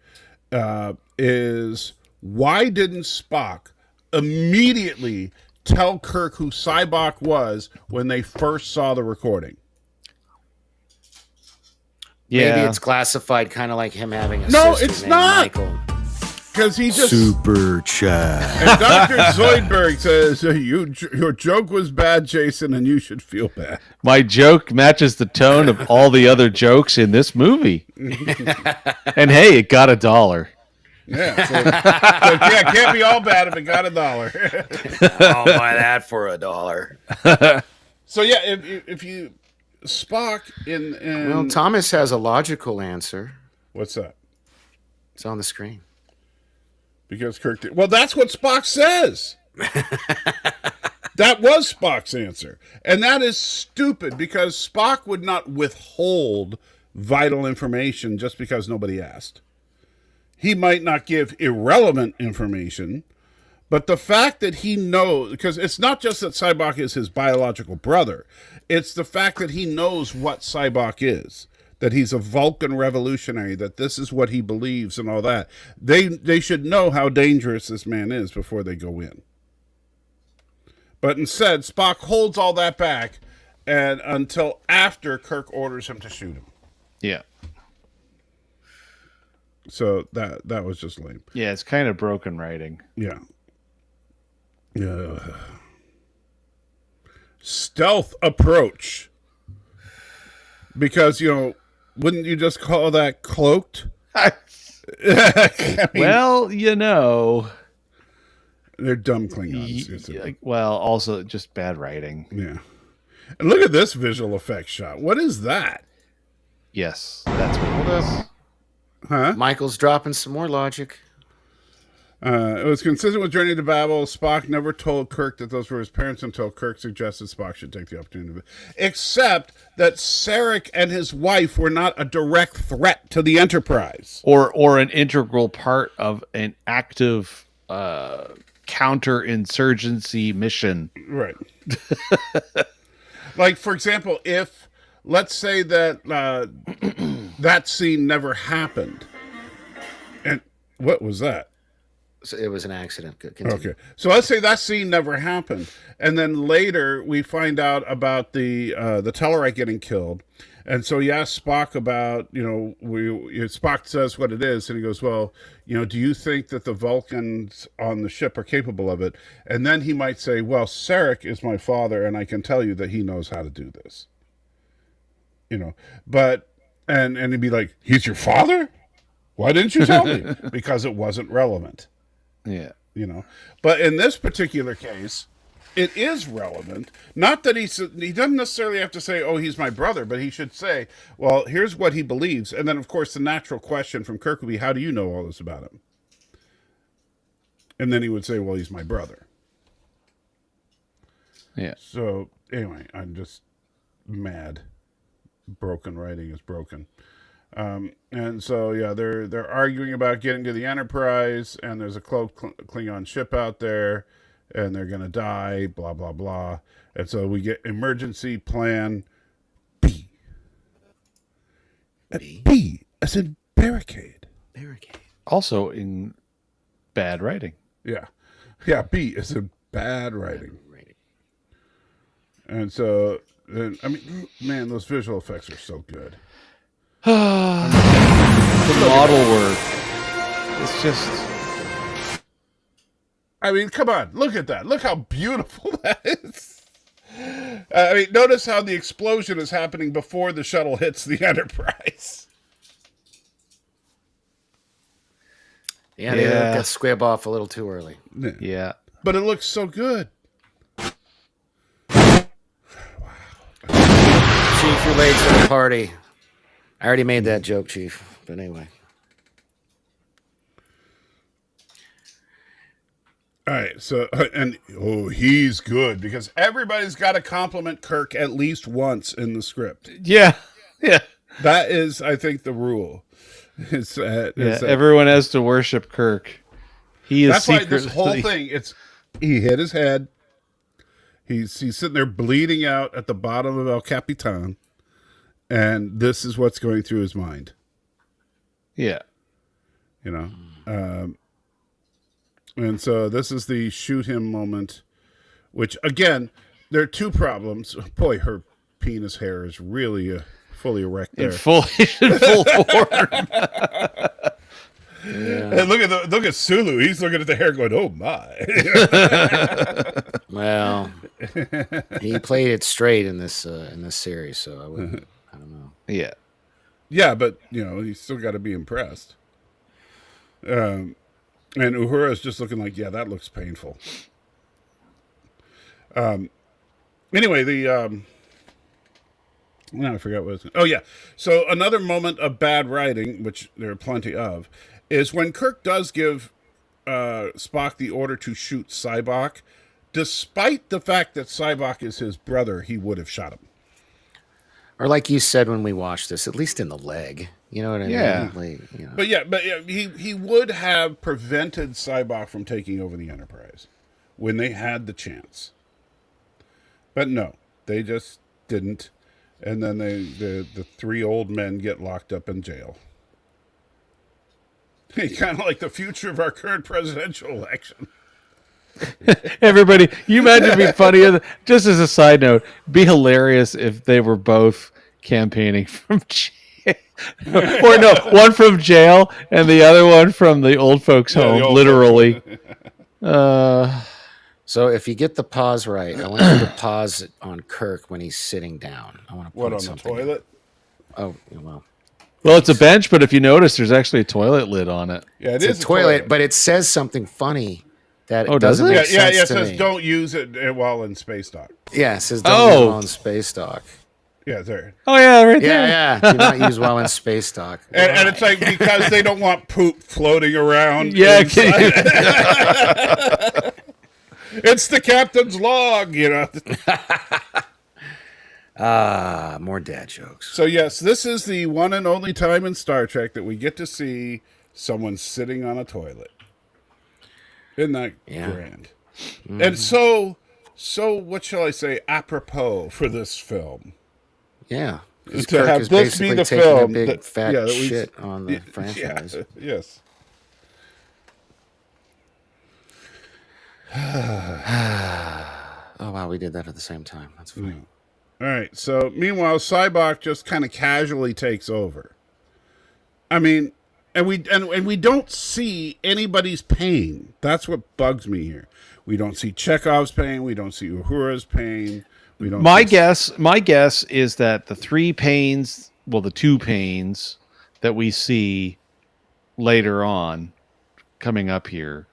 is why didn't Spock immediately tell Kirk who Cybok was when they first saw the recording? Yeah. Maybe it's classified kind of like him having a No, sister it's named not. Michael. Because he just... Super chat. And Dr. Zoidberg says, your joke was bad, Jason, and you should feel bad. My joke matches the tone of all the other jokes in this movie. And hey, it got $1. Yeah. So, it can't be all bad if it got $1. I'll buy that for $1. So yeah, if you Spock in Well, Thomas has a logical answer. what's that? It's on the screen. Because Kirk did. Well, that's what Spock says. That was Spock's answer. And that is stupid because Spock would not withhold vital information just because nobody asked. He might not give irrelevant information, but the fact that he knows, because it's not just that Cybok is his biological brother, it's the fact that he knows what Cybok is, that he's a Vulcan revolutionary, that this is what he believes and all that. They should know how dangerous this man is before they go in. But instead, Spock holds all that back and until after Kirk orders him to shoot him. Yeah. So that was just lame. Yeah, it's kind of broken writing. Yeah. Stealth approach. Because, wouldn't you just call that cloaked? I mean, Well, they're dumb Klingons. well, also just bad writing. Yeah. And look at this visual effects shot. What is that? Yes, that's what Hold it is. up. Huh? Michael's dropping some more logic. It was consistent with Journey to Babel. Spock never told Kirk that those were his parents until Kirk suggested Spock should take the opportunity. Except that Sarek and his wife were not a direct threat to the Enterprise. Or an integral part of an active counterinsurgency mission. Right. Like, for example, if, let's say that that scene never happened. And what was that? So it was an accident. Continue. Okay. So let's say that scene never happened. And then later we find out about the Tellarite getting killed. And so he asks Spock about, Spock says what it is. And he goes, well, do you think that the Vulcans on the ship are capable of it? And then he might say, well, Sarek is my father, and I can tell you that he knows how to do this. But and he'd be like, he's your father? Why didn't you tell me? Because it wasn't relevant. Yeah. But in this particular case, it is relevant. Not that he doesn't necessarily have to say, oh, he's my brother, but he should say, well, here's what he believes. And then, of course, the natural question from Kirk would be, how do you know all this about him? And then he would say, well, he's my brother. Yeah. So, anyway, I'm just mad. Broken writing is broken. And so, yeah, they're arguing about getting to the Enterprise, and there's a cloaked Klingon ship out there, and they're going to die, blah, blah, blah. And so we get emergency plan B. B as in barricade. Barricade. Also in bad writing. Yeah. Yeah, B is in bad writing. And so, I mean, man, those visual effects are so good. The model work. It's just... I mean, come on, look at that. Look how beautiful that is. I mean, notice how the explosion is happening before the shuttle hits the Enterprise. Yeah, they let that squib off a little too early. Yeah. But it looks so good. Chief, you're late to the party. I already made that joke, Chief. But anyway. All right, so, and, he's good, because everybody's got to compliment Kirk at least once in the script. Yeah. Yeah. That is, I think, the rule. Everyone has to worship Kirk. He is That's secretly... why this whole thing, he hit his head. He's sitting there bleeding out at the bottom of El Capitan, and this is what's going through his mind. Yeah. And so this is the shoot him moment, which, again, there are two problems. Boy, her penis hair is really fully erect there. In full form. And look at Sulu. He's looking at the hair going, oh, my. Well, he played it straight in this series, so I don't know. Yeah. Yeah, but, he's still got to be impressed. And Uhura's just looking like, yeah, that looks painful. Anyway, now I forgot what it was. Oh, yeah. So another moment of bad writing, which there are plenty of, is when Kirk does give Spock the order to shoot Sybok. Despite the fact that Sybok is his brother, he would have shot him. Or like you said when we watched this, at least in the leg. You know what I Yeah. mean? Like, But he would have prevented Sybok from taking over the Enterprise when they had the chance. But no, they just didn't. And then the three old men get locked up in jail. Kind of like the future of our current presidential election. Everybody, you imagine it'd be funny. Just as a side note, be hilarious if they were both campaigning from jail. Or no, one from jail and the other one from the old folks' home, literally. So if you get the pause right, I want you to pause on Kirk when he's sitting down. I want to What, point on the something toilet? Oh, well. Well, it's a bench, but if you notice, there's actually a toilet lid on it. Yeah, It's a toilet, but it says something funny that does doesn't it? make sense it to says me. don't use it while in space dock. Yeah, it says don't use while in space dock. Yeah, there. Oh, yeah, right there. Yeah. Do not use while in space dock. And it's like because they don't want poop floating around. Yeah, It's the captain's log, More dad jokes. So yes, this is the one and only time in Star Trek that we get to see someone sitting on a toilet. Isn't that grand? Mm-hmm. And so what shall I say, apropos for this film. Yeah. To Kirk have is this be basically the taking film a big that- fat yeah, that we- shit on the franchise. Yes. Oh, wow, we did that at the same time. That's funny. All right. So meanwhile, Sybok just kind of casually takes over. I mean, and we don't see anybody's pain. That's what bugs me here. We don't see Chekhov's pain. We don't see Uhura's pain. We don't. My guess is that the two pains that we see later on coming up here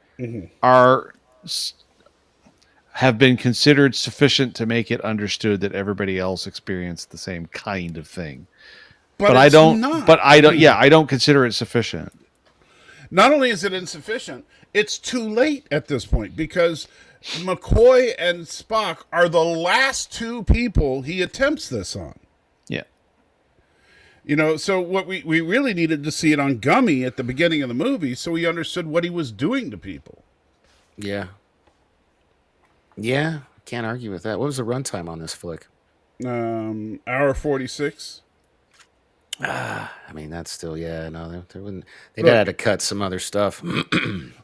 have been considered sufficient to make it understood that everybody else experienced the same kind of thing. But I don't. Not. But I don't. Yeah, I don't consider it sufficient. Not only is it insufficient, it's too late at this point because McCoy and Spock are the last two people he attempts this on. Yeah. So what we really needed to see it on Gummy at the beginning of the movie so we understood what he was doing to people. Yeah. Yeah, can't argue with that. What was the runtime on this flick? Hour 46. I mean, that's still, no, they wouldn't. They'd had to cut some other stuff.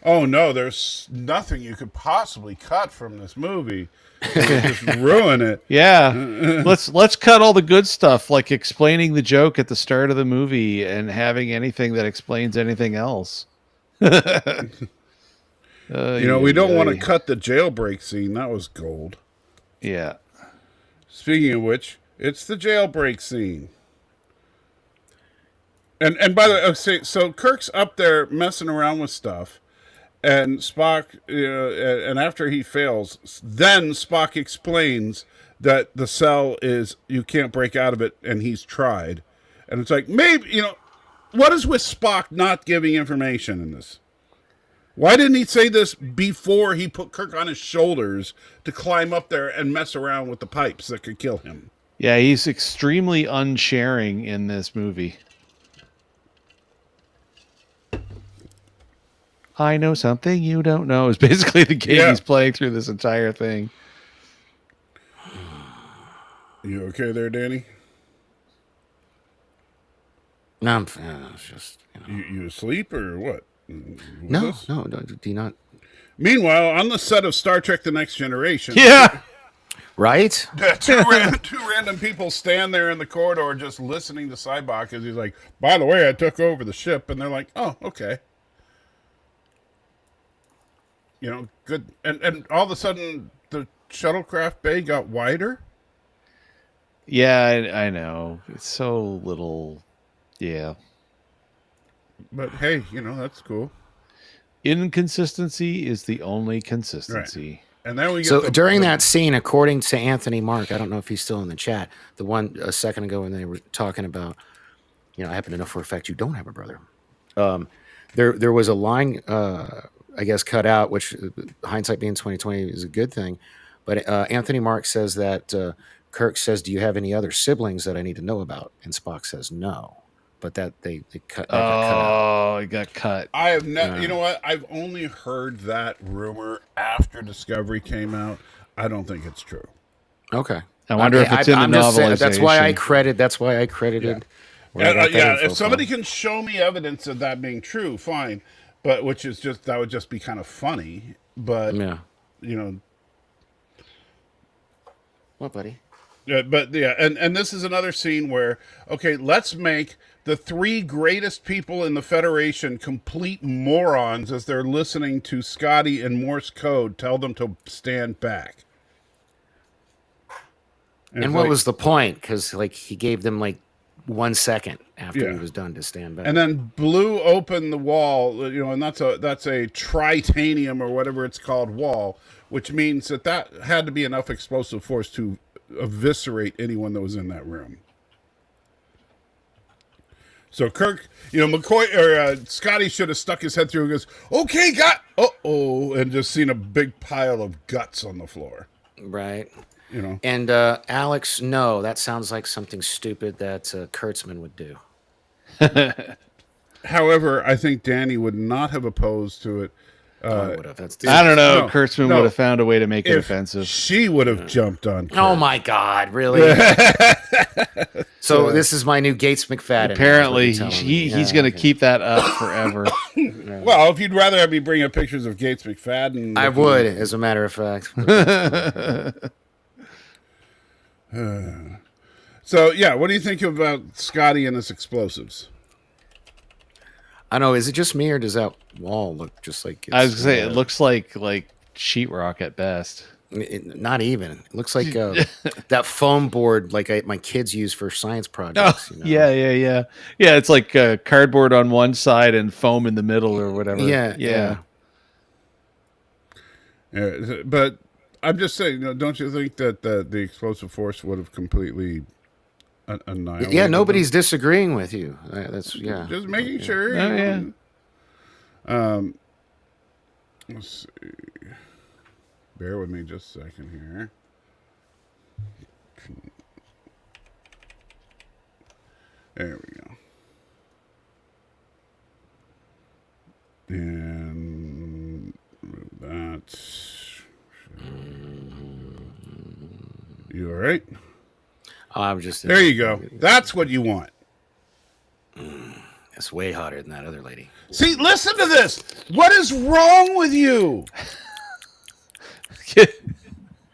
Oh no, there's nothing you could possibly cut from this movie. Just ruin it. Yeah. let's cut all the good stuff, like explaining the joke at the start of the movie and having anything that explains anything else. We don't want to cut the jailbreak scene. That was gold. Yeah. Speaking of which, it's the jailbreak scene. And by the way, so Kirk's up there messing around with stuff, and Spock, and after he fails, then Spock explains that the cell is, you can't break out of it, and he's tried. And it's like, maybe, what is with Spock not giving information in this? Why didn't he say this before he put Kirk on his shoulders to climb up there and mess around with the pipes that could kill him? Yeah, he's extremely unsharing in this movie. I know something you don't know is basically the game he's playing through this entire thing. You okay there, Danny? No, it's just... You asleep or what? No, do you not... Meanwhile, on the set of Star Trek The Next Generation... Yeah! Right? two random people stand there in the corridor just listening to Cybok as he's like, by the way, I took over the ship. And they're like, oh, okay. Good. And all of a sudden, the shuttlecraft bay got wider? Yeah, I know. It's so little... Yeah. But hey, that's cool. Inconsistency is the only consistency. Right. And then we get during that scene, according to Anthony Mark, I don't know if he's still in the chat, the one a second ago when they were talking about, I happen to know for a fact you don't have a brother. There was a line, I guess, cut out, which hindsight being 2020 is a good thing. But Anthony Mark says that Kirk says, "Do you have any other siblings that I need to know about?" And Spock says, "No." But that they cut. Oh, it got cut. I have never. You know what? I've only heard that rumor after Discovery came out. I don't think it's true. Okay. I wonder if it's in the novelization. That's why I credited. Yeah. If somebody can show me evidence of that being true, fine. But that would just be kind of funny. But What, buddy? But and this is another scene where, okay, let's make the three greatest people in the Federation complete morons as they're listening to Scotty in Morse code tell them to stand back. And what was the point? Because he gave them 1 second after he was done to stand back. And then blew open the wall, and that's a tritanium or whatever it's called wall, which means that had to be enough explosive force to eviscerate anyone that was in that room. So Kirk, McCoy or Scotty should have stuck his head through and goes, "Okay, and just seen a big pile of guts on the floor." Right. And Alex, no, that sounds like something stupid that Kurtzman would do. However, I think Danny would not have opposed to it. I don't know. No, Kurtzman would have found a way to make it offensive. She would have jumped on Kirk. Oh my God, really? So this is my new Gates McFadden. Apparently, he's going to keep that up forever. Well, if you'd rather have me bring up pictures of Gates McFadden, I would, as a matter of fact. So yeah, what do you think about Scotty and his explosives? I know. Is it just me, or does that wall look just like? I was gonna say it looks like sheetrock at best. Not even. It looks like that foam board like my kids use for science projects. Yeah. It's like cardboard on one side and foam in the middle or whatever. Yeah. But I'm just saying, don't you think that the explosive force would have completely annihilated? Yeah, nobody's disagreeing with you. That's Just making sure. Let's see. Bear with me just a second here. There we go. And that. You all right? I'm just there. You go. That's what you want. It's way hotter than that other lady. See, listen to this. What is wrong with you?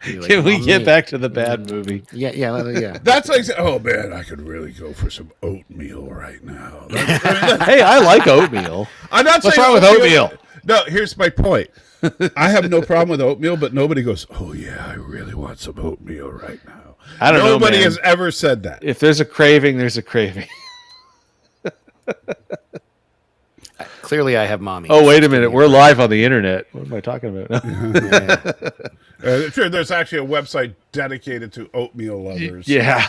Can we get back to the bad movie? Yeah. That's like, oh man, I could really go for some oatmeal right now. Hey, I like oatmeal. I'm not What's saying wrong with oatmeal? No, here's my point. I have no problem with oatmeal, but nobody goes, oh yeah, I really want some oatmeal right now. I don't know. Nobody has ever said that. If there's a craving, there's a craving. Clearly, I have mommy. Oh, wait a minute. We're live on the internet. What am I talking about? Sure, there's actually a website dedicated to oatmeal lovers. Yeah.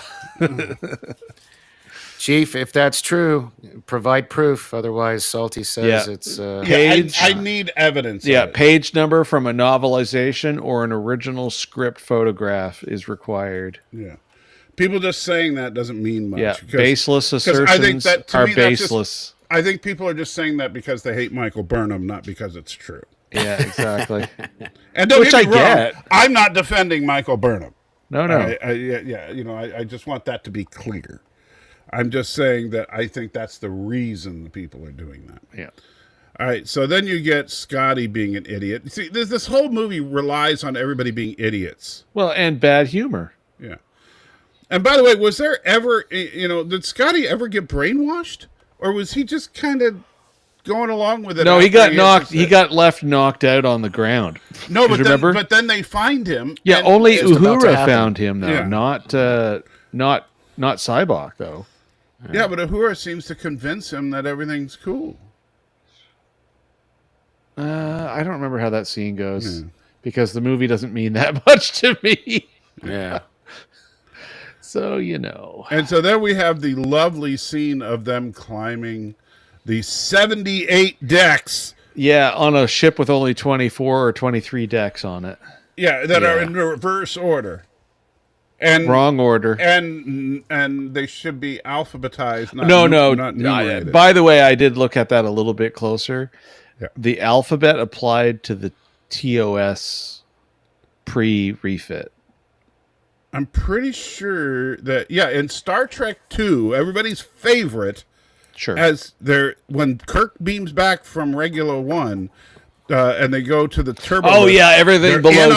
Chief, if that's true, provide proof. Otherwise, Salty says it's... Page. I need evidence. Yeah, page number from a novelization or an original script photograph is required. Yeah. People just saying that doesn't mean much. Yeah, baseless assertions I think that, are baseless. I think people are just saying that because they hate Michael Burnham, not because it's true. Yeah, exactly. And don't Which get me I wrong, get. I'm not defending Michael Burnham. No. I just want that to be clear. I'm just saying that I think that's the reason the people are doing that. Yeah. All right, so then you get Scotty being an idiot. See, this whole movie relies on everybody being idiots. Well, and bad humor. Yeah. And by the way, was there ever, did Scotty ever get brainwashed? Or was he just kind of going along with it? No, he got left knocked out on the ground. No, remember? But then they find him. Yeah, and only about to Uhura happen. found him though, Yeah. not Cybok though. Yeah, but Uhura seems to convince him that everything's cool. I don't remember how that scene goes because the movie doesn't mean that much to me. Yeah. So, And so then we have the lovely scene of them climbing the 78 decks. Yeah, on a ship with only 24 or 23 decks on it. Yeah, that are in reverse order. And wrong order. And they should be alphabetized. Not Not numerated. by the way, I did look at that a little bit closer. Yeah. The alphabet applied to the TOS pre-refit. I'm pretty sure that in Star Trek 2, everybody's favorite, Sure. When Kirk beams back from Regular 1, and they go to the turbo. Oh yeah, everything below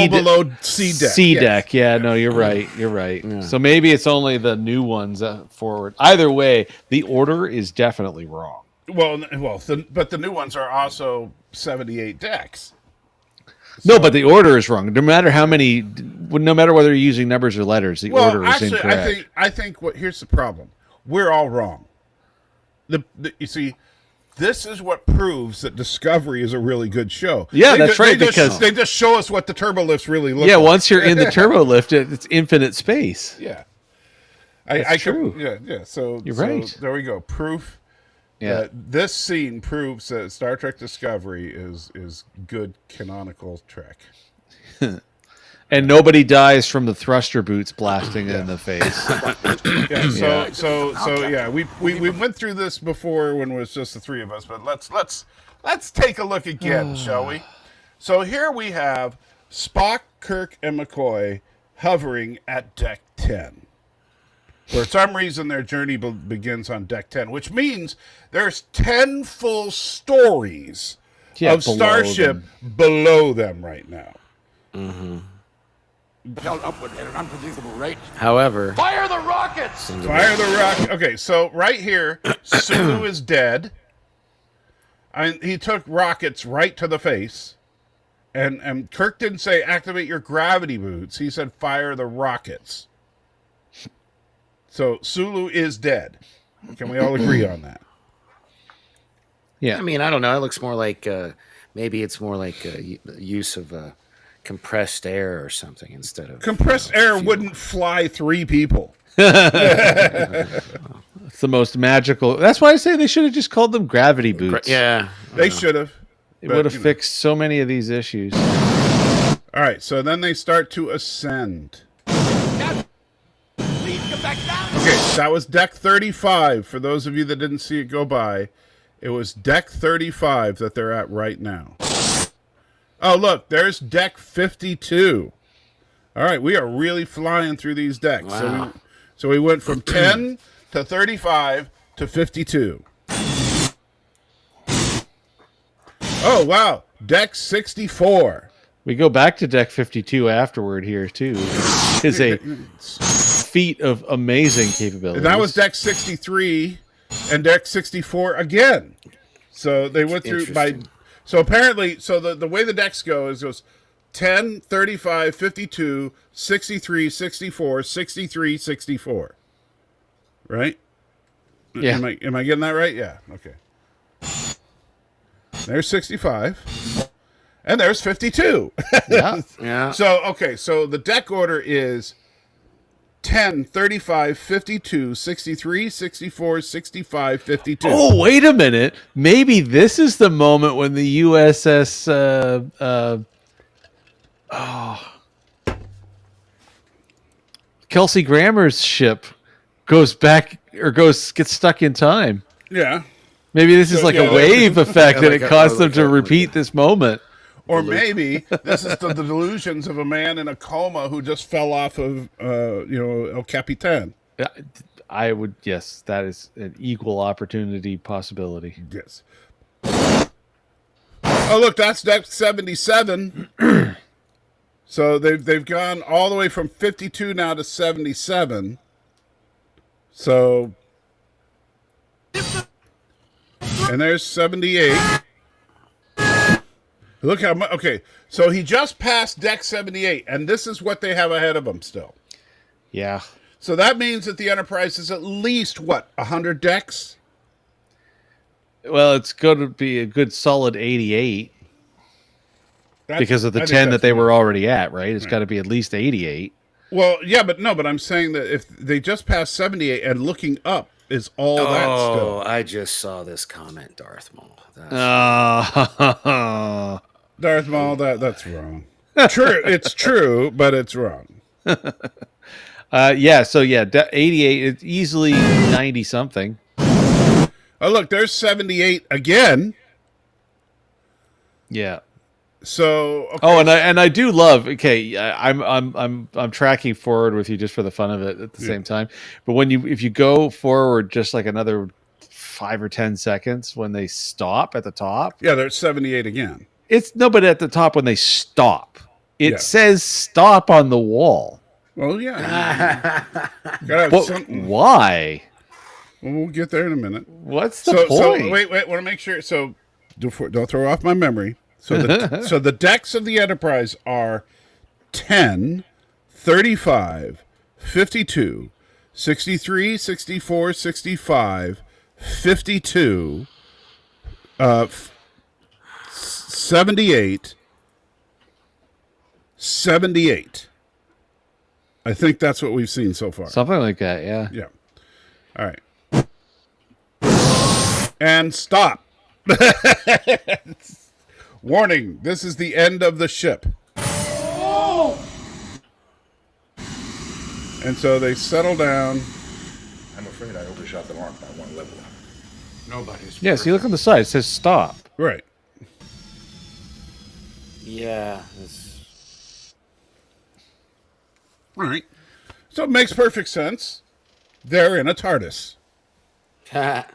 below C deck. C deck. Yeah, no, you're right. You're right. Yeah. So maybe it's only the new ones forward. Either way, the order is definitely wrong. But the new ones are also 78 decks. No, but the order is wrong. No matter whether you're using numbers or letters, the order is incorrect. I think here's the problem. We're all wrong. You see, this is what proves that Discovery is a really good show. Yeah, that's right. Because they just show us what the turbo lifts really look like. Yeah, once you're in the turbo lift, it's infinite space. Yeah. That's true. Yeah. So you're right. So there we go. Proof. Yeah. This scene proves that Star Trek Discovery is good canonical Trek. And nobody dies from the thruster boots blasting in the face. We went through this before when it was just the three of us, but let's take a look again, shall we? So here we have Spock, Kirk, and McCoy hovering at deck 10. For some reason, their journey begins on deck 10, which means there's 10 full stories of Starship below them right now. Mm-hmm. Held upward at an unpredictable rate. However, Fire the rockets! Fire the rocket. Okay, so right here, Sulu is dead. He took rockets right to the face. And Kirk didn't say activate your gravity boots. He said fire the rockets. So Sulu is dead. Can we all agree on that? Yeah. I mean, I don't know. It looks more like maybe it's more like use of compressed air or something instead of Compressed air fuel. wouldn't fly 3 people. It's the most magical. That's why I say they should have just called them gravity boots. Yeah, They should have. It would have fixed so many of these issues. All right, so then they start to ascend. Please come back down. Okay, that was deck 35. For those of you that didn't see it go by, it was deck 35 that they're at right now. Oh, look, there's deck 52. All right, we are really flying through these decks. Wow. So we went from 10 to 35 to 52. Oh, wow, deck 64. We go back to deck 52 afterward here, too. Is a feat of amazing capabilities. And that was deck 63 and deck 64 again. So they went through by... Interesting. So apparently, so the way the decks go is it goes 10, 35, 52, 63, 64, 63, 64. Right? Yeah. Am I getting that right? Yeah. Okay. There's 65. And there's 52. Yeah. Yeah. So, okay, so the deck order is 10, 35, 52, 63, 64, 65, 52. Oh, wait a minute. Maybe this is the moment when the USS Kelsey Grammer's ship goes back or gets stuck in time. Yeah. Maybe this is like yeah, a wave effect, and like it a- caused them like to a- repeat this moment. Or maybe this is the delusions of a man in a coma who just fell off of, El Capitan. I would, yes, that is an equal opportunity possibility. Yes. Oh, look, that's deck 77. So they've gone all the way from 52 now to 77. So, and there's 78. Look how much. Okay, so he just passed deck 78, and this is what they have ahead of him still. Yeah. So that means that the Enterprise is at least, 100 decks? Well, it's going to be a good solid 88 because of the I think 10 that that's they more. were already at, right? It's got to be at least 88. Well, yeah, but I'm saying that if they just passed 78 and looking up is all that Oh, still. I just saw this comment, Darth Maul. Darth Maul, that's wrong. True, it's true, but it's wrong. Yeah, so 88, it's easily 90 something. Oh, look, there's 78 again. Yeah. So okay. Oh, and I do love. Okay, I'm tracking forward with you just for the fun of it at the same time. But if you go forward just like another 5 or 10 seconds when they stop at the top, Yeah, there's 78 again. but at the top when they stop, it Yeah. says stop on the wall. Well, yeah. Gotta have What? something. Why? Well, we'll get there in a minute. What's the So point? wait, want to make sure. So don't throw off my memory. So the decks of the Enterprise are 10, 35, 52, 63, 64, 65, 52, 78, 78. I think that's what we've seen so far. Something like that, yeah. Yeah. All right. And stop. Warning, this is the end of the ship. And so they settle down. I'm afraid I overshot the mark by one level. Nobody's. Yeah, see, look on the side. It says stop. Right. Yeah. All right. So it makes perfect sense. They're in a TARDIS. Let's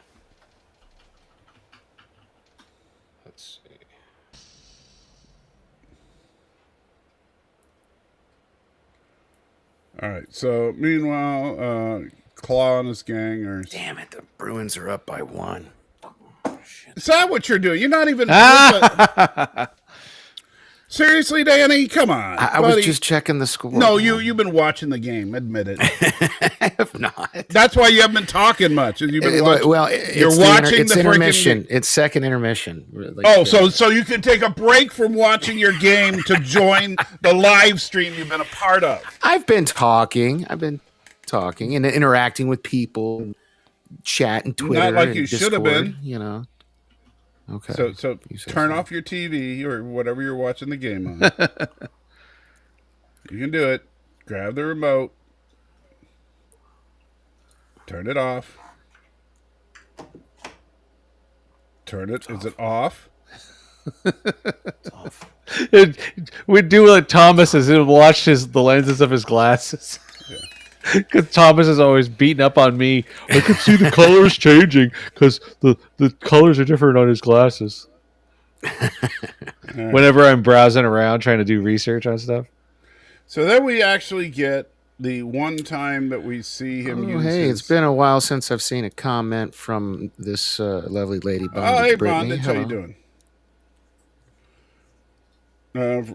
see. All right. So meanwhile, Claw and his gang are. Damn it, the Bruins are up by 1. Is that what you're doing? You're not even. Seriously, Danny, come on. I was just checking the score. No, you've been watching the game. Admit it. I have not. That's why you haven't been talking much. You've been watching. Well, you're watching it's the intermission. It's second intermission. Like, so you can take a break from watching your game to join the live stream you've been a part of. I've been talking and interacting with people, chatting, Twitter. Not like you Discord, should have been. You know. Okay. So turn off your TV or whatever you're watching the game on. You can do it. Grab the remote. Turn it off. Turn it. Is it off? It's off. We'd do like Thomas has watched the lenses of his glasses. Because Thomas is always beating up on me. I can see the colors changing because the colors are different on his glasses. Whenever I'm browsing around trying to do research on stuff. So then we actually get the one time that we see him use it's been a while since I've seen a comment from this lovely lady, Bondage hey, Brittany. Bondage, how you doing?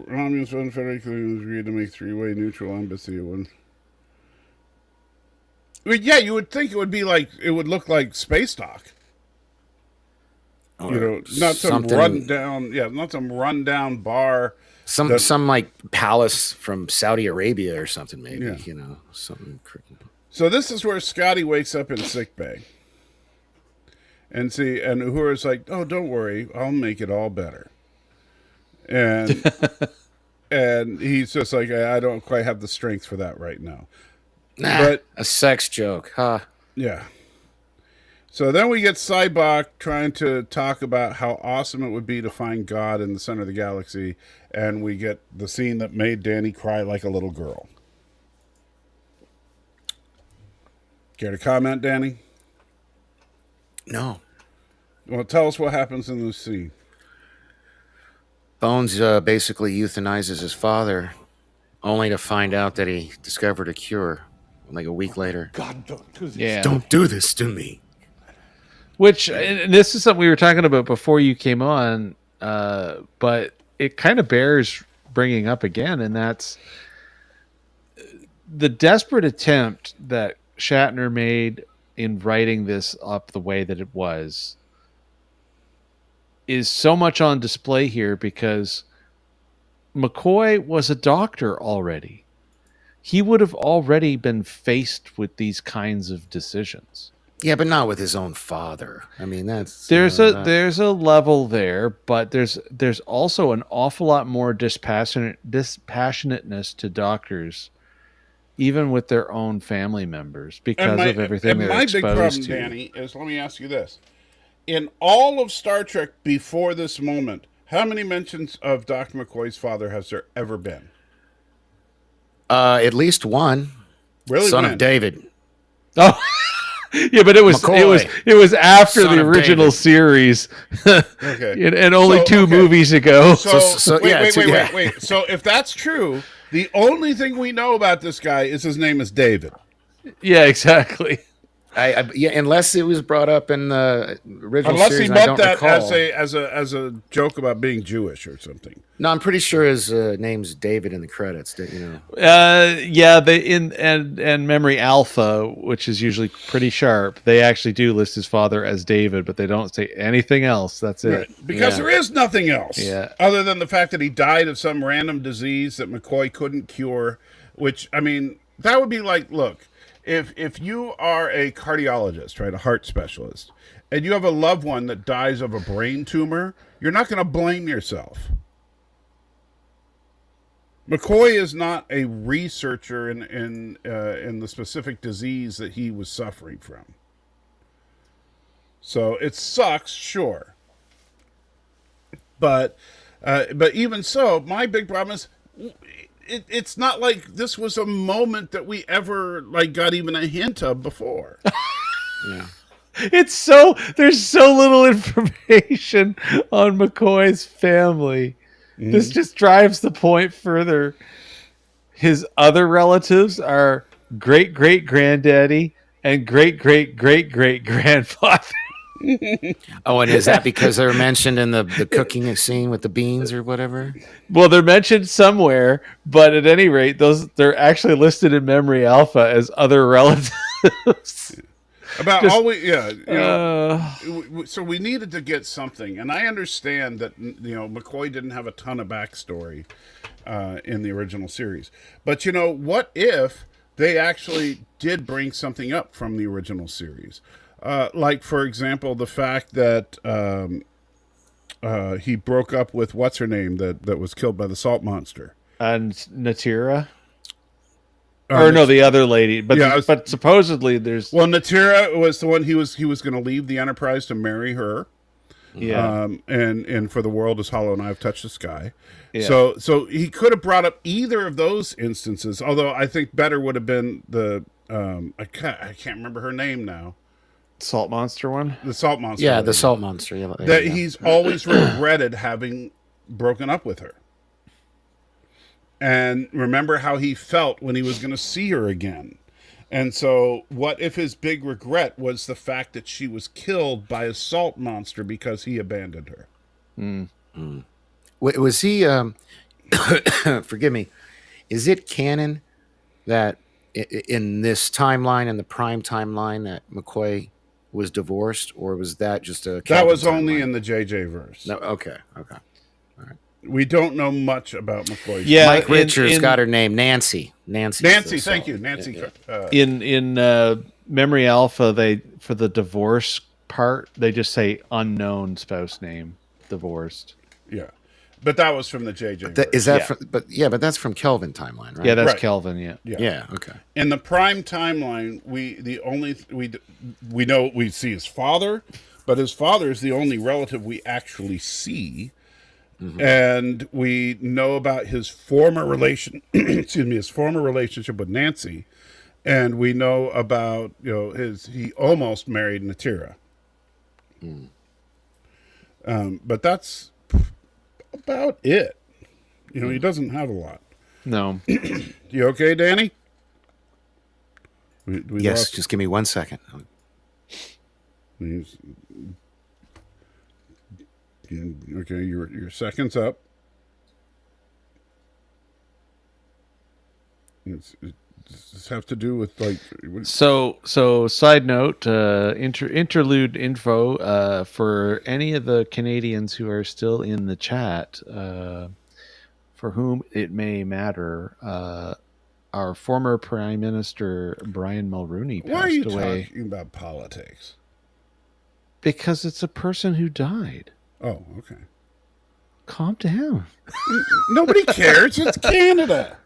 Romulus One Frederick was agreed to make three-way neutral embassy one. I mean, yeah, you would think it would look like Space Dock. Or not some rundown bar. Some like palace from Saudi Arabia or something, maybe. Yeah. Something. So this is where Scotty wakes up in sickbay, and Uhura's like, "Oh, don't worry, I'll make it all better." And and he's just like, "I don't quite have the strength for that right now." But a sex joke, huh? Yeah. So then we get Cybok trying to talk about how awesome it would be to find God in the center of the galaxy, and we get the scene that made Danny cry like a little girl. Care to comment, Danny? No. Well, tell us what happens in this scene. Bones basically euthanizes his father, only to find out that he discovered a cure like a week later. God, don't do this. Yeah. Don't do this to me. Which, and this is something we were talking about before you came on, but it kind of bears bringing up again, and that's the desperate attempt that Shatner made in writing this up the way that it was is so much on display here because McCoy was a doctor already. He would have already been faced with these kinds of decisions. Yeah, but not with his own father. I mean, there's a level there, but there's also an awful lot more dispassionateness to doctors, even with their own family members, because of everything they're exposed to. My big problem, Danny, is let me ask you this: in all of Star Trek before this moment, how many mentions of Dr. McCoy's father has there ever been? At least one. Really, Son of David. Oh. Yeah, but it was after the original series, okay, and only two movies ago. Wait. So if that's true, the only thing we know about this guy is his name is David. Yeah, exactly. Unless it was brought up in the original unless series, he meant that as a joke about being Jewish or something. No, I'm pretty sure his name's David in the credits. And Memory Alpha, which is usually pretty sharp, they actually do list his father as David, but they don't say anything else. That's it. Right. Because there is nothing else, other than the fact that he died of some random disease that McCoy couldn't cure. Which, I mean, that would be like, look. If you are a cardiologist, right, a heart specialist, and you have a loved one that dies of a brain tumor, you're not going to blame yourself. McCoy is not a researcher in the specific disease that he was suffering from. So it sucks, sure, but even so, my big problem is. It's not like this was a moment that we ever got even a hint of before. Yeah. There's so little information on McCoy's family. Mm-hmm. This just drives the point further. His other relatives are great-great-granddaddy and great-great-great-great-grandfather. Oh, and is that because they're mentioned in the cooking scene with the beans or whatever? Well, they're mentioned somewhere, but at any rate, they're actually listed in Memory Alpha as other relatives. About Just- all we, yeah, you know, so we needed to get something, and I understand that McCoy didn't have a ton of backstory in the original series, but what if they actually did bring something up from the original series, like for example the fact that he broke up with what's her name that was killed by the salt monster. And Natira. Or no, the other lady, but Yeah, but supposedly there's Natira was the one he was going to leave the Enterprise to marry her. yeah. And for the world is hollow and I have touched the sky. Yeah. So he could have brought up either of those instances. Although I think better would have been the I can't remember her name now. Salt monster one. The salt monster. Yeah, lady. the salt monster. Yeah, That he's always regretted having broken up with her. And remember how he felt when he was going to see her again. And so what if his big regret was the fact that she was killed by a salt monster because he abandoned her? Was he? Forgive me. Is it canon that in this timeline, in the Prime timeline, that McCoy was divorced, or was that just a? That Kelvin was only timeline? in the JJ verse. No. Okay. We don't know much about McCoy. Yeah, Mike Richards got her name Nancy. Nancy. Thank you, Nancy. In Memory Alpha, they for the divorce part they just say unknown spouse name, divorced. Yeah, but that was from the JJ verse. Is that? Yeah. But that's from Kelvin timeline, right? Yeah, that's Right. Kelvin. Yeah. Yeah. Okay. In the Prime timeline, we know we see his father, but his father is the only relative we actually see. And we know about his former his former relationship with Nancy, and we know about he almost married Natira. But that's about it. He doesn't have a lot. No. You okay, Danny? We Yes. lost- Just give me 1 second. Okay, your second's up. Does this have to do with So side note, interlude info for any of the Canadians who are still in the chat, for whom it may matter. Our former Prime Minister Brian Mulroney why are you passed away talking about politics? because it's a person who died. Oh, okay. Calm down. Nobody cares. It's Canada.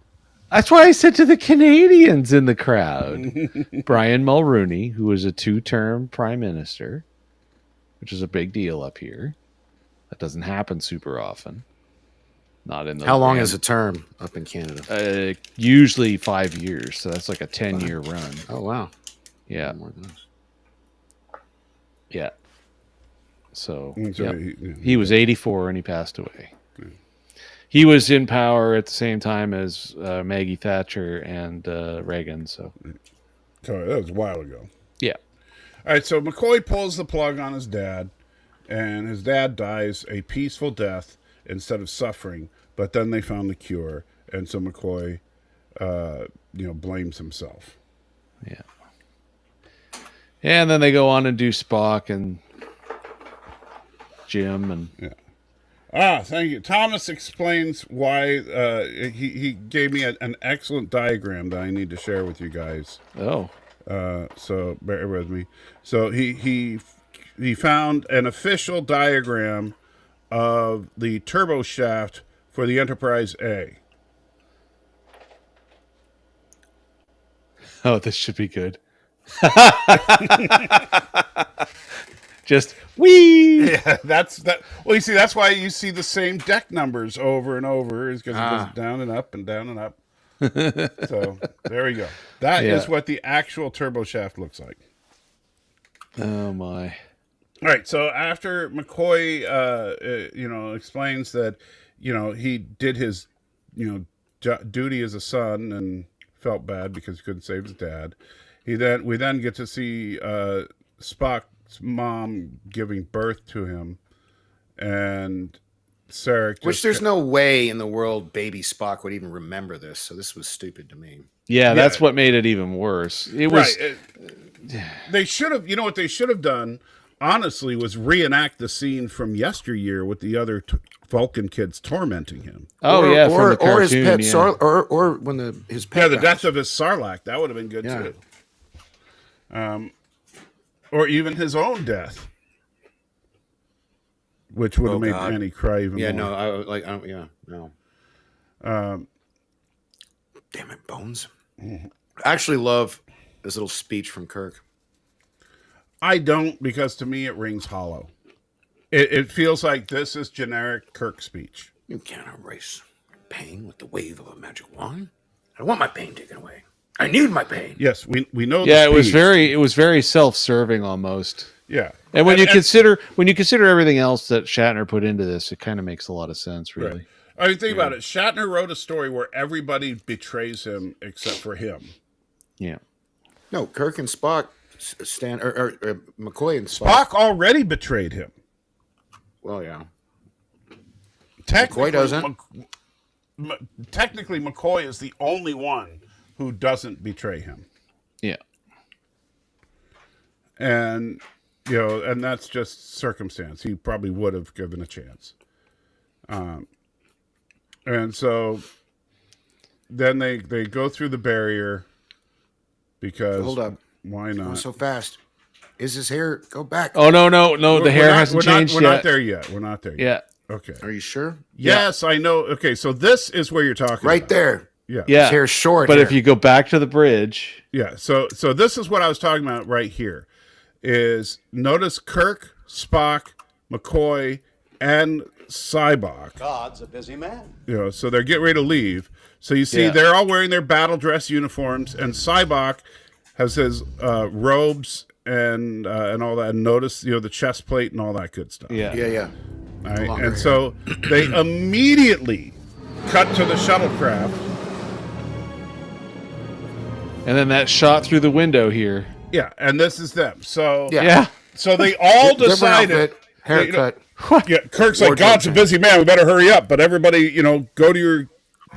That's why I said to the Canadians in the crowd, Brian Mulroney, who was a 2-term prime minister, which is a big deal up here. That doesn't happen super often. Not in the How long is a term up in Canada? Usually 5 years, so that's like a 10-year run. Oh wow. Yeah, More than this. yeah. So So yeah. He was 84 and he passed away. He was in power at the same time as Maggie Thatcher and Reagan. So that was a while ago. yeah, All right, so McCoy pulls the plug on his dad, and his dad dies a peaceful death instead of suffering. But then they found the cure, and so McCoy, blames himself. yeah. And then they go on and do Spock and Jim and Thank you. Thomas explains why he gave me an excellent diagram that I need to share with you guys. oh, So bear with me. So he found an official diagram of the turbo shaft for the Enterprise A. oh, this should be good. Just wee. Yeah, that's that. Well, you see, that's why you see the same deck numbers over and over, is because it goes down and up and down and up. So there we go. That is what the actual turbo shaft looks like. Oh my. All right. So after McCoy, explains that, he did his, duty as a son and felt bad because he couldn't save his dad. We then get to see Spock mom giving birth to him, and Sarek. Which there's no way in the world baby Spock would even remember this. So this was stupid to me. Yeah, that's what made it even worse. It was. They should have. You know what they should have done? Honestly, was reenact the scene from yesteryear with the other Vulcan kids tormenting him. Oh or, yeah, or, from the cartoon, or his pet yeah. or when his pet. Yeah, the dies. death of his Sarlacc, that would have been good too. Or even his own death, which would have made Annie cry even more. Yeah, no, no. Damn it, Bones. I actually love this little speech from Kirk. I don't, because to me it rings hollow. It feels like this is generic Kirk speech. You can't erase pain with the wave of a magic wand. I want my pain taken away. I need my pain. Yes, we know. Yeah, the it was very self-serving almost. Yeah, And when you consider everything else that Shatner put into this, it kind of makes a lot of sense, really. Right. I mean, think about it. Shatner wrote a story where everybody betrays him except for him. Yeah. No, Kirk and Spock stand, or McCoy and Spock already betrayed him. Well, yeah. Technically, McCoy doesn't. Technically, McCoy is the only one who doesn't betray him. Yeah. And, and that's just circumstance. He probably would have given a chance. And so then they go through the barrier because... Hold up. Why not? Going so fast. Is his hair... Go back. Oh, no. The hair hasn't changed yet. We're not there yet. We're not there yet. Yeah. Okay. Are you sure? Yes, I know. Okay, so this is where you're talking Right about. there. Yeah. His hair's short. But if you go back to the bridge... Yeah, so this is what I was talking about right here. Is notice Kirk, Spock, McCoy, and Cybok. God's a busy man. So they're getting ready to leave. So you see they're all wearing their battle dress uniforms, and Cybok has his robes and all that. And notice, the chest plate and all that good stuff. Yeah. All right? And so they immediately cut to the shuttlecraft. And then that shot through the window here. Yeah, and this is them. So Yeah. So they all Different decided. outfit, haircut. Yeah, Kirk's like, God's a busy man. We better hurry up. But everybody, go to your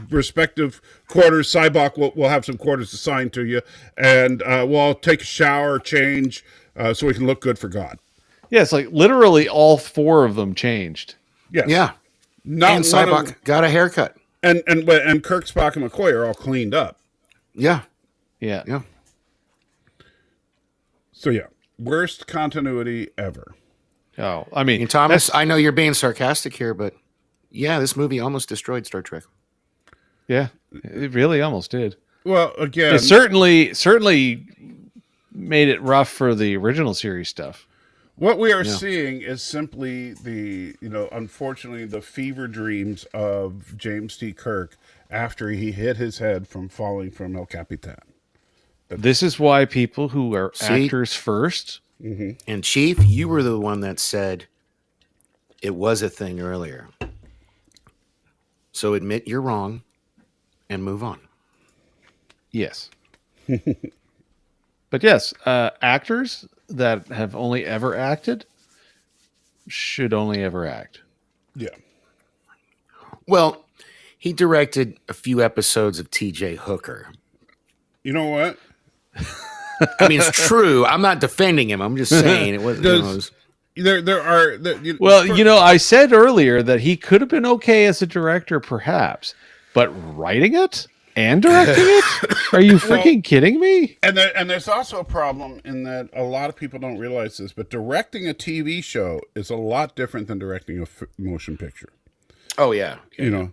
respective quarters. Cybok will have some quarters assigned to you, and we'll all take a shower, change, so we can look good for God. Yeah, it's like literally all four of them changed. Yes. Yeah. Not And Cybok got a haircut. And Kirk, Spock, and McCoy are all cleaned up. Yeah. Yeah. Yeah. So yeah, worst continuity ever. Oh, I mean, And Thomas, I know you're being sarcastic here, but yeah, this movie almost destroyed Star Trek. yeah, it really almost did. Well, again, It certainly made it rough for the original series stuff. what we are seeing is simply unfortunately, the fever dreams of James T. Kirk after he hit his head from falling from El Capitan. This is why people who are actors first. And Chief, you were the one that said it was a thing earlier. So admit you're wrong and move on. Yes. But yes, actors that have only ever acted should only ever act. Yeah. Well, he directed a few episodes of T.J. Hooker. You know what? I mean, it's true. I'm not defending him. I'm just saying it was. I said earlier that he could have been okay as a director, perhaps, but writing it and directing it? Are you freaking kidding me? And there's also a problem in that a lot of people don't realize this, but directing a TV show is a lot different than directing a motion picture. Oh yeah. You're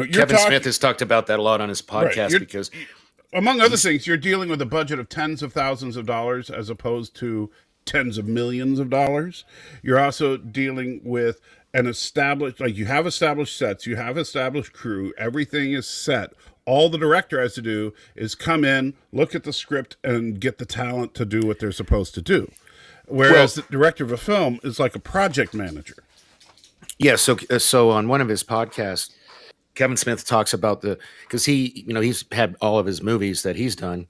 Kevin Smith has talked about that a lot on his podcast because, among other things, you're dealing with a budget of tens of thousands of dollars as opposed to tens of millions of dollars. You're also dealing with an established, you have established sets, you have established crew, everything is set. All the director has to do is come in, look at the script, and get the talent to do what they're supposed to do. Whereas the director of a film is like a project manager. Yeah. So on one of his podcasts, Kevin Smith talks about because he's had all of his movies that he's done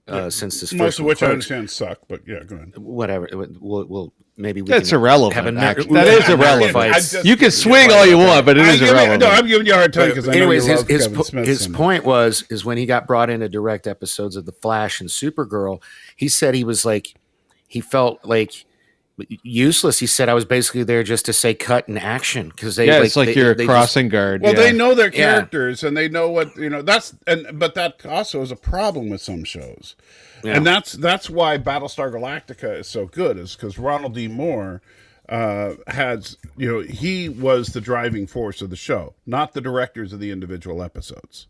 since this Most first of one which I closed. understand suck, but yeah, go ahead. Whatever. We'll maybe we That's can irrelevant. have a Actually. nerd- That is nerd irrelevant. fights. You can swing all you want, but it is irrelevant. I'm giving you a hard time because I know Anyways, you love Kevin Smith. his point is when he got brought in to direct episodes of The Flash and Supergirl, he said he felt like useless. He said I was basically there just to say cut and action because it's like you're a crossing guard. Well, yeah. they know their characters and they know what but that also is a problem with some shows, and that's why Battlestar Galactica is so good, is because Ronald D. Moore he was the driving force of the show, not the directors of the individual episodes.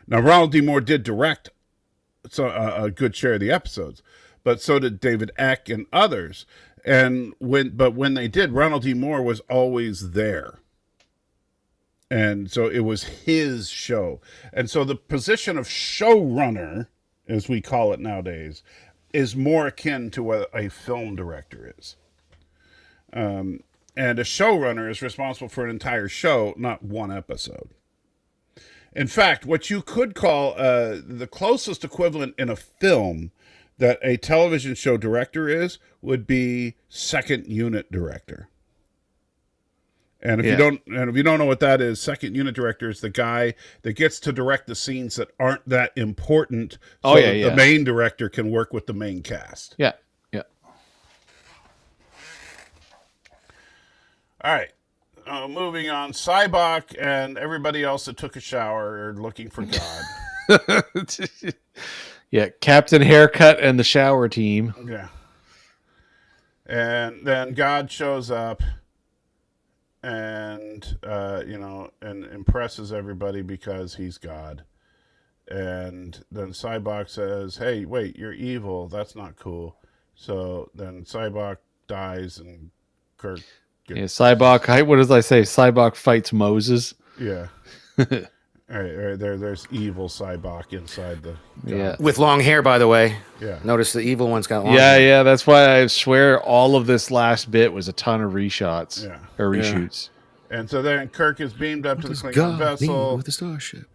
Now, Ronald D. Moore did direct a good share of the episodes, but so did David Eck and others. And when they did, Ronald D. Moore was always there. And so it was his show. And so the position of showrunner, as we call it nowadays, is more akin to what a film director is. And a showrunner is responsible for an entire show, not one episode. In fact, what you could call the closest equivalent in a film that a television show director would be second unit director. And if you don't know what that is, second unit director is the guy that gets to direct the scenes that aren't that important, so the main director can work with the main cast. Yeah. All right. Moving on, Cybok and everybody else that took a shower are looking for God. Yeah, Captain Haircut and the shower team. Yeah. And then God shows up and, and impresses everybody because he's God. And then Cybok says, hey, wait, you're evil. That's not cool. So then Cybok dies and Kirk gets... Yeah, Cybok, what did I say? Cybok fights Moses. Yeah. All right, there's evil Cybok inside the... Yeah. with long hair, by the way. Yeah. Notice the evil one's got long hair. Yeah, that's why I swear all of this last bit was a ton of reshots. Yeah. Or reshoots. And so then Kirk is beamed up to the Klingon God vessel. with the starship.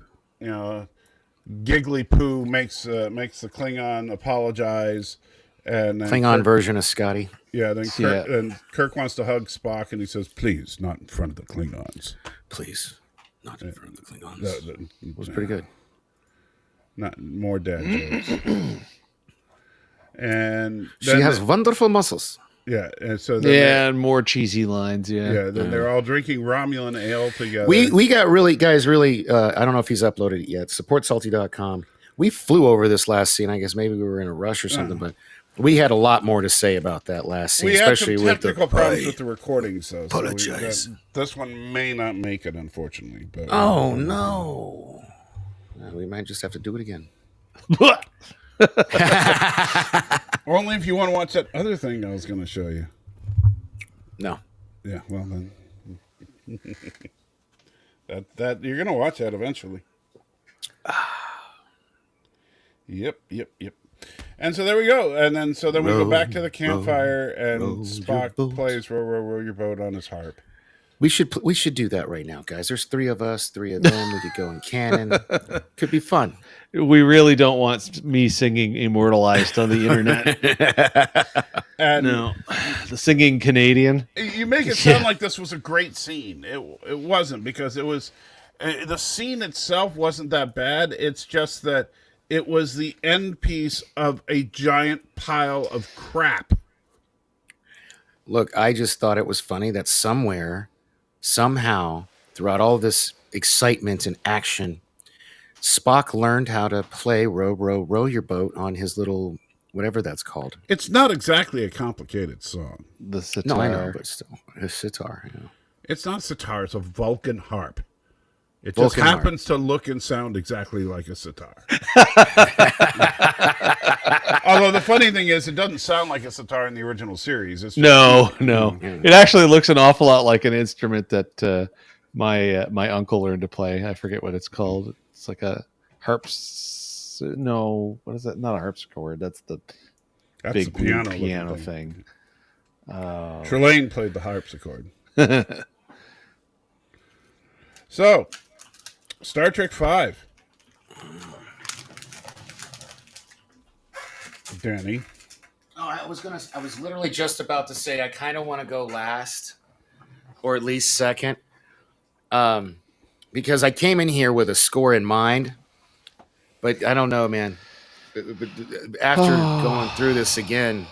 Giggly Poo makes the Klingon apologize. And then Klingon version of Scotty. Yeah, then Kirk wants to hug Spock, and he says, please, not in front of the Klingons. Please. Not in front of the Klingons. That was pretty good. Not more dad jokes. And she has wonderful muscles. Yeah, and so and more cheesy lines. Then they're all drinking Romulan ale together. We got really I don't know if he's uploaded it yet. SupportSalty.com. We flew over this last scene. I guess maybe we were in a rush or something, but we had a lot more to say about that last scene, especially had some with technical problems with the recordings. So apologize. This one may not make it, unfortunately. But oh no, we might just have to do it again. Only if you want to watch that other thing I was going to show you. No. Yeah, well then, that you're going to watch that eventually. Yep. And so there we go. And then we go back to the campfire, and Spock plays "Row, row, row your boat" on his harp. We should do that right now, guys. There's 3 of us, 3 of them. We could go in canon. Could be fun. We really don't want me singing immortalized on the internet. And no, the singing Canadian. You make it sound like this was a great scene. It wasn't, because it was the scene itself wasn't that bad. It's just that it was the end piece of a giant pile of crap. Look, I just thought it was funny that somehow, throughout all this excitement and action, Spock learned how to play row, row, row your boat on his little, whatever that's called. It's not exactly a complicated song. The sitar. No, I know, but still, his sitar. You know. It's not sitar, it's a Vulcan harp. It Vulcan just happens to look and sound exactly like a sitar. Although the funny thing is, it doesn't sound like a sitar in the original series. It's just, No. It actually looks an awful lot like an instrument that my uncle learned to play. I forget what it's called. It's like a harps. No, what is that? Not a harpsichord. That's the big the piano thing. Trelane played the harpsichord. So, Star Trek V. Danny. Oh, I was literally just about to say I kind of want to go last, or at least second, because I came in here with a score in mind, but I don't know, man. After going through this again,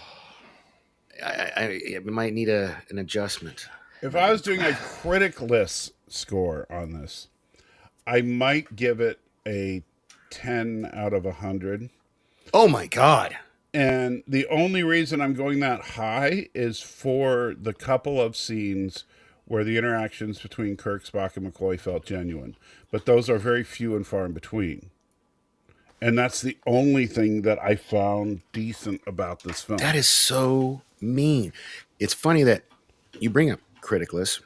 I might need an adjustment. If I was doing a critic-less score on this, I might give it a 10 out of 100. Oh my God. And the only reason I'm going that high is for the couple of scenes where the interactions between Kirk, Spock, and McCoy felt genuine. But those are very few and far in between. And that's the only thing that I found decent about this film. That is so mean. It's funny that you bring up criticless.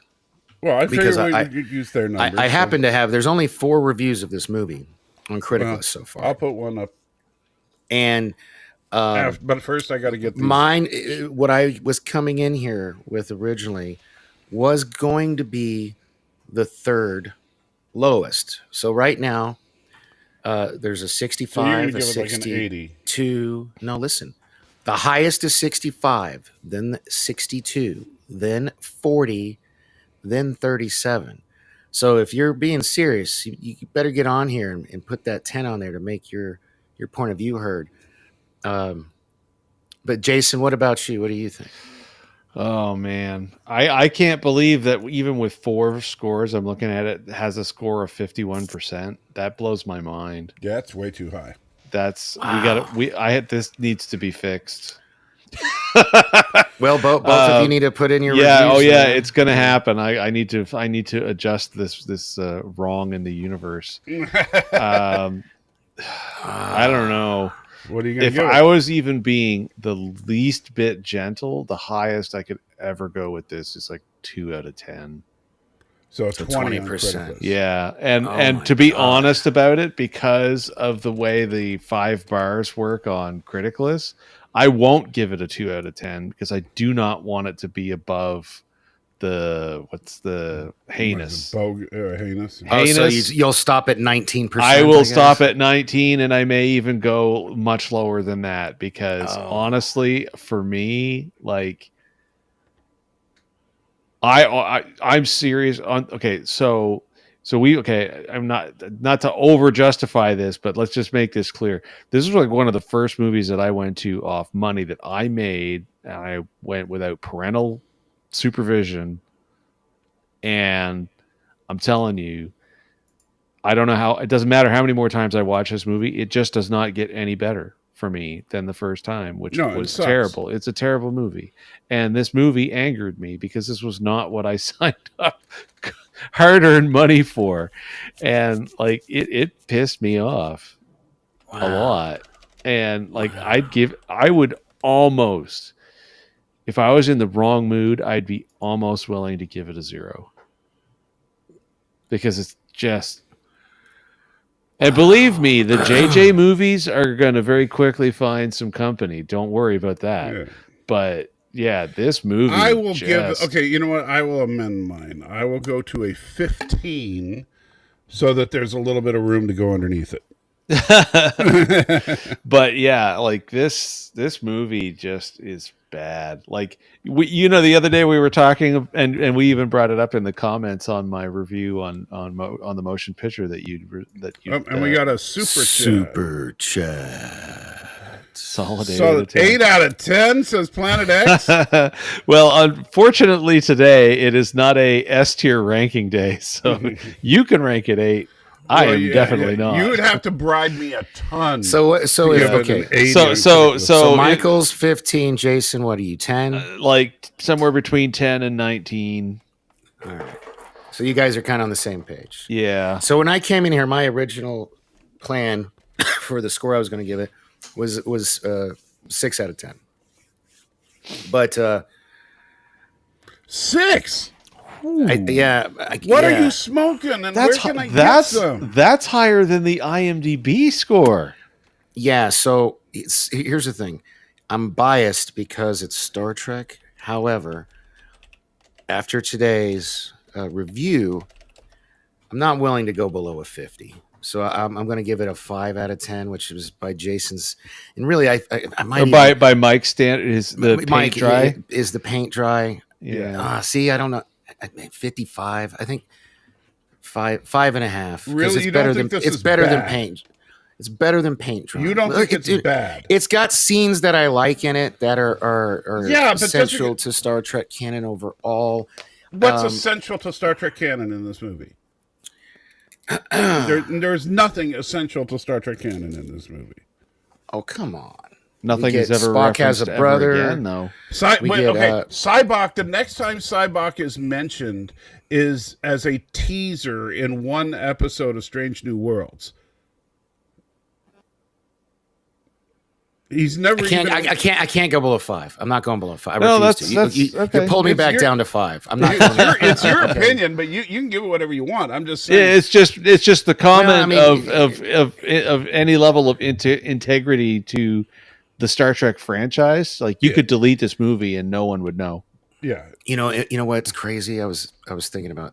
Well, I because figured we'd use their numbers. I happen to have, there's only 4 reviews of this movie on criticless so far. I'll put one up. And but first I got to get these. Mine, what I was coming in here with originally was going to be the 3rd lowest. So right now, there's a 65, So you're a gonna give it like an 62. No, listen. The highest is 65, then 62, then 40, then 37. So if you're being serious, you better get on here and put that 10 on there to make your point of view heard. But Jason, what about you? What do you think? Oh man, I can't believe that even with 4 scores, I'm looking at it has a score of 51%. That blows my mind. Yeah, that's way too high. That's this needs to be fixed. Well, both of you need to put in your yeah. reviews. Oh yeah, it's gonna happen. I need to adjust this wrong in the universe. I don't know. What are you gonna If give I it? was even being the least bit gentle, the highest I could ever go with this is like 2 out of 10. So 20%. Yeah, and my to be God. honest about it, because of the way the 5 bars work on Criticless, I won't give it a 2 out of 10 because I do not want it to be above the heinous. Heinous. Oh, so Heinous. you'll stop at 19%. I will guess? stop at 19, and I may even go much lower than that because honestly, for me, like. I'm serious on I'm not to over justify this, but let's just make this clear. This was like one of the first movies that I went to off money that I made, and I went without parental supervision. And I'm telling you, I don't know how, it doesn't matter how many more times I watch this movie, it just does not get any better for me than the first time, which was terrible. It's a terrible movie. And this movie angered me because this was not what I signed up hard-earned money for. And like it pissed me off a lot. And like I would almost, if I was in the wrong mood, I'd be almost willing to give it a 0. Because it's just. And believe me, the JJ movies are going to very quickly find some company. Don't worry about that. Yeah. But yeah, this movie. I will give. Okay, you know what? I will amend mine. I will go to a 15, so that there's a little bit of room to go underneath it. But yeah, like this movie just is bad. Like the other day we were talking, and we even brought it up in the comments on my review on the motion picture that you and we got a super chat. Solid 8 So out of 10. 8 out of 10 says Planet X. Well, unfortunately today it is not a S tier ranking day, so you can rank it 8. I am definitely not. You would have to bribe me a ton. So So Michael's 15. Jason, what are you, 10? Like somewhere between 10 and 19. All right. So you guys are kind of on the same page. Yeah. So when I came in here, my original plan for the score I was going to give it was 6 out of 10. But 6. What are you smoking? And where can I get some? That's higher than the IMDb score. Yeah. So here's the thing. I'm biased because it's Star Trek. However, after today's review, I'm not willing to go below a 50 So I'm going to give it a 5 out of 10, which was by Jason's. And really, I might Or by Mike's standard, is the Mike, paint dry? Is the paint dry? Yeah. See, I don't know. 55. I think 5.5. Really, you don't think this is better than bad? paint. It's better than paint dry. You don't think it's bad? It's got scenes that I like in it that are Yeah, but essential to Star Trek canon overall. What's essential to Star Trek canon in this movie? There's nothing essential to Star Trek canon in this movie. Oh, come on. Nothing is ever Spock has a referenced brother. ever again, though. Cybok, the next time Cybok is mentioned is as a teaser in one episode of Strange New Worlds. He's never. I can't go below 5. I'm not going below 5. No, You okay. pulled me back down to 5. I'm not. It's your opinion, but you can give it whatever you want. I'm just saying. Yeah, it's just the comment of any level of integrity to the Star Trek franchise. Like you could delete this movie and no one would know. Yeah. You know what's crazy? I was thinking about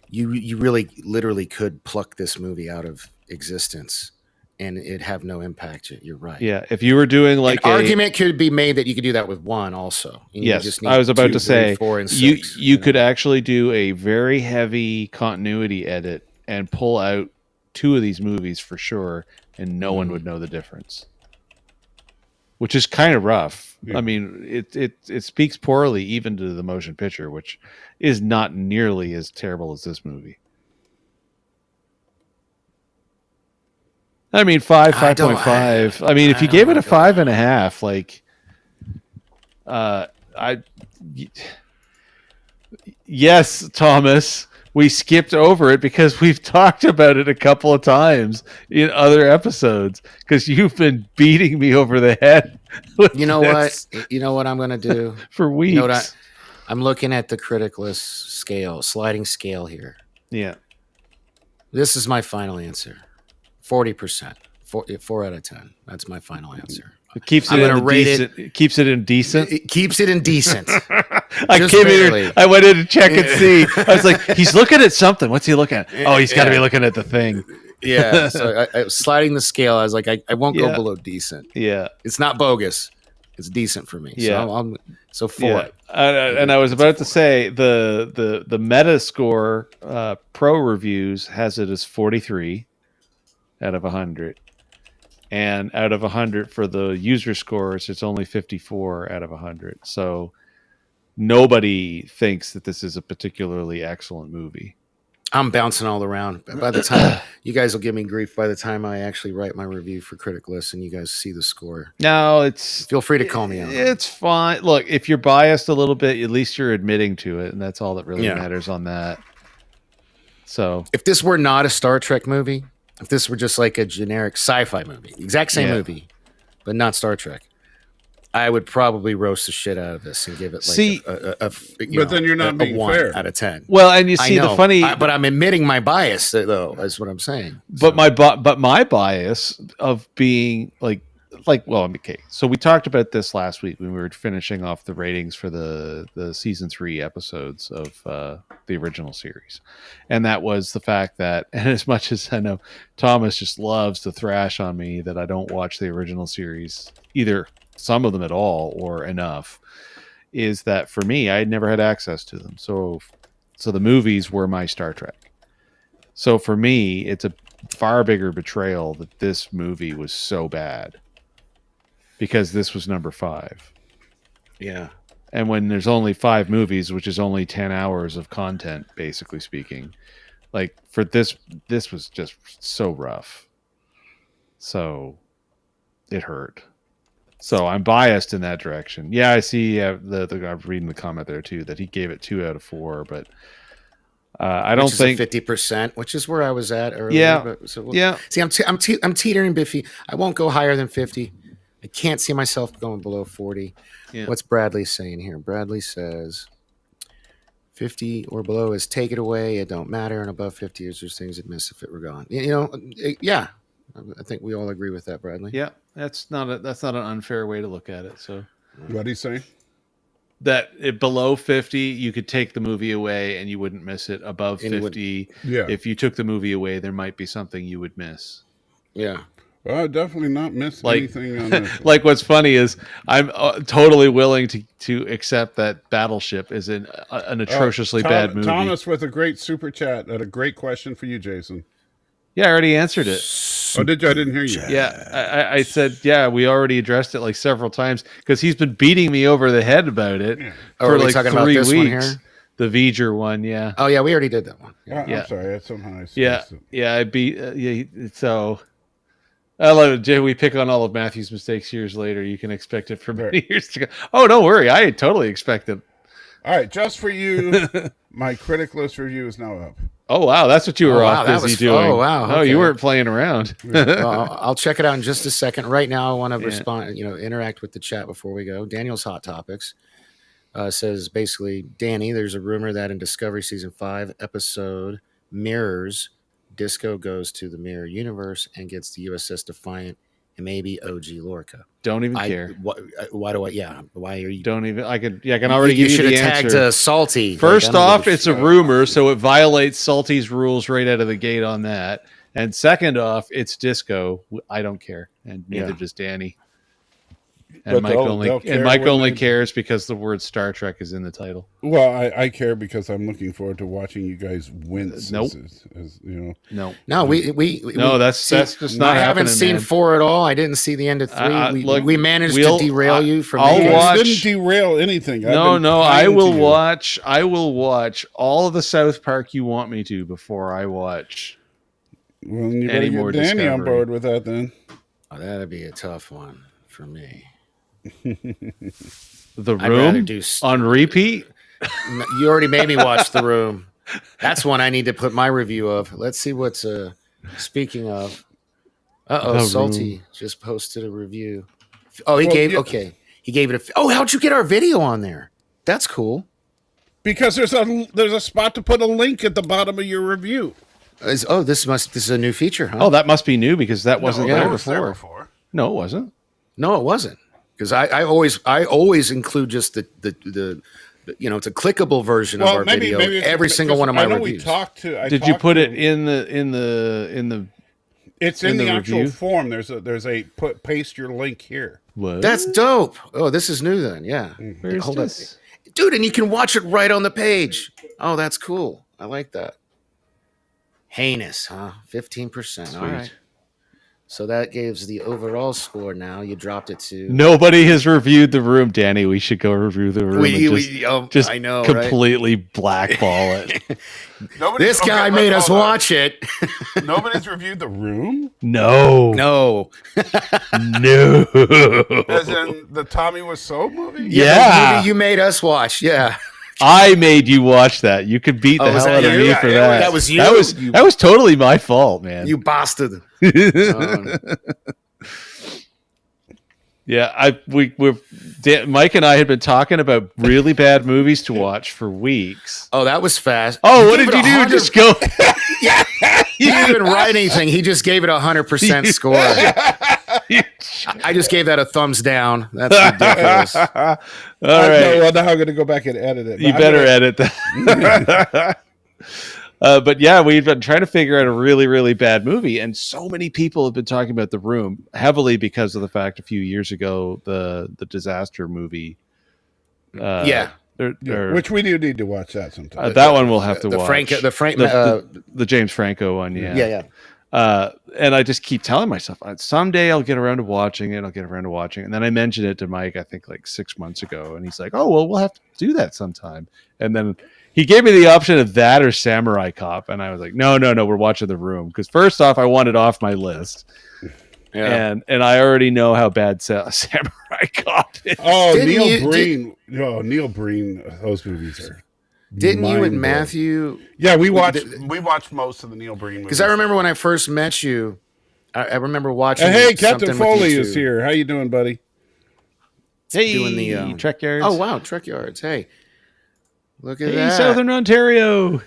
you really literally could pluck this movie out of existence and it'd have no impact. You're right. Yeah, if you were doing like an argument could be made that you could do that with one also. Yes, I was about to say 4 and 6, you could actually do a very heavy continuity edit and pull out 2 of these movies for sure, and no one would know the difference. Which is kind of rough. Yeah. I mean, it speaks poorly even to the motion picture, which is not nearly as terrible as this movie. I mean, 5.5. I mean, if you gave it a 5.5, like, yes, Thomas, we skipped over it because we've talked about it a couple of times in other episodes because you've been beating me over the head. You know what? You know what I'm going to do for weeks. You know I'm looking at the critic list scale, sliding scale here. Yeah. This is my final answer. 40%. 4 out of 10. That's my final answer. It keeps it in decent. It keeps it in decent. It keeps it in decent. I came in. I went in to check and see. I was like, he's looking at something. What's he looking at? Oh, he's got to be looking at the thing. Yeah. So I was sliding the scale. I was like, I won't go below decent. Yeah. It's not bogus. It's decent for me. Yeah. So 4. Yeah. And I was about to say the meta score pro reviews has it as 43 out of 100. And out of 100 for the user scores, it's only 54 out of 100. So nobody thinks that this is a particularly excellent movie. I'm bouncing all around. By the time you guys will give me grief by the time I actually write my review for Critic List and you guys see the score. No, feel free to call me out. It's fine. Look, if you're biased a little bit, at least you're admitting to it, and that's all that really matters on that. So if this were not a Star Trek movie, if this were just like a generic sci-fi movie, the exact same movie, but not Star Trek, I would probably roast the shit out of this and give it like then you're not being 1 fair. out of 10. Well, and you see the funny, but I'm admitting my bias though. That's what I'm saying. But my bias of being like well, okay. So we talked about this last week when we were finishing off the ratings for the season 3 episodes of the original series, and that was the fact that, and as much as I know Thomas just loves to thrash on me that I don't watch the original series, either some of them at all or enough, is that for me I had never had access to them. So the movies were my Star Trek. So for me, it's a far bigger betrayal that this movie was so bad. Because this was number 5. Yeah. And when there's only 5 movies, which is only 10 hours of content, basically speaking, like for this was just so rough. So it hurt. So I'm biased in that direction. Yeah, I see I'm reading the comment there too, that he gave it 2 out of 4, but I don't think 50%, which is where I was at earlier. Yeah. But, See, I'm teetering Biffy. I won't go higher than 50. I can't see myself going below 40. Yeah. What's Bradley saying here? Bradley says 50 or below is take it away. It don't matter. And above 50 is there's things it miss if it were gone. Yeah. I think we all agree with that, Bradley. Yeah. That's not an unfair way to look at it. So what do you say? below 50, you could take the movie away and you wouldn't miss it. Above And 50, Yeah. if you took the movie away, there might be something you would miss. Yeah. Well, I definitely not miss Like- anything on this. Like, what's funny is I'm totally willing to accept that Battleship is an atrociously bad movie. Thomas with a great super chat and a great question for you, Jason. Yeah, I already answered it. Oh, did you? I didn't hear you. Yeah, I said, yeah, we already addressed it like several times because he's been beating me over the head about it Oh, for are we like talking about 3 this one weeks. here? The V'ger one, yeah. Oh yeah, we already did that one. Oh, Yeah. I'm sorry. I somehow spaced Yeah, it. yeah, I beat. So I love it, Jay. We pick on all of Matthew's mistakes years later. You can expect it for many years to go. Oh, don't worry. I totally expect it. All right, just for you, my critic list review is now up. Oh, wow. That's what you were wow, off that busy was- doing. oh, wow, No, okay. you weren't playing around. Well, I'll check it out in just a second. Right now, I want to respond. Interact with the chat before we go. Daniel's Hot Topics says basically, Danny, there's a rumor that in Discovery season 5 episode Mirrors, Disco goes to the mirror universe and gets the USS Defiant and maybe OG Lorca. Don't even care. Why do I? Yeah. Why are you? Don't even. I can already You give you should the have tagged answer. Salty. First Like, I don't off, give a it's a rumor, so it violates Salty's rules right out of the gate on that. And second off, it's Disco. I don't care, and neither Yeah. does Danny. But And Mike they'll care Mike when only they- cares because the word Star Trek is in the title. Well, I care because I'm looking forward to watching you guys wince. Nope. As, you know. No, No, that's just not I haven't happening, seen man. 4 at all. I didn't see the end of 3. Look, we managed to derail you from. I'll making- watch- Didn't derail anything. I've No, been no. kind I to will you. watch. I will watch all of the South Park you want me to before I watch. Well, you any better more get Danny on Discovery. board with that then. Oh, that'd be a tough one for me. The I'd rather Room do. on repeat. You already made me watch The Room. That's one I need to put my review of. Let's see what's. Speaking of. The Salty Room. just posted a review. Oh, he Well, gave. yeah. Okay, he gave it a. Oh, how'd you get our video on there? That's cool. Because there's a spot to put a link at the bottom of your review. This is a new feature, huh? Oh, that must be new because that wasn't No, there that was there before. before. No, it wasn't. No, it wasn't. Because I always include just the it's a clickable version of our video. it's- Every single just- one of my I know reviews. Did you put it in the? It's in in the the actual review? form. There's a paste your link here. What? That's dope. Oh, this is new then. Yeah. Where's Hold this? up. Dude, and you can watch it right on the page. Oh, that's cool. I like that. Heinous, huh? 15%. All right. So that gives the overall score now. You dropped it to Nobody has reviewed The Room, Danny. We should go review The Room. And just I know, right? completely blackball it. This guy made us watch it. Nobody's reviewed The Room? No, No. no. As in the Tommy Wiseau movie? Yeah. The movie you made us watch. Yeah. I made you watch that. You could beat the Oh, was hell that out of you? me for Yeah, that. that was you. That was totally my fault, man. You bastard. Yeah, Mike and I had been talking about really bad movies to watch for weeks. Oh, that was fast. Oh, what gave did it you do? 100 Just go. He didn't even write anything. He just gave it 100% score. I just gave that a thumbs down. That's ridiculous. All All right, well, now I'm going to go back and edit it. you better edit that. But yeah, we've been trying to figure out a really, really bad movie, and so many people have been talking about The Room heavily because of the fact a few years ago the disaster movie. Which we do need to watch that sometime. That one we'll have to watch. The The James Franco one, yeah. yeah. And I just keep telling myself someday I'll get around to watching it. And then I mentioned it to Mike, I think like 6 months ago, and he's like, "Oh, well, we'll have to do that sometime." And then he gave me the option of that or Samurai Cop, and I was like, "No, we're watching The Room." Because first off, I want it off my list, and I already know how bad Samurai Cop is. Oh, Didn't Neil Breen. Those movies are. Didn't you and mind-blowing. Matthew? Yeah, we watched most of the Neil Breen movies. Because I remember when I first met you, I remember watching. Hey, Captain something with Foley you is two. here. How you doing, buddy? Hey, doing the, Trek Yards. Oh wow, Trek Yards. Hey, look at Hey, that. Southern Ontario.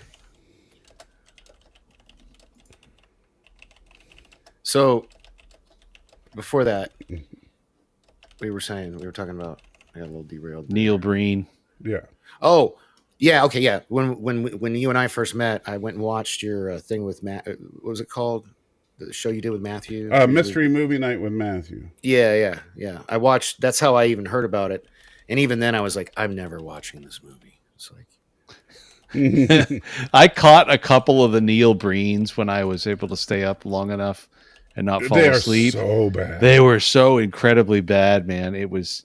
So before that, we were talking about. I got a little derailed. Neil Breen. Yeah. Oh, yeah. Okay, yeah. When you and I first met, I went and watched your thing with Matt. What was it called? The show you did with Matthew. Mystery movie night with Matthew. Yeah. I watched. That's how I even heard about it, and even then, I was like, I'm never watching this movie. It's like. I caught a couple of the Neil Breens when I was able to stay up long enough and not fall They are asleep. so bad. They were so incredibly bad, man. It was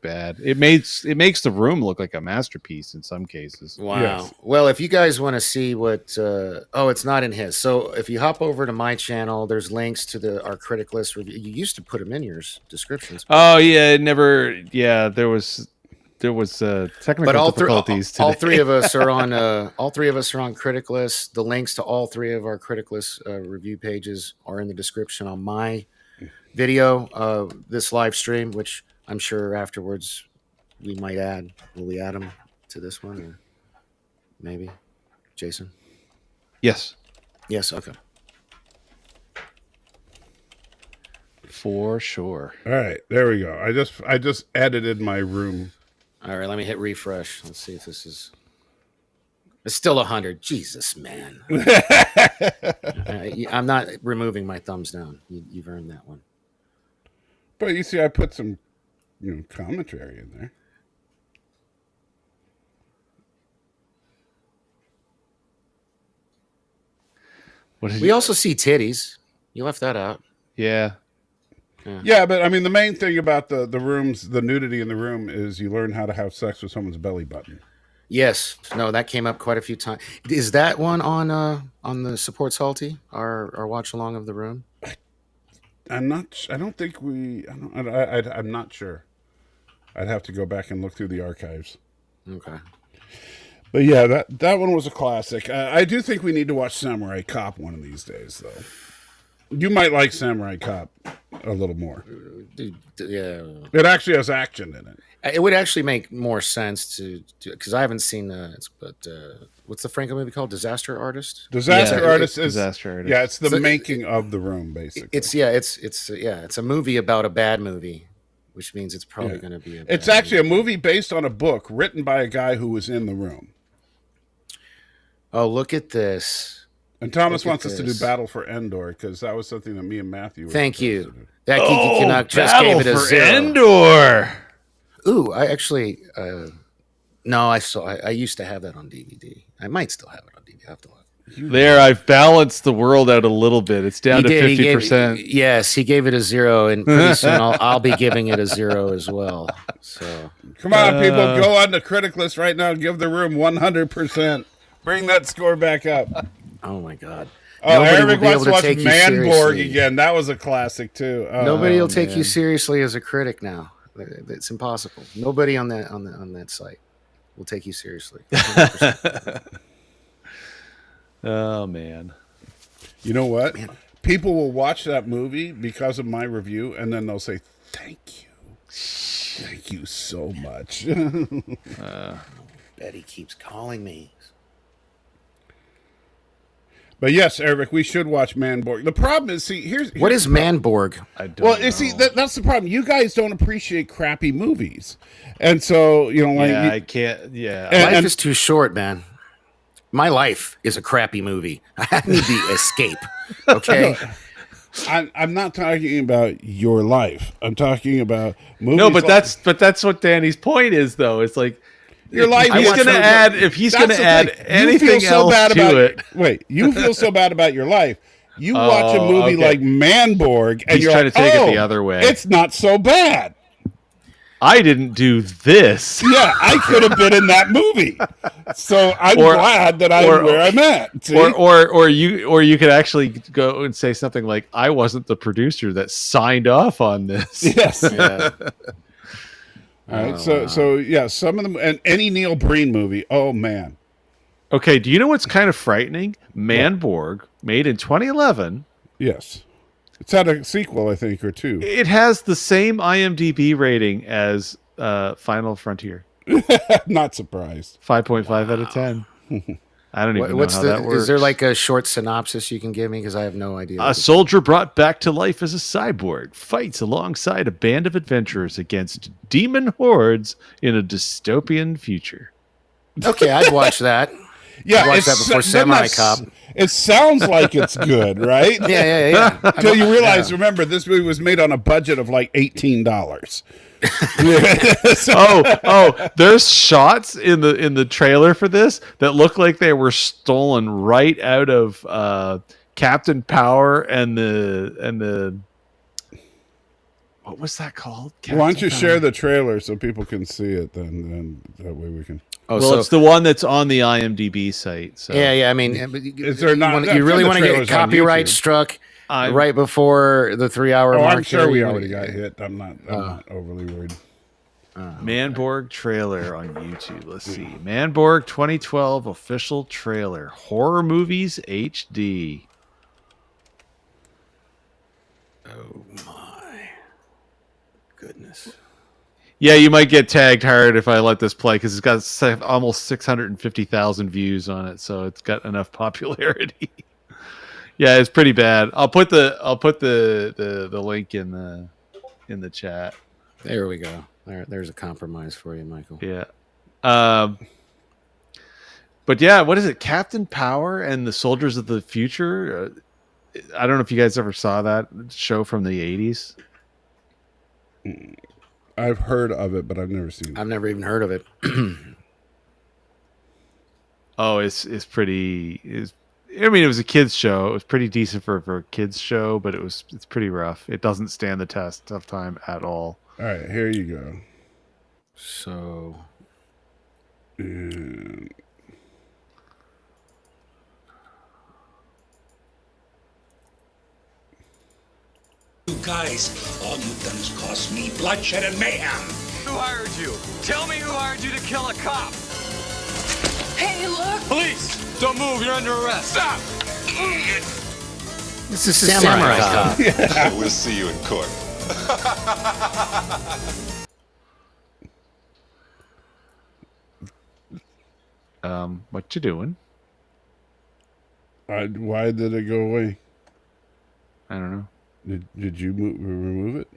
bad. It makes the room look like a masterpiece in some cases. Wow. Yes. Well, if you guys want to see what, it's not in his. So if you hop over to my channel, there's links to our critic list review. You used to put them in your descriptions. Oh yeah, there was technical But difficulties today. all three of us are on. All three of us are on critic lists. The links to all three of our critic list review pages are in the description on my video. This live stream, which I'm sure afterwards we might add. Will we add them to this one, or maybe, Jason? Yes, Okay. for sure. All right, there we go. I just edited my room. All right, let me hit refresh. Let's see if this is. It's still 100. Jesus, man. I'm not removing my thumbs down. You've earned that one. But you see, I put some, commentary in there. We also see titties. You left that out. Yeah. Yeah, but I mean, the main thing about the rooms, the nudity in the room, is you learn how to have sex with someone's belly button. Yes. No, that came up quite a few times. Is that one on the Support Salty, our watch along of the room? I'm not. I don't think we. I'm not sure. I'd have to go back and look through the archives. Okay. But yeah, that one was a classic. I do think we need to watch Samurai Cop one of these days, though. You might like Samurai Cop a little more. Yeah. It actually has action in it. It would actually make more sense to because I haven't seen what's the Franco movie called? Disaster Artist. Disaster Artist is Disaster Artist. Yeah, it's the making of the room, basically. It's a movie about a bad movie, which means it's probably going to be. It's actually a movie based on a book written by a guy who was in the room. Oh, look at this! And Thomas wants us to do Battle for Endor because that was something that me and Matthew were Thank you. supposed to do. That Geeky Canuck just Battle gave it a for 0. Endor. Ooh, I actually no, I used to have that on DVD. I might still have it on DVD. I have to look. There, I've balanced the world out a little bit. It's down to 50%. Yes, he gave it a 0, and pretty soon I'll be giving it a 0 as well. So Come on, people, go on the critic list right now. Give the room 100%. Bring that score back up. oh my god. Oh, Nobody will Eric be wants to able watch to take you Manborg seriously. again. That was a classic too. Nobody will take man. you seriously as a critic now. It's impossible. Nobody on that site will take you seriously. 100%. Oh man. You know what? People will watch that movie because of my review, and then they'll say, "Thank you so much." Betty keeps calling me. But yes, Eric, we should watch Manborg. The problem is, see, here's What is Manborg? I don't well, know. you see, that's the problem. You guys don't appreciate crappy movies, and so like, I can't. Yeah. Life is too short, man. My life is a crappy movie. I need the escape. Okay. I'm not talking about your life. I'm talking about movies. No, but that's what Danny's point is, though. It's like your life. If he's gonna add anything else to it. Wait, you feel so bad about your life. You watch a movie okay. like Manborg, and He's you're trying like, to take it the other way. It's not so bad. I didn't do this. Yeah, I could have been in that movie. So I'm glad that I'm where I'm at. See? Or you could actually go and say something like, I wasn't the producer that signed off on this. Yes. Yeah. All right. So yeah, some of them, and any Neil Breen movie. Oh man. Okay, do you know what's kind of frightening? Manborg, made in 2011. Yes. It's had a sequel, I think, or two. It has the same IMDb rating as Final Frontier. Not surprised. 5.5 out of 10. I don't even What's know how that works. Is there like a short synopsis you can give me? Because I have no idea. A soldier brought back to life as a cyborg fights alongside a band of adventurers against demon hordes in a dystopian future. Okay, I'd watch that. Yeah, Watch that before Samurai Cop. It sounds like it's good, right? Yeah. Until you realize, remember, this movie was made on a budget of like $18. There's shots in the trailer for this that look like they were stolen right out of Captain Power and the what was that called? Why don't you share the trailer so people can see it? Then that way we can. Oh, well, so it's the one that's on the IMDb site. So. yeah. I mean, is there not? You really want to get trailers on copyright YouTube. struck right before the 3-hour mark? I'm sure we already got hit. I'm not overly worried. Manborg trailer on YouTube. Let's see. Manborg 2012 official trailer. Horror movies HD. Oh my goodness. Yeah, you might get tagged hard if I let this play because it's got almost 650,000 views on it, so it's got enough popularity. Yeah, it's pretty bad. I'll put the link in the chat. There we go. There's a compromise for you, Michael. Yeah. But yeah, what is it? Captain Power and the Soldiers of the Future? I don't know if you guys ever saw that show from the 80s. I've heard of it, but I've never seen it. I've never even heard of it. Oh, it's pretty. I mean, it was a kids show. It was pretty decent for a kids show, but it's pretty rough. It doesn't stand the test of time at all. All right, here you go. So, And You guys, all you've done is cost me bloodshed and mayhem. Who hired you? Tell me who hired you to kill a cop. Hey, look! Police! Don't move, you're under arrest. Stop! this is Samurai Cop. We'll see you in court. What you doing? why did it go away? I don't know. Did you remove it?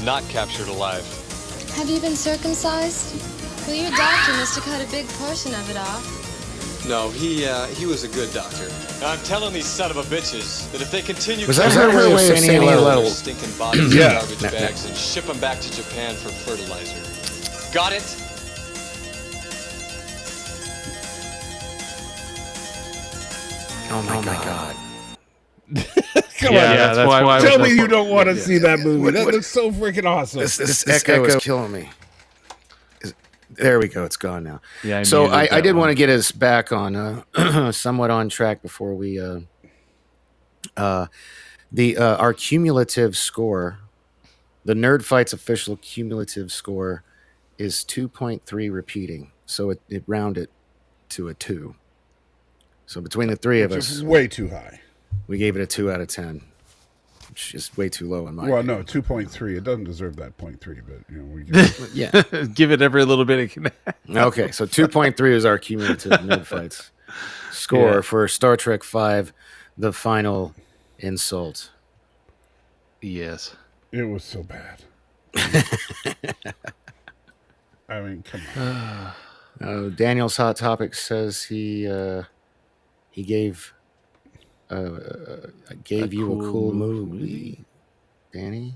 Not captured alive. Have you been circumcised? Well, your doctor must have cut a big portion of it off. No, he was a good doctor. I'm telling these son of a bitches that if they continue Was that her way of saying hello? stinking bodies Yeah. in garbage bags and ship them back to Japan for fertilizer. Got it? Oh my god. Come Yeah, on. that's why. Tell me you don't want to see that movie. That looks so freaking awesome. This echo is killing me. There we go. It's gone now. Yeah. So muted I that did one. want to get us back on somewhat on track before we our cumulative score, the Nerd Fights official cumulative score is 2.3 repeating. So it rounded to a 2. So between the three of Which is us, way too high. we gave it a 2 out of 10, which is way too low in my Well, opinion. no, 2.3. It doesn't deserve that 0.3, but we give Yeah. Give it every little bit of. Okay, so 2.3 is our cumulative Nerd Fights score Yeah. for Star Trek V, The Final Insult. Yes. it was so bad. I mean, come on. Daniel's Hot Topic says he gave you a cool movie. Danny?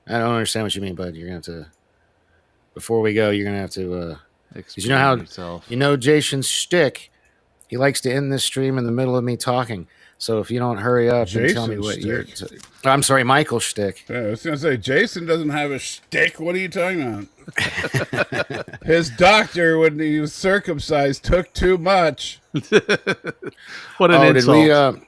I don't understand what you mean, bud. You're going to have to, before we go, you're going to have to, because you know how, yourself. Jason's shtick, he likes to end this stream in the middle of me talking. So if you don't hurry up and tell me Jason's what you're... shtick? I'm sorry, Michael's shtick. Yeah, I was going to say, Jason doesn't have a shtick. What are you talking about? His doctor, when he was circumcised, took too much. What an Did insult. we,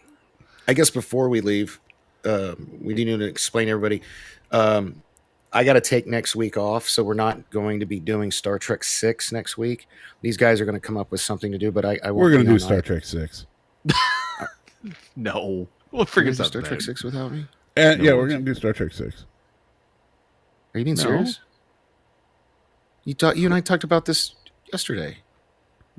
I guess before we leave, we need to explain to everybody, I got to take next week off, so we're not going to be doing Star Trek 6 next week. These guys are going to come up with something to do, but I won't. We're going be to do on Star either. Trek 6. No. We'll You're figure gonna do something Star Trek out. 6 without me? And yeah, we're going to do Star Trek 6. Are you being No. serious? You and I talked about this yesterday.